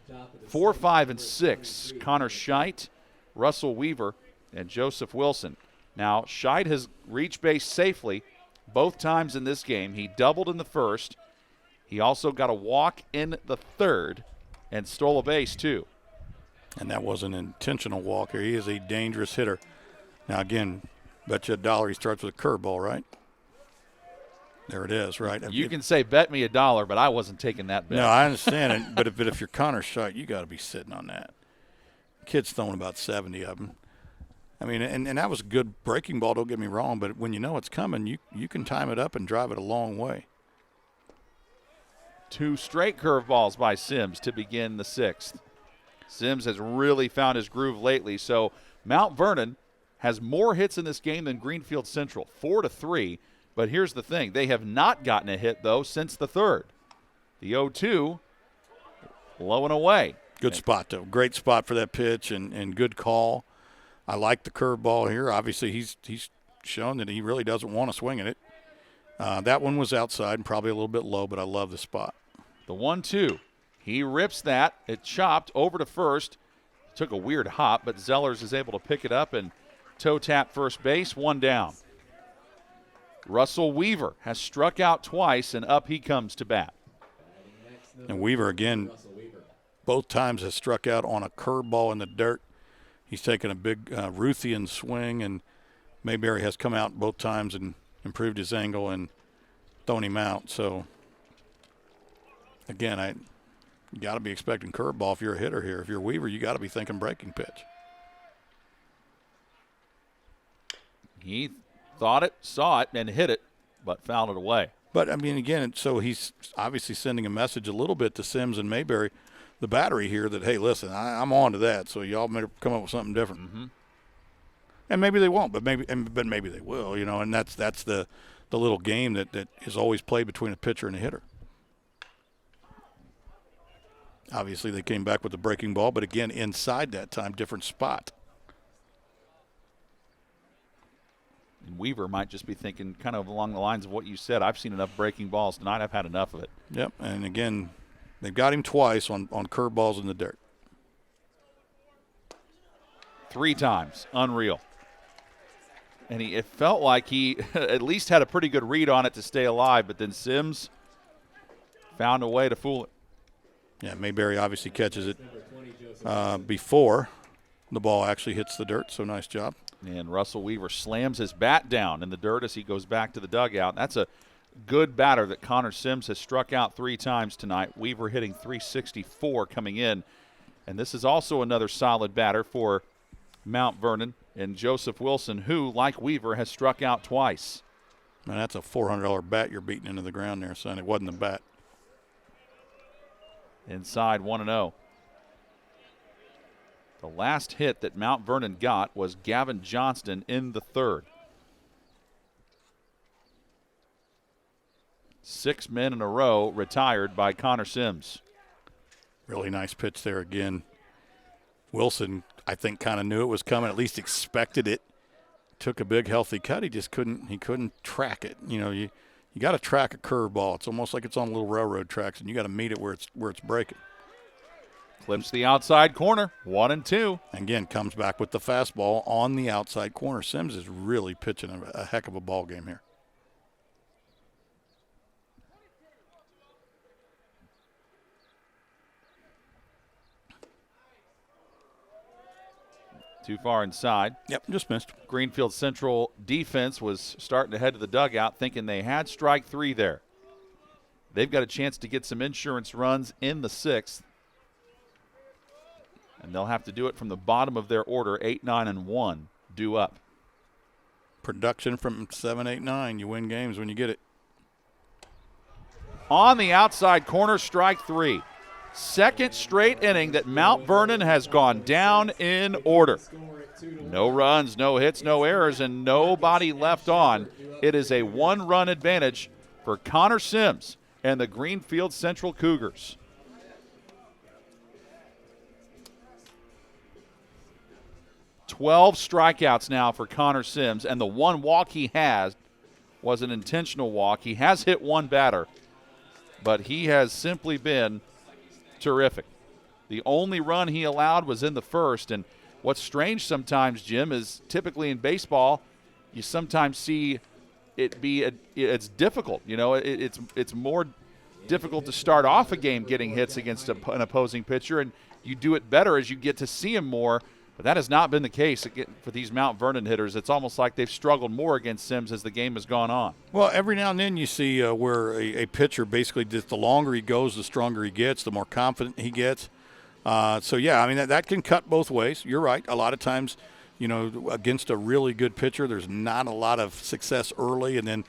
4, 5, and 6. Connor Scheit, Russell Weaver, and Joseph Wilson. Now, Scheit has reached base safely both times in this game. He doubled in the first. He also got a walk in the third and stole a base, too. And that was an intentional walk here. He is a dangerous hitter. Now, again, bet you $1 he starts with a curveball, right? There it is, right? You can say bet me $1, but I wasn't taking that bet. No, I understand it. But if you're Connor Scheit, you got to be sitting on that. Kid's throwing about 70 of them. I mean, and that was a good breaking ball, don't get me wrong, but when you know it's coming, you can time it up and drive it a long way. 2 straight curveballs by Sims to begin the 6th. Sims has really found his groove lately, so Mount Vernon has more hits in this game than Greenfield Central, 4-3. But here's the thing. They have not gotten a hit, though, since the 3rd. The 0-2, low and away. Good spot, though. Great spot for that pitch and good call. I like the curveball here. Obviously, he's shown that he really doesn't want to swing at it. That one was outside and probably a little bit low, but I love the spot. The 1-2. He rips that. It chopped over to first. Took a weird hop, but Zellers is able to pick it up and toe tap first base, 1 down. Russell Weaver has struck out twice, and up he comes to bat. And Weaver, again, both times has struck out on a curveball in the dirt. He's taken a big Ruthian swing, and Mayberry has come out both times and improved his angle and thrown him out. So, again, you got to be expecting curveball if you're a hitter here. If you're Weaver, you got to be thinking breaking pitch. He thought it, saw it, and hit it, but fouled it away. But, I mean, again, so he's obviously sending a message a little bit to Sims and Mayberry. the battery here that, hey, listen, I'm on to that, so y'all better come up with something different. Mm-hmm. And maybe they won't, but maybe they will, you know. And that's the little game that is always played between a pitcher and a hitter. Obviously, they came back with the breaking ball, but again, inside that time, different spot. And Weaver might just be thinking kind of along the lines of what you said. I've seen enough breaking balls tonight. I've had enough of it. Yep, and again, they've got him twice on curveballs in the dirt. 3 times. Unreal. And it felt like he at least had a pretty good read on it to stay alive, but then Sims found a way to fool it. Yeah, Mayberry obviously catches it before the ball actually hits the dirt, so nice job. And Russell Weaver slams his bat down in the dirt as he goes back to the dugout. That's a good batter that Connor Sims has struck out 3 times tonight. Weaver hitting .364 coming in. And this is also another solid batter for Mount Vernon and Joseph Wilson, who, like Weaver, has struck out twice. Man, that's a $400 bat you're beating into the ground there, son. It wasn't the bat. Inside 1-0. The last hit that Mount Vernon got was Gavin Johnston in the 3rd. 6 men in a row retired by Connor Sims. Really nice pitch there again. Wilson, I think, kind of knew it was coming, at least expected it. Took a big, healthy cut. He just couldn't track it. You know, you got to track a curveball. It's almost like it's on little railroad tracks, and you got to meet it where it's breaking. Clips the outside corner, 1-2. Again, comes back with the fastball on the outside corner. Sims is really pitching a heck of a ball game here. Too far inside. Yep, just missed. Greenfield Central defense was starting to head to the dugout thinking they had strike 3 there. They've got a chance to get some insurance runs in the 6th. And they'll have to do it from the bottom of their order, 8, 9, and 1, due up. Production from 7, 8, 9. You win games when you get it. On the outside corner, strike 3. Second straight inning that Mount Vernon has gone down in order. No runs, no hits, no errors, and nobody left on. It is a 1-run advantage for Connor Sims and the Greenfield Central Cougars. strikeouts now for Connor Sims, and the 1 walk he has was an intentional walk. He has hit 1 batter, but he has simply been terrific. The only run he allowed was in the 1st, and what's strange sometimes, Jim, is typically in baseball you sometimes see it be it's difficult. You know, it's more difficult to start off a game getting hits against an opposing pitcher, and you do it better as you get to see him more. But that has not been the case for these Mount Vernon hitters. It's almost like they've struggled more against Sims as the game has gone on. Well, every now and then you see where a pitcher basically just the longer he goes, the stronger he gets, the more confident he gets. So, yeah, I mean, that can cut both ways. You're right. A lot of times, you know, against a really good pitcher, there's not a lot of success early. And then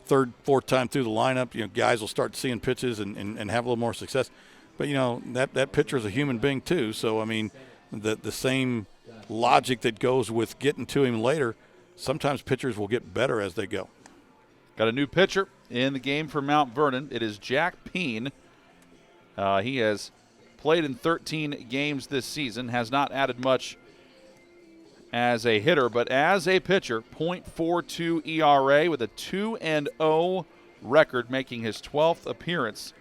3rd, 4th time through the lineup, you know, guys will start seeing pitches and have a little more success. But, you know, that pitcher is a human being too. So, I mean, the same logic that goes with getting to him later, sometimes pitchers will get better as they go. Got a new pitcher in the game for Mount Vernon. It is Jack Peen. He has played in 13 games this season, has not added much as a hitter, but as a pitcher, .42 ERA with a 2-0 record, making his 12th appearance.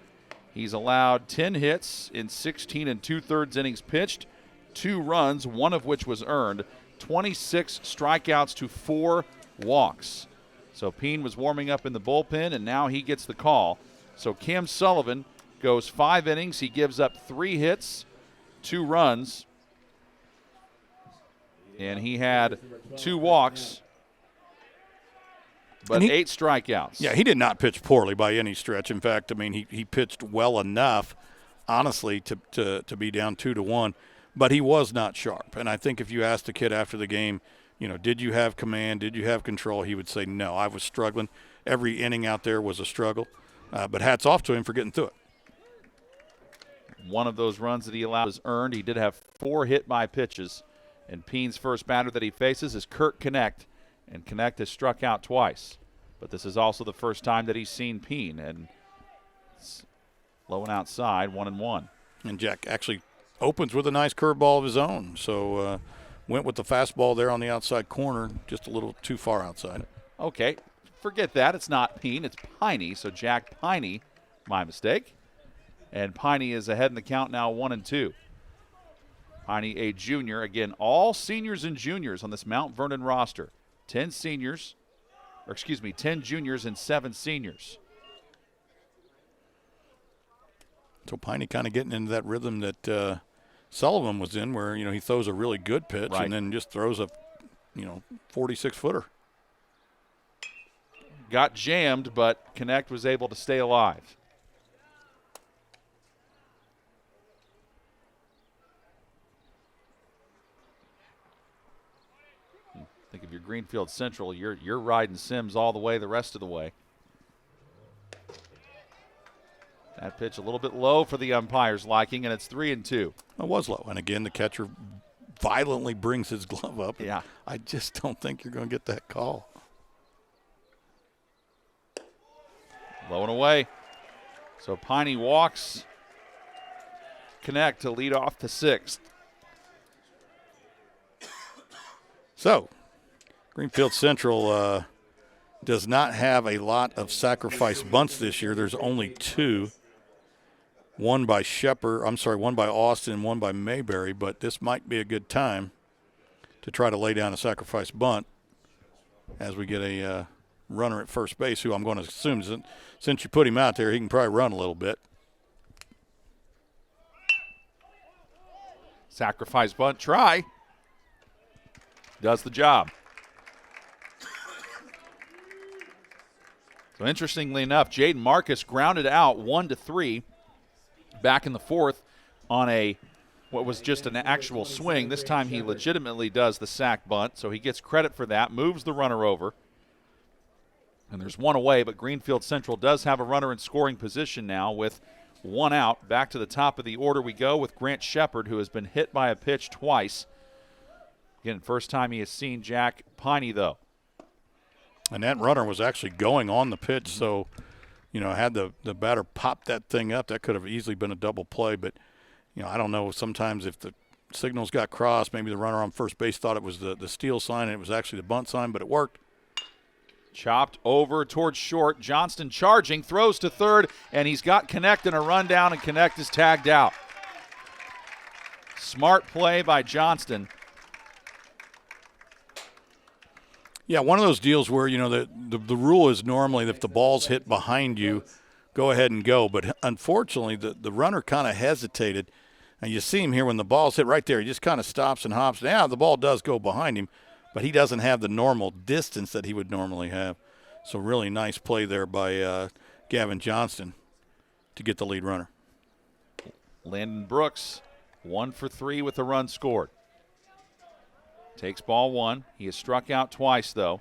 He's allowed 10 hits in 16 2/3 innings pitched, 2 runs, 1 of which was earned, 26 strikeouts to 4 walks. So Peen was warming up in the bullpen, and now he gets the call. So Cam Sullivan goes 5 innings. He gives up 3 hits, 2 runs, and he had 2 walks, but 8 strikeouts. Yeah, he did not pitch poorly by any stretch. In fact, I mean, he pitched well enough, honestly, to be down 2-1. But he was not sharp. And I think if you asked the kid after the game, you know, did you have command? Did you have control? He would say, no, I was struggling. Every inning out there was a struggle. But hats off to him for getting through it. One of those runs that he allowed is earned. He did have 4 hit by pitches. And Peen's first batter that he faces is Kurt Connect. And Connect has struck out twice. But this is also the first time that he's seen Peen. And it's low and outside, 1-1. And Jack actually opens with a nice curveball of his own. So went with the fastball there on the outside corner, just a little too far outside. Okay, forget that. It's not Peen, it's Piney. So Jack Piney, my mistake. And Piney is ahead in the count now, 1-2. Piney, a junior. Again, all seniors and juniors on this Mount Vernon roster. 10 juniors and 7 seniors. So Piney kind of getting into that rhythm that Sullivan was in, where, he throws a really good pitch and then just throws a, 46-footer. Got jammed, but Connect was able to stay alive. Think if you're Greenfield Central, you're riding Sims all the way the rest of the way. That pitch a little bit low for the umpire's liking, and it's 3-2. It was low, and again, the catcher violently brings his glove up. Yeah. I just don't think you're going to get that call. Low and away. So Piney walks Connect to lead off the 6th. So, Greenfield Central does not have a lot of sacrifice bunts this year. There's only 2. One by Austin and one by Mayberry, but this might be a good time to try to lay down a sacrifice bunt as we get a runner at first base, who I'm going to assume, since you put him out there, he can probably run a little bit. Sacrifice bunt try. Does the job. So interestingly enough, Jaden Marcus grounded out 1-3 back in the 4th on what was just an actual swing. This time he legitimately does the sac bunt, so he gets credit for that, moves the runner over. And there's one away, but Greenfield Central does have a runner in scoring position now with 1 out. Back to the top of the order we go with Grant Shepard, who has been hit by a pitch twice. Again, first time he has seen Jack Piney, though. And that runner was actually going on the pitch, so, had the batter popped that thing up, that could have easily been a double play. But, I don't know, sometimes if the signals got crossed, maybe the runner on first base thought it was the steal sign and it was actually the bunt sign, but it worked. Chopped over towards short. Johnston charging, throws to third, and he's got Connect in a rundown, and Connect is tagged out. Smart play by Johnston. Yeah, one of those deals where, the rule is normally that if the ball's hit behind you, go ahead and go. But unfortunately, the runner kind of hesitated. And you see him here when the ball's hit right there. He just kind of stops and hops. Now the ball does go behind him, but he doesn't have the normal distance that he would normally have. So really nice play there by Gavin Johnston to get the lead runner. Landon Brooks, 1 for 3 with a run scored. Takes ball 1. He has struck out twice, though.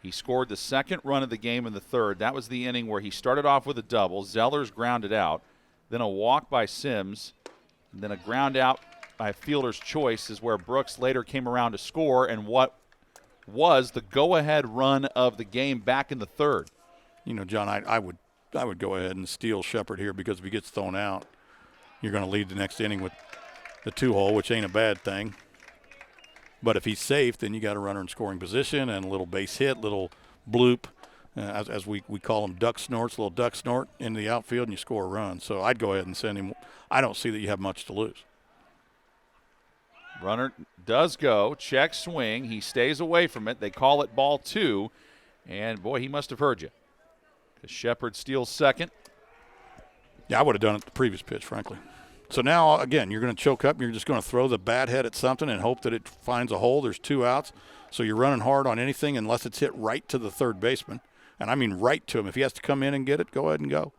He scored the second run of the game in the 3rd. That was the inning where he started off with a double. Zellers grounded out. Then a walk by Sims. And then a ground out by fielder's choice is where Brooks later came around to score, and what was the go-ahead run of the game back in the 3rd. John, I would go ahead and steal Shepard here, because if he gets thrown out, you're going to lead the next inning with the 2-hole, which ain't a bad thing. But if he's safe, then you got a runner in scoring position and a little base hit, little bloop, as we call them, duck snorts, little duck snort into the outfield, and you score a run. So I'd go ahead and send him. I don't see that you have much to lose. Runner does go, check swing. He stays away from it. They call it ball 2. And, boy, he must have heard you. Because Shepard steals second. Yeah, I would have done it the previous pitch, frankly. So now, again, you're going to choke up. You're just going to throw the bat head at something and hope that it finds a hole. There's 2 outs. So you're running hard on anything unless it's hit right to the third baseman. And I mean right to him. If he has to come in and get it, go ahead and go.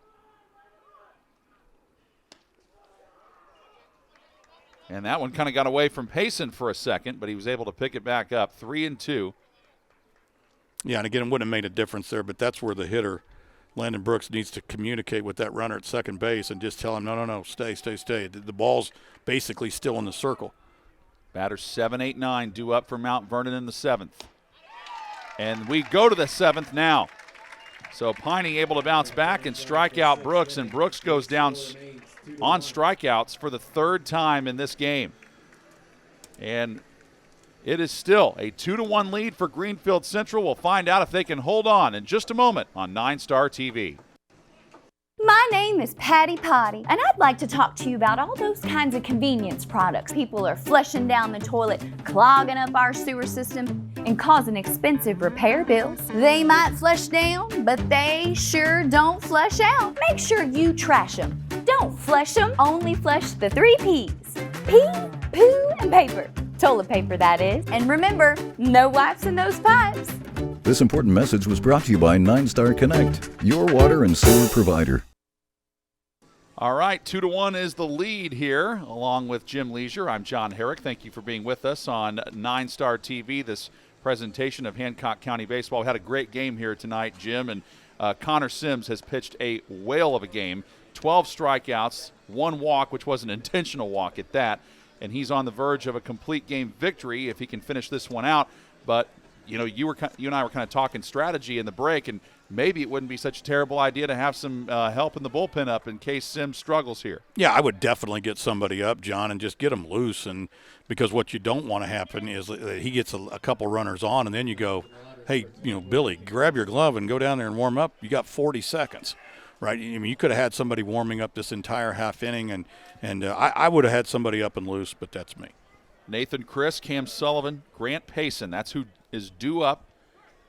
And that one kind of got away from Payson for a second, but he was able to pick it back up. 3-2. Yeah, and again, it wouldn't have made a difference there, but that's where the hitter Landon Brooks needs to communicate with that runner at second base and just tell him, no, stay. The ball's basically still in the circle. Batters 7, 8, 9 due up for Mount Vernon in the 7th. And we go to the 7th now. So Piney able to bounce back and strike out Brooks, and Brooks goes down on strikeouts for the 3rd time in this game. And it is still a 2-1 lead for Greenfield Central. We'll find out if they can hold on in just a moment on 9 Star TV. My name is Patty Potty, and I'd like to talk to you about all those kinds of convenience products. People are flushing down the toilet, clogging up our sewer system, and causing expensive repair bills. They might flush down, but they sure don't flush out. Make sure you trash them. Don't flush them, only flush the 3 P's. Pee, poo, and paper. Toilet paper, that is. And remember, no wipes in those pipes. This important message was brought to you by 9 Star Connect, your water and sewer provider. All right, 2-1 is the lead here, along with Jim Leisure. I'm John Herrick. Thank you for being with us on 9 Star TV, this presentation of Hancock County Baseball. We had a great game here tonight, Jim, and Connor Sims has pitched a whale of a game. 12 strikeouts, 1 walk, which was an intentional walk at that, and he's on the verge of a complete game victory if he can finish this one out. But you know, you and I were kind of talking strategy in the break, and maybe it wouldn't be such a terrible idea to have some help in the bullpen up in case Sims struggles here. Yeah, I would definitely get somebody up, John, and just get him loose. And because what you don't want to happen is that he gets a couple runners on, and then you go, hey, Billy, grab your glove and go down there and warm up. You got 40 seconds, right? I mean, you could have had somebody warming up this entire half inning, and I would have had somebody up and loose, but that's me. Nathan Chris, Cam Sullivan, Grant Payson, that's who is due up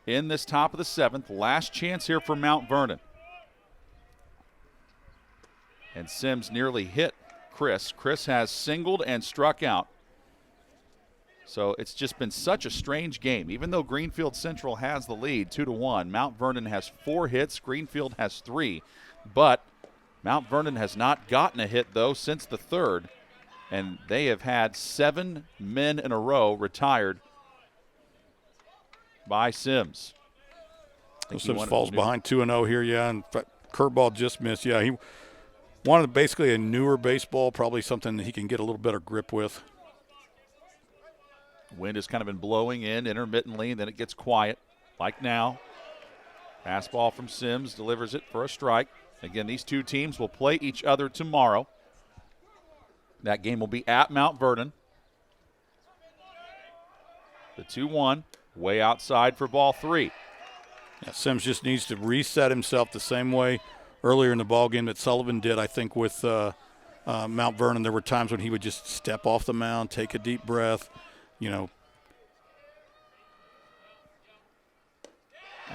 in this top of the 7th. Last chance here for Mount Vernon. And Sims nearly hit Chris. Chris has singled and struck out. So it's just been such a strange game. Even though Greenfield Central has the lead 2-1, Mount Vernon has 4 hits, Greenfield has 3. But Mount Vernon has not gotten a hit, though, since the 3rd. And they have had 7 men in a row retired by Sims. Sims falls behind 2-0 here, yeah, and curveball just missed. Yeah, he wanted basically a newer baseball, probably something that he can get a little better grip with. Wind has kind of been blowing in intermittently, and then it gets quiet, like now. Fastball from Sims, delivers it for a strike. Again, these two teams will play each other tomorrow. That game will be at Mount Vernon. The 2-1. Way outside for ball 3. Yeah, Sims just needs to reset himself the same way earlier in the ballgame that Sullivan did, I think, with Mount Vernon. There were times when he would just step off the mound, take a deep breath, And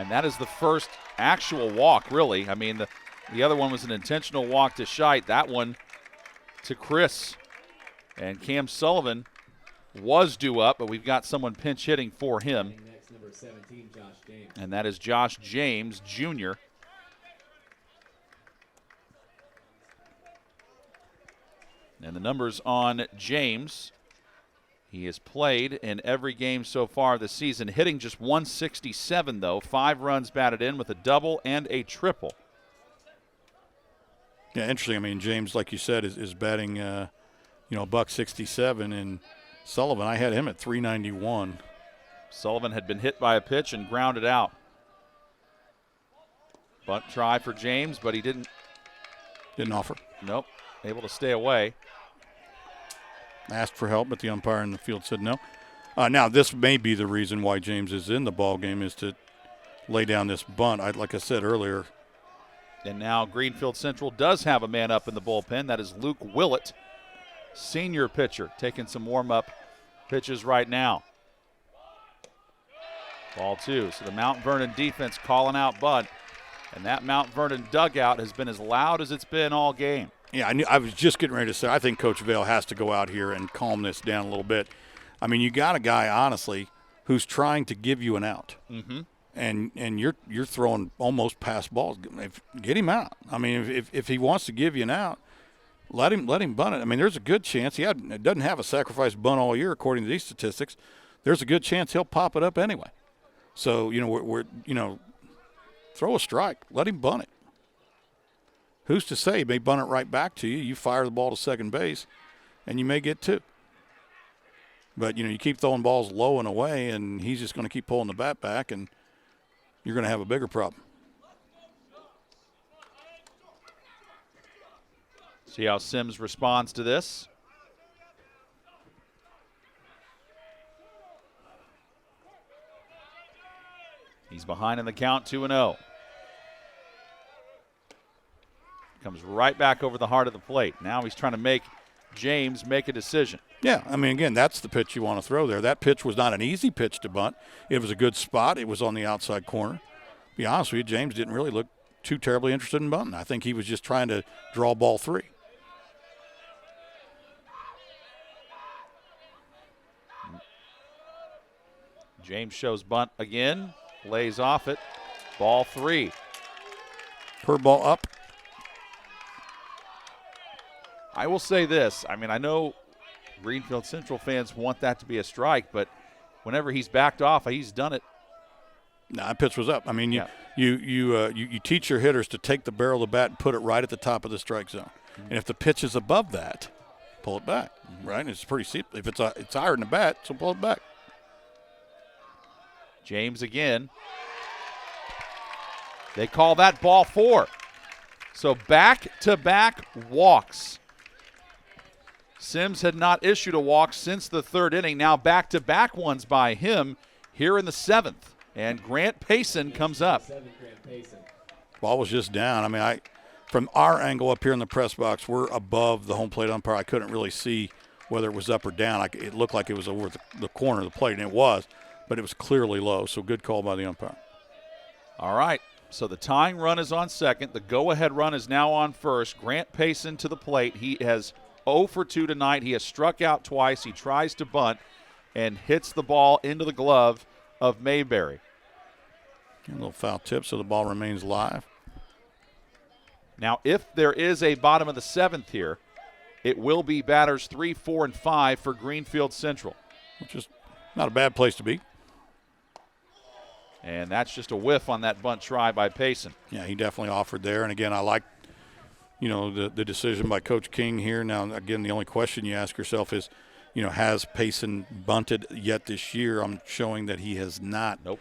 that is the first actual walk, really. I mean, the other one was an intentional walk to Scheit. That one to Chris. And Cam Sullivan was due up, but we've got someone pinch hitting for him. Next, number 17, Josh James. And that is Josh James, Jr. And the numbers on James, he has played in every game so far this season, hitting just 167, though. 5 runs batted in with a double and a triple. Yeah, interesting. I mean, James, like you said, is batting, $167, and Sullivan, I had him at 391. Sullivan had been hit by a pitch and grounded out. Bunt try for James, but he didn't offer. Nope, able to stay away. Asked for help, but the umpire in the field said no. Now, this may be the reason why James is in the ball game, is to lay down this bunt. Like I said earlier. And now Greenfield Central does have a man up in the bullpen. That is Luke Willett, senior pitcher, taking some warm-up pitches right now. Ball 2. So the Mount Vernon defense calling out Bud. And that Mount Vernon dugout has been as loud as it's been all game. Yeah, I was just getting ready to say, I think Coach Vail has to go out here and calm this down a little bit. I mean, you got a guy, honestly, who's trying to give you an out. Mm-hmm. And you're throwing almost past balls. Get him out. I mean, if he wants to give you an out, let him bunt it. I mean, there's a good chance doesn't have a sacrifice bunt all year according to these statistics. There's a good chance he'll pop it up anyway. So we're throw a strike, let him bunt it. who's to say? He may bunt it right back to you. You fire the ball to second base, and you may get 2. But, you keep throwing balls low and away, and he's just going to keep pulling the bat back, and you're going to have a bigger problem. See how Sims responds to this. He's behind in the count, 2-0. Comes right back over the heart of the plate. Now he's trying to make James make a decision. Yeah, I mean, again, that's the pitch you want to throw there. That pitch was not an easy pitch to bunt. It was a good spot. It was on the outside corner. To be honest with you, James didn't really look too terribly interested in bunting. I think he was just trying to draw ball 3. James shows bunt again, lays off it. Ball 3. Curveball up. I will say this. I mean, I know Greenfield Central fans want that to be a strike, but whenever he's backed off, he's done it. No, that pitch was up. I mean, you teach your hitters to take the barrel of the bat and put it right at the top of the strike zone. Mm-hmm. And if the pitch is above that, pull it back, right? And it's pretty simple. If it's higher than the bat, so pull it back. James again. They call that ball 4. So back-to-back walks. Sims had not issued a walk since the 3rd inning. Now back-to-back ones by him here in the 7th. And Grant Payson comes up. Ball was just down. I mean, from our angle up here in the press box, we're above the home plate umpire. I couldn't really see whether it was up or down. It looked like it was over the corner of the plate, and it was, but it was clearly low. So good call by the umpire. All right. So the tying run is on second. The go-ahead run is now on first. Grant Payson to the plate. He has 0 for 2 tonight. He has struck out twice. He tries to bunt and hits the ball into the glove of Mayberry. A little foul tip, so the ball remains live. Now, if there is a bottom of the 7th here, it will be batters 3, 4, and 5 for Greenfield Central. Which is not a bad place to be. And that's just a whiff on that bunt try by Payson. Yeah, he definitely offered there. And, again, I like, the decision by Coach King here. Now, again, the only question you ask yourself is, has Payson bunted yet this year? I'm showing that he has not. Nope.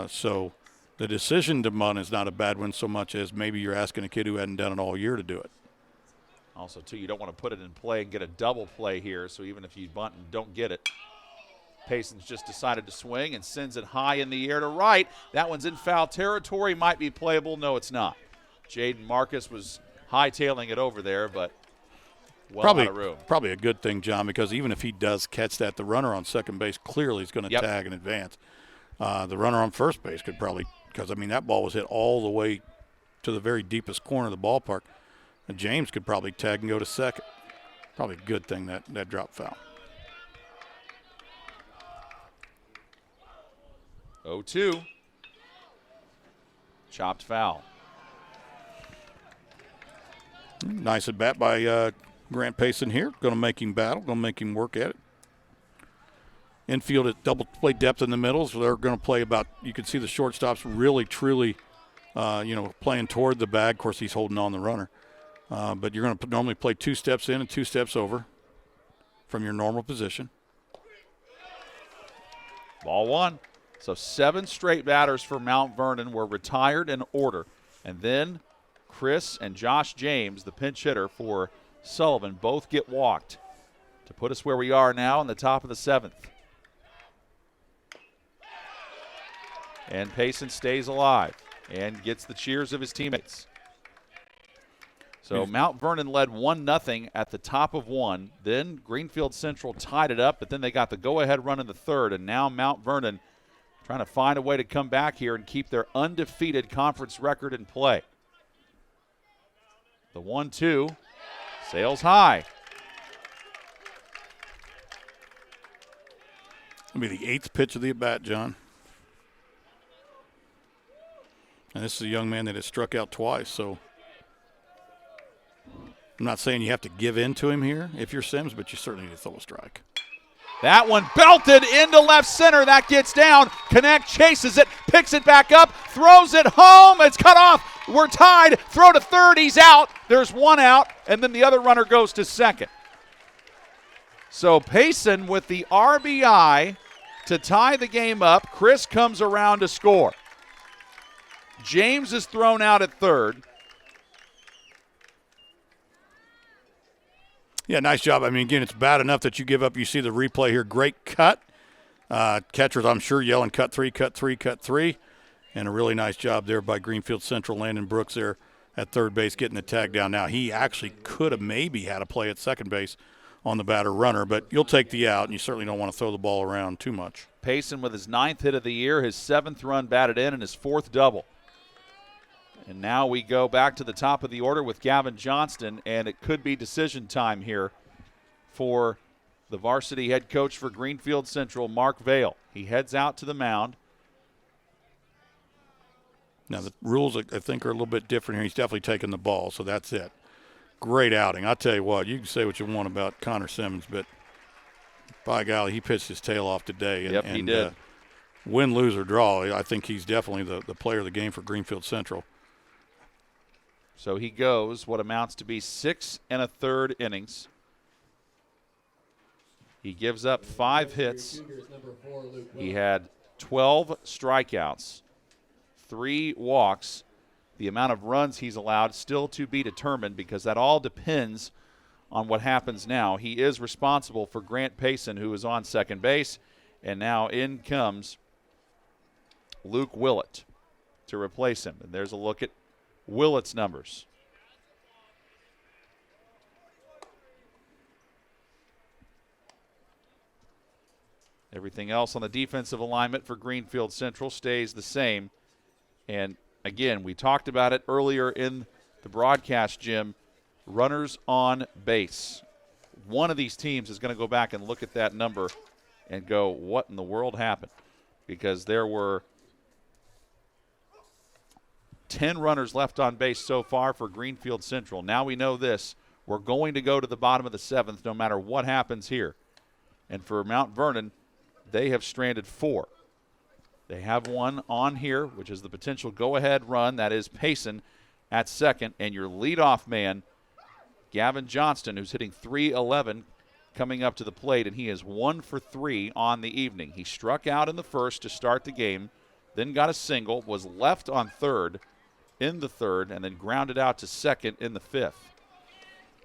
So the decision to bunt is not a bad one so much as maybe you're asking a kid who hadn't done it all year to do it. Also, too, you don't want to put it in play and get a double play here. So even if you bunt and don't get it, Payson's just decided to swing and sends it high in the air to right. That one's in foul territory. Might be playable. No, it's not. Jaden Marcus was hightailing it over there, but out of room. Probably a good thing, John, because even if he does catch that, the runner on second base clearly is going to tag in advance. The runner on first base could probably, because, that ball was hit all the way to the very deepest corner of the ballpark. And James could probably tag and go to second. Probably a good thing that dropped foul. 0-2. Chopped foul. Nice at bat by Grant Payson here. Going to make him battle. Going to make him work at it. Infield at double play depth in the middle, so they're going to play about, you can see the shortstops really, truly, playing toward the bag. Of course, he's holding on the runner. But you're going to normally play 2 steps in and 2 steps over from your normal position. Ball 1. So 7 straight batters for Mount Vernon were retired in order. And then Chris and Josh James, the pinch hitter for Sullivan, both get walked to put us where we are now in the top of the 7th. And Payson stays alive and gets the cheers of his teammates. So Mount Vernon led 1-0 at the top of 1. Then Greenfield Central tied it up, but then they got the go-ahead run in the 3rd, and now Mount Vernon trying to find a way to come back here and keep their undefeated conference record in play. The 1-2 sails high. It'll be the 8th pitch of the at-bat, John. And this is a young man that has struck out twice, so I'm not saying you have to give in to him here if you're Sims, but you certainly need to throw a strike. That one belted into left center. That gets down. Connect chases it, picks it back up, throws it home. It's cut off We're tied. Throw to third. He's out. There's one out, and then the other runner goes to second. So Payson with the RBI to tie the game up. Chris comes around to score. James is thrown out at third. Yeah, nice job. I mean, again, it's bad enough that you give up. You see the replay here. Great cut. Catchers, I'm sure, yelling cut three, cut three, cut three. And a really nice job there by Greenfield Central. Landon Brooks there at third base getting the tag down. Now, he actually could have maybe had a play at second base on the batter runner, but you'll take the out, and you certainly don't want to throw the ball around too much. Payson with his 9th hit of the year, his 7th run batted in, and his 4th double. And now we go back to the top of the order with Gavin Johnston, and it could be decision time here for the varsity head coach for Greenfield Central, Mark Vale. He heads out to the mound. Now, the rules, I think, are a little bit different here. He's definitely taking the ball, so that's it. Great outing. I'll tell you what, you can say what you want about Connor Simmons, but by golly, he pitched his tail off today. Yep, he did. Win, lose, or draw, I think he's definitely the player of the game for Greenfield Central. So he goes what amounts to be 6 1/3 innings. He gives up 5 hits. He had 12 strikeouts, 3 walks. The amount of runs he's allowed still to be determined because that all depends on what happens now. He is responsible for Grant Payson, who is on second base, and now in comes Luke Willett to replace him. And there's a look at Willett's numbers. Everything else on the defensive alignment for Greenfield Central stays the same. And again, we talked about it earlier in the broadcast, Jim. Runners on base. One of these teams is going to go back and look at that number and go, what in the world happened? Because there were 10 runners left on base so far for Greenfield Central. Now we know this. We're going to go to the bottom of the 7th no matter what happens here. And for Mount Vernon, they have stranded 4. They have one on here, which is the potential go-ahead run. That is Payson at second. And your leadoff man, Gavin Johnston, who's hitting .311, coming up to the plate, and he is 1 for 3 on the evening. He struck out in the first to start the game, then got a single, was left on third in the third, and then grounded out to second in the 5th.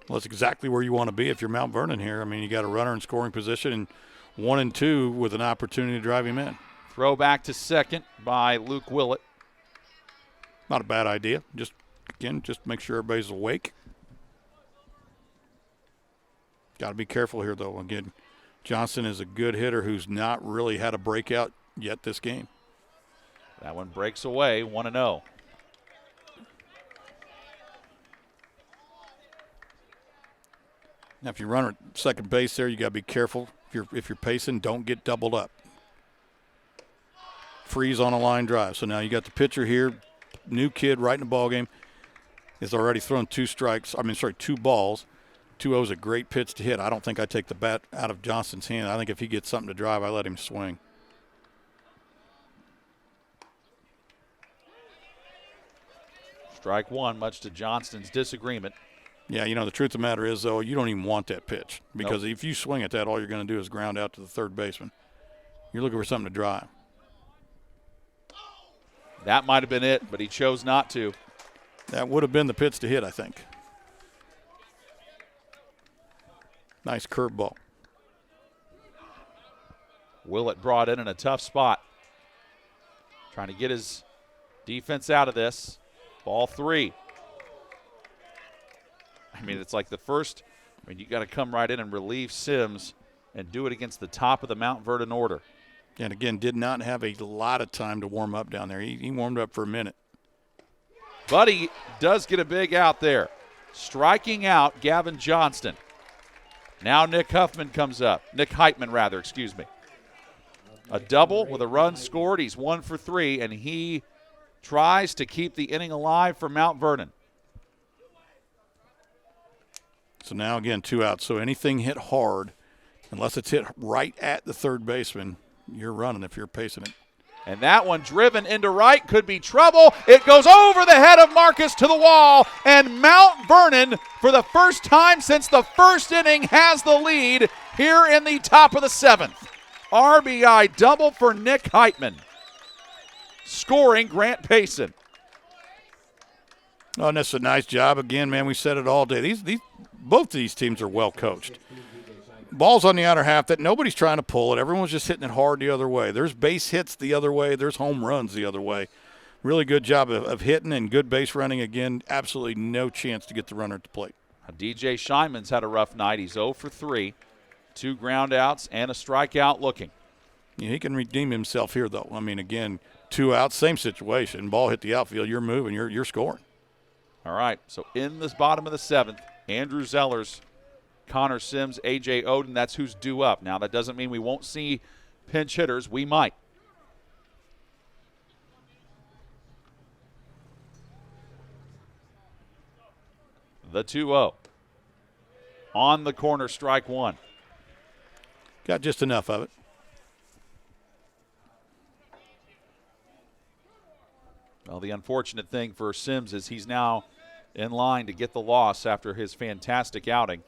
Well, that's exactly where you want to be if you're Mount Vernon here. I mean, you got a runner in scoring position and 1 and 2 with an opportunity to drive him in. Throw back to second by Luke Willett. Not a bad idea. Just make sure everybody's awake. Got to be careful here, though. Again, Johnson is a good hitter who's not really had a breakout yet this game. That one breaks away, 1-0. Now, if you run at second base there, you got to be careful. If you're pacing, don't get doubled up. Freeze on a line drive. So now you got the pitcher here, new kid right in the ball game. Is already thrown 2 balls. 2-0 is a great pitch to hit. I don't think I take the bat out of Johnston's hand. I think if he gets something to drive, I let him swing. Strike 1, much to Johnston's disagreement. Yeah, the truth of the matter is, though, you don't even want that pitch because Nope. if you swing at that, all you're going to do is ground out to the third baseman. You're looking for something to drive. That might have been it, but he chose not to. That would have been the pitch to hit, I think. Nice curveball. Willett brought in a tough spot. Trying to get his defense out of this. Ball 3. I mean, it's like the first, you got to come right in and relieve Sims and do it against the top of the Mount Vernon order. And again, did not have a lot of time to warm up down there. He warmed up for a minute. But he does get a big out there. Striking out Gavin Johnston. Now Nick Heitman rather, excuse me. A double with a run scored. He's 1 for 3, and he tries to keep the inning alive for Mount Vernon. So now, again, 2 outs. So anything hit hard, unless it's hit right at the third baseman, you're running if you're pacing it. And that one driven into right, could be trouble. It goes over the head of Marcus to the wall, and Mount Vernon, for the first time since the first inning, has the lead here in the top of the 7th. RBI double for Nick Heitman, scoring Grant Payson. Oh, and that's a nice job. Again, man, we said it all day. Both of these teams are well coached. Ball's on the outer half that nobody's trying to pull it. Everyone's just hitting it hard the other way. There's base hits the other way. There's home runs the other way. Really good job of hitting and good base running. Again, absolutely no chance to get the runner at the plate. DJ Scheinman's had a rough night. He's 0 for 3. 2 ground outs and a strikeout looking. Yeah, he can redeem himself here, though. I mean, again, 2 outs, same situation. Ball hit the outfield. You're moving. You're scoring. All right, so in this bottom of the 7th, Andrew Zellers, Connor Sims, A.J. Oden, that's who's due up. Now, that doesn't mean we won't see pinch hitters. We might. The 2-0. On the corner, strike 1. Got just enough of it. Well, the unfortunate thing for Sims is he's now in line to get the loss after his fantastic outing.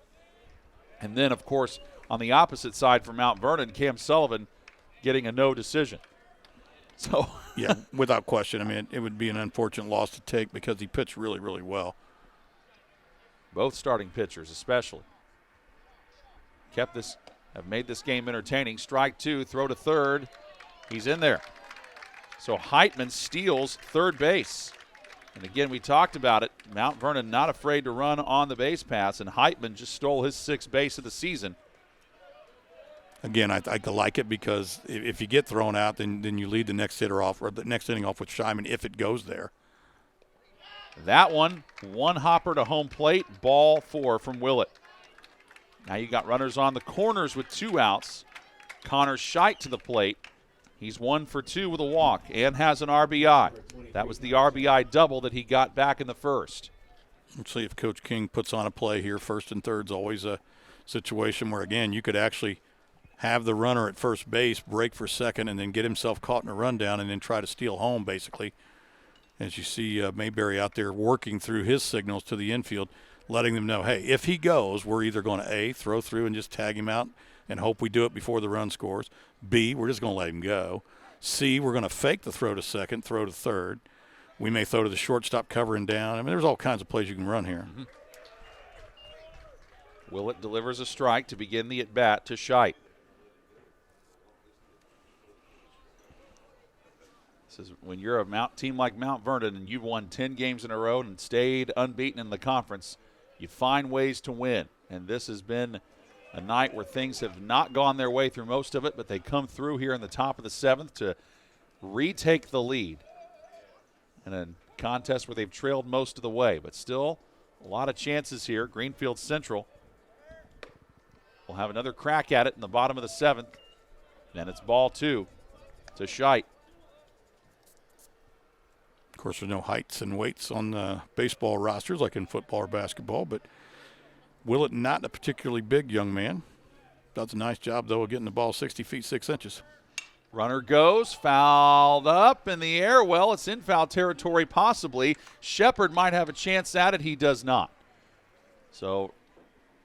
And then, of course, on the opposite side for Mount Vernon, Cam Sullivan getting a no decision. So yeah, without question. I mean, it would be an unfortunate loss to take because he pitched really, really well. Both starting pitchers especially have made this game entertaining. Strike 2, throw to third. He's in there. So Heitman steals third base. And again, we talked about it. Mount Vernon not afraid to run on the base pass, and Heitman just stole his 6th base of the season. Again, I like it because if you get thrown out, then you lead the next hitter off, or the next inning off with Scheinman if it goes there. That one hopper to home plate, ball 4 from Willett. Now you got runners on the corners with 2 outs. Connor Scheidt to the plate. He's 1 for 2 with a walk and has an RBI. That was the RBI double that he got back in the first. Let's see if Coach King puts on a play here. First and third's always a situation where, again, you could actually have the runner at first base break for second and then get himself caught in a rundown and then try to steal home, basically. As you see Mayberry out there working through his signals to the infield, letting them know, hey, if he goes, we're either going to, A, throw through and just tag him out and hope we do it before the run scores. B, we're just going to let him go. C, we're going to fake the throw to second, throw to third. We may throw to the shortstop covering down. I mean, there's all kinds of plays you can run here. Mm-hmm. Willett delivers a strike to begin the at-bat to Scheidt. This is when you're a team like Mount Vernon and you've won 10 games in a row and stayed unbeaten in the conference, you find ways to win. And this has been a night where things have not gone their way through most of it, but they come through here in the top of the 7th to retake the lead in a contest where they've trailed most of the way. But still, a lot of chances here. Greenfield Central will have another crack at it in the bottom of the 7th. And it's ball 2 to Scheidt. Of course, there's no heights and weights on the baseball rosters like in football or basketball, but Willett, not a particularly big young man. Does a nice job, though, of getting the ball 60 feet 6 inches. Runner goes, fouled up in the air. Well, it's in foul territory possibly. Shepard might have a chance at it. He does not. So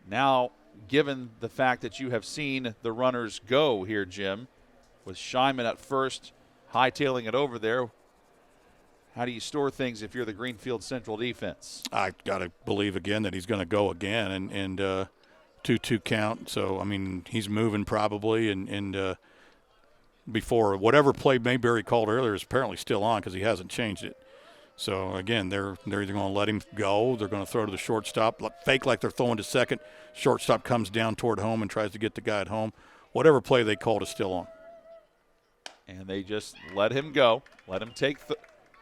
now, given the fact that you have seen the runners go here, Jim, with Scheinman at first, hightailing it over there, how do you store things if you're the Greenfield Central defense? I got to believe again that he's going to go again and 2-2 count. So, I mean, he's moving probably. And before whatever play Mayberry called earlier is apparently still on because he hasn't changed it. So, again, they're either going to let him go, they're going to throw to the shortstop, fake like they're throwing to second. Shortstop comes down toward home and tries to get the guy at home. Whatever play they called is still on. And they just let him go, let him take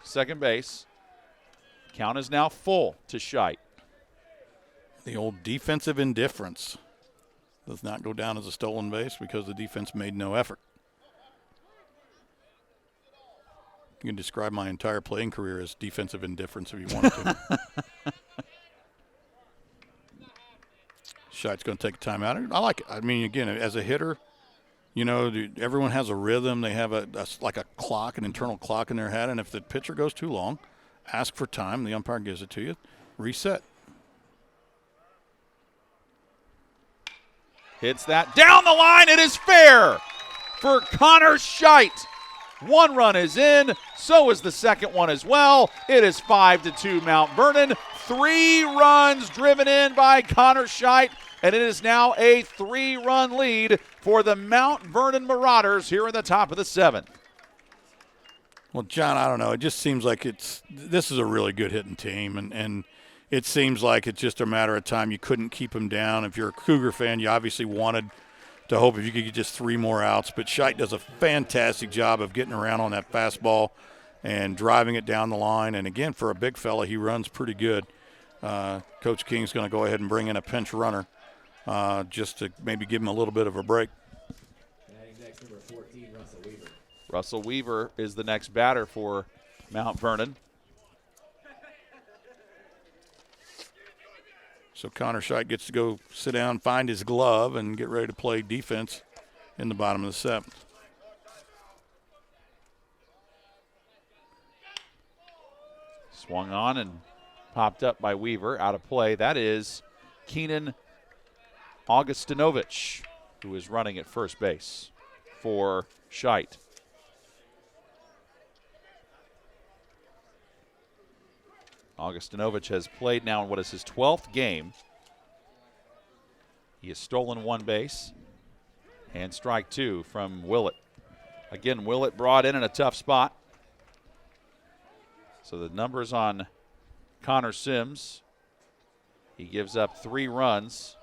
second base. Count is now full to Scheidt. The old defensive indifference does not go down as a stolen base because the defense made no effort. You can describe my entire playing career as defensive indifference if you wanted to. Scheidt's going to take a timeout. I like it. I mean, again, as a hitter, You know, everyone has a rhythm. They have like a clock, an internal clock in their head, and if the pitcher goes too long, ask for time. The umpire gives it to you. Reset. Hits that down the line. It is fair for Connor Scheidt. 1 run is in. So is the second one as well. It is 5-2 Mount Vernon. 3 runs driven in by Connor Scheidt. And it is now a 3-run lead for the Mount Vernon Marauders here in the top of the 7th. Well, John, I don't know. It just seems like this is a really good hitting team, and it seems like it's just a matter of time. You couldn't keep them down. If you're a Cougar fan, you obviously wanted to hope if you could get just 3 more outs. But Scheidt does a fantastic job of getting around on that fastball and driving it down the line. And, again, for a big fella, he runs pretty good. Coach King's going to go ahead and bring in a pinch runner. Just to maybe give him a little bit of a break. Next, number 14, Russell Weaver. Russell Weaver is the next batter for Mount Vernon. So Connor Scheidt gets to go sit down, find his glove, and get ready to play defense in the bottom of the 7th. Swung on and popped up by Weaver. Out of play. That is Keenan Augustinovich, who is running at first base for Scheidt. Augustinovich has played now in what is his 12th game. He has stolen 1 base and strike 2 from Willett. Again, Willett brought in a tough spot. So the numbers on Connor Sims, he gives up 3 runs,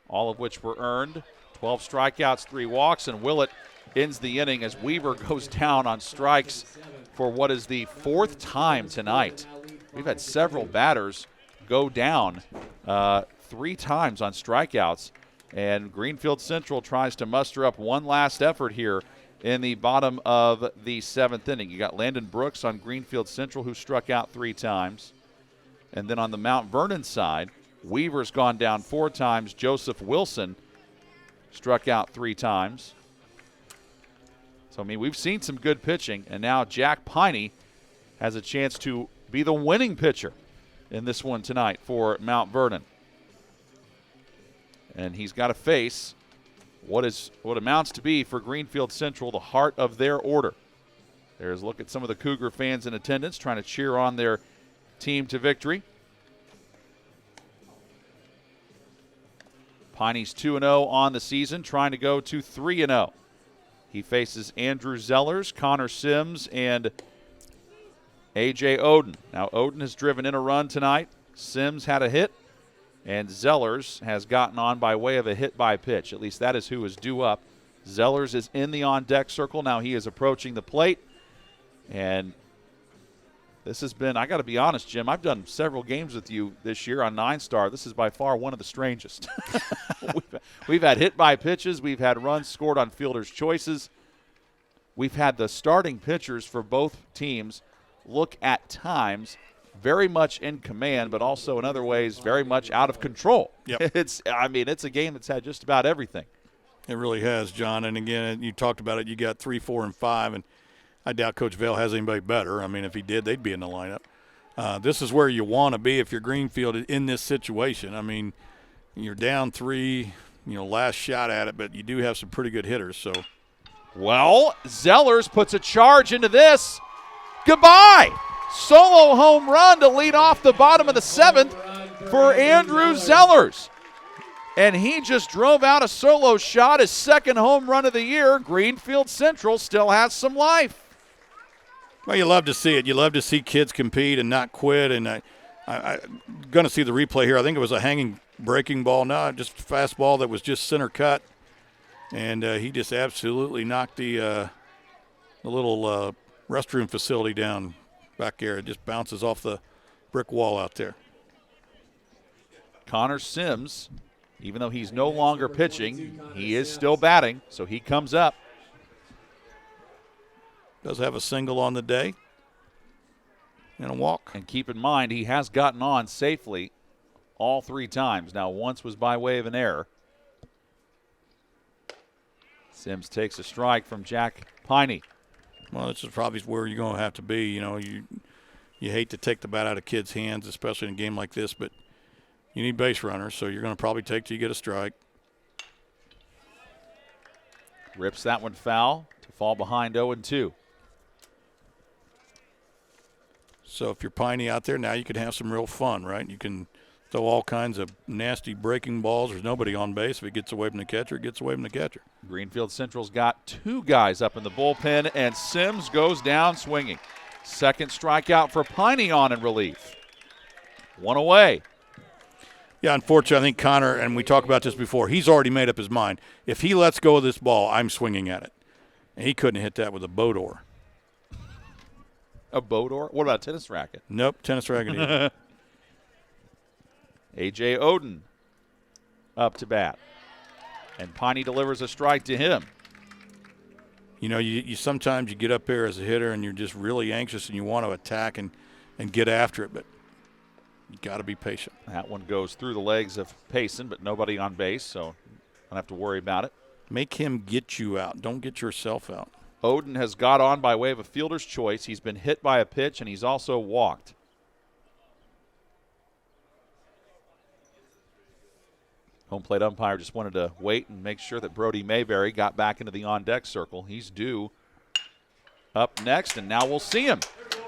all of which were earned. 12 strikeouts, 3 walks, and Willett ends the inning as Weaver goes down on strikes for what is the 4th time tonight. We've had several batters go down 3 times on strikeouts, and Greenfield Central tries to muster up one last effort here in the bottom of the 7th inning. You got Landon Brooks on Greenfield Central, who struck out 3 times. And then on the Mount Vernon side, Weaver's gone down 4 times. Joseph Wilson struck out 3 times. So, I mean, we've seen some good pitching, and now Jack Piney has a chance to be the winning pitcher in this one tonight for Mount Vernon. And he's got to face what amounts to be for Greenfield Central the heart of their order. There's a look at some of the Cougar fans in attendance trying to cheer on their team to victory. Piney's 2-0 on the season, trying to go to 3-0. He faces Andrew Zellers, Connor Sims, and A.J. Oden. Now, Oden has driven in a run tonight. Sims had a hit, and Zellers has gotten on by way of a hit by pitch. At least that is who is due up. Zellers is in the on-deck circle. Now he is approaching the plate, and this has been, I got to be honest, Jim, I've done several games with you this year on 9-Star. This is by far one of the strangest. We've had hit by pitches. We've had runs scored on fielders' choices. We've had the starting pitchers for both teams look at times very much in command, but also in other ways very much out of control. Yep. It's a game that's had just about everything. It really has, John. And again, you talked about it. You got 3, 4, and 5, and I doubt Coach Vail has anybody better. I mean, if he did, they'd be in the lineup. This is where you want to be if you're Greenfield in this situation. I mean, you're down 3, last shot at it, but you do have some pretty good hitters. So, well, Zellers puts a charge into this. Goodbye. Solo home run to lead off the bottom of the 7th for Andrew Zellers. And he just drove out a solo shot, his 2nd home run of the year. Greenfield Central still has some life. Well, you love to see it. You love to see kids compete and not quit. And I'm going to see the replay here. I think it was a hanging breaking ball. No, just a fastball that was just center cut. And he just absolutely knocked the little restroom facility down back there. It just bounces off the brick wall out there. Connor Sims, even though he's no longer pitching, he is still batting, so he comes up. Does have a single on the day and a walk. And keep in mind, he has gotten on safely all 3 times. Now, once was by way of an error. Sims takes a strike from Jack Piney. Well, this is probably where you're going to have to be. You know, you hate to take the bat out of kids' hands, especially in a game like this, but you need base runners, so you're going to probably take till you get a strike. Rips that one foul to fall behind 0-2. So if you're Piney out there, now you can have some real fun, right? You can throw all kinds of nasty breaking balls. There's nobody on base. If it gets away from the catcher, it gets away from the catcher. Greenfield Central's got 2 guys up in the bullpen, and Sims goes down swinging. Second strikeout for Piney on in relief. 1 away. Yeah, unfortunately, I think Connor, and we talked about this before, he's already made up his mind. If he lets go of this ball, I'm swinging at it. And he couldn't hit that with a boat oar. A boat oar? What about a tennis racket? Nope, tennis racket either. A.J. Oden up to bat. And Piney delivers a strike to him. You know, you sometimes you get up there as a hitter and you're just really anxious and you want to attack and get after it, but you got to be patient. That one goes through the legs of Payson, but nobody on base, so don't have to worry about it. Make him get you out. Don't get yourself out. Oden has got on by way of a fielder's choice. He's been hit by a pitch, and he's also walked. Home plate umpire just wanted to wait and make sure that Brody Mayberry got back into the on-deck circle. He's due up next, and now we'll see him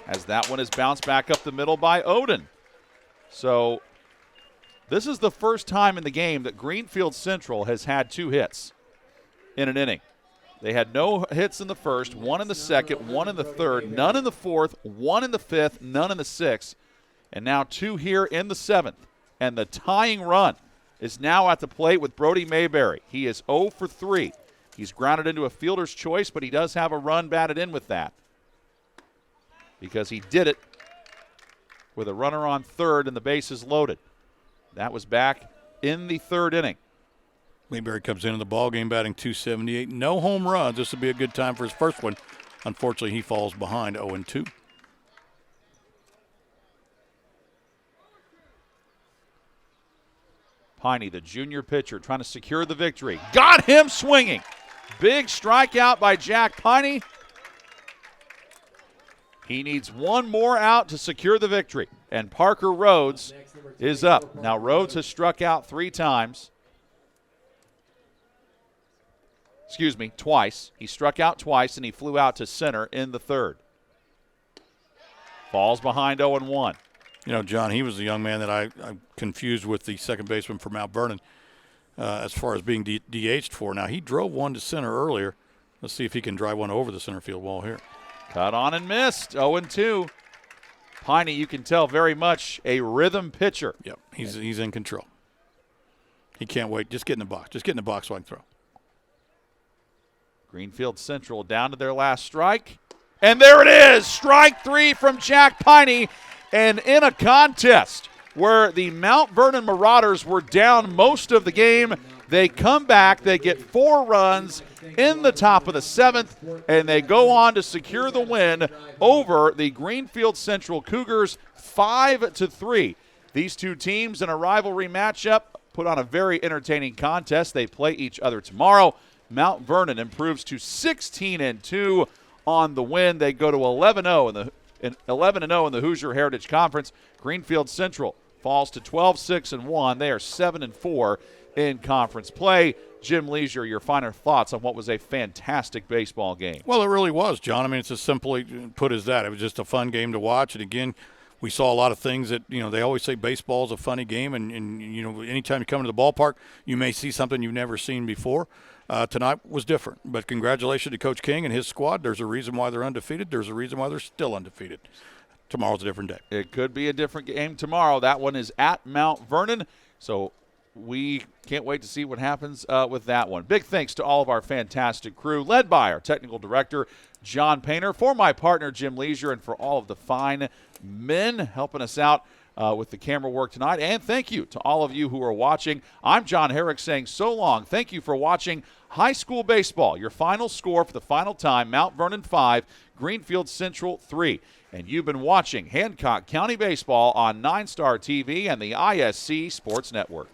as that one is bounced back up the middle by Oden. So this is the first time in the game that Greenfield Central has had 2 hits in an inning. They had no hits in the first, 1 in the second, 1 in the third, none in the fourth, 1 in the fifth, none in the sixth, and now 2 here in the 7th. And the tying run is now at the plate with Brody Mayberry. He is 0 for 3. He's grounded into a fielder's choice, but he does have a run batted in with that because he did it with a runner on third and the bases loaded. That was back in the 3rd inning. Mayberry comes into the ballgame batting .278. No home runs. This would be a good time for his first one. Unfortunately, he falls behind 0-2. Piney, the junior pitcher, trying to secure the victory. Got him swinging. Big strikeout by Jack Piney. He needs 1 more out to secure the victory. And Parker Rhodes is up. Now, Rhodes has struck out 3 times. Twice. He struck out twice, and he flew out to center in the 3rd. Falls behind 0-1. You know, John, he was the young man that I confused with the second baseman for Mount Vernon as far as being DH'd for. Now, he drove one to center earlier. Let's see if he can drive one over the center field wall here. Cut on and missed, 0-2. Piney, you can tell, very much a rhythm pitcher. Yep, he's in control. He can't wait. Just get in the box. Just get in the box so I can throw. Greenfield Central down to their last strike. And there it is, strike 3 from Jack Piney. And in a contest where the Mount Vernon Marauders were down most of the game, they come back, they get 4 runs in the top of the 7th, and they go on to secure the win over the Greenfield Central Cougars 5-3. These 2 teams in a rivalry matchup put on a very entertaining contest. They play each other tomorrow. Mount Vernon improves to 16-2 on the win. They go to 11-0 in the Hoosier Heritage Conference. Greenfield Central falls to 12-6-1. They are 7-4 in conference play. Jim Leisure, your final thoughts on what was a fantastic baseball game. Well, it really was, John. I mean, it's as simply put as that. It was just a fun game to watch. And, again, we saw a lot of things that, you know, they always say baseball is a funny game. And you know, anytime you come to the ballpark, you may see something you've never seen before. Tonight was different. But congratulations to Coach King and his squad. There's a reason why they're undefeated. There's a reason why they're still undefeated. Tomorrow's a different day. It could be a different game tomorrow. That one is at Mount Vernon. So we can't wait to see what happens with that one. Big thanks to all of our fantastic crew, led by our technical director, John Painter, for my partner, Jim Leisure, and for all of the fine men helping us out with the camera work tonight. And thank you to all of you who are watching. I'm John Herrick saying so long. Thank you for watching high school baseball. Your final score for the final time, Mount Vernon 5, Greenfield Central 3. And you've been watching Hancock County Baseball on 9 Star TV and the ISC Sports Network.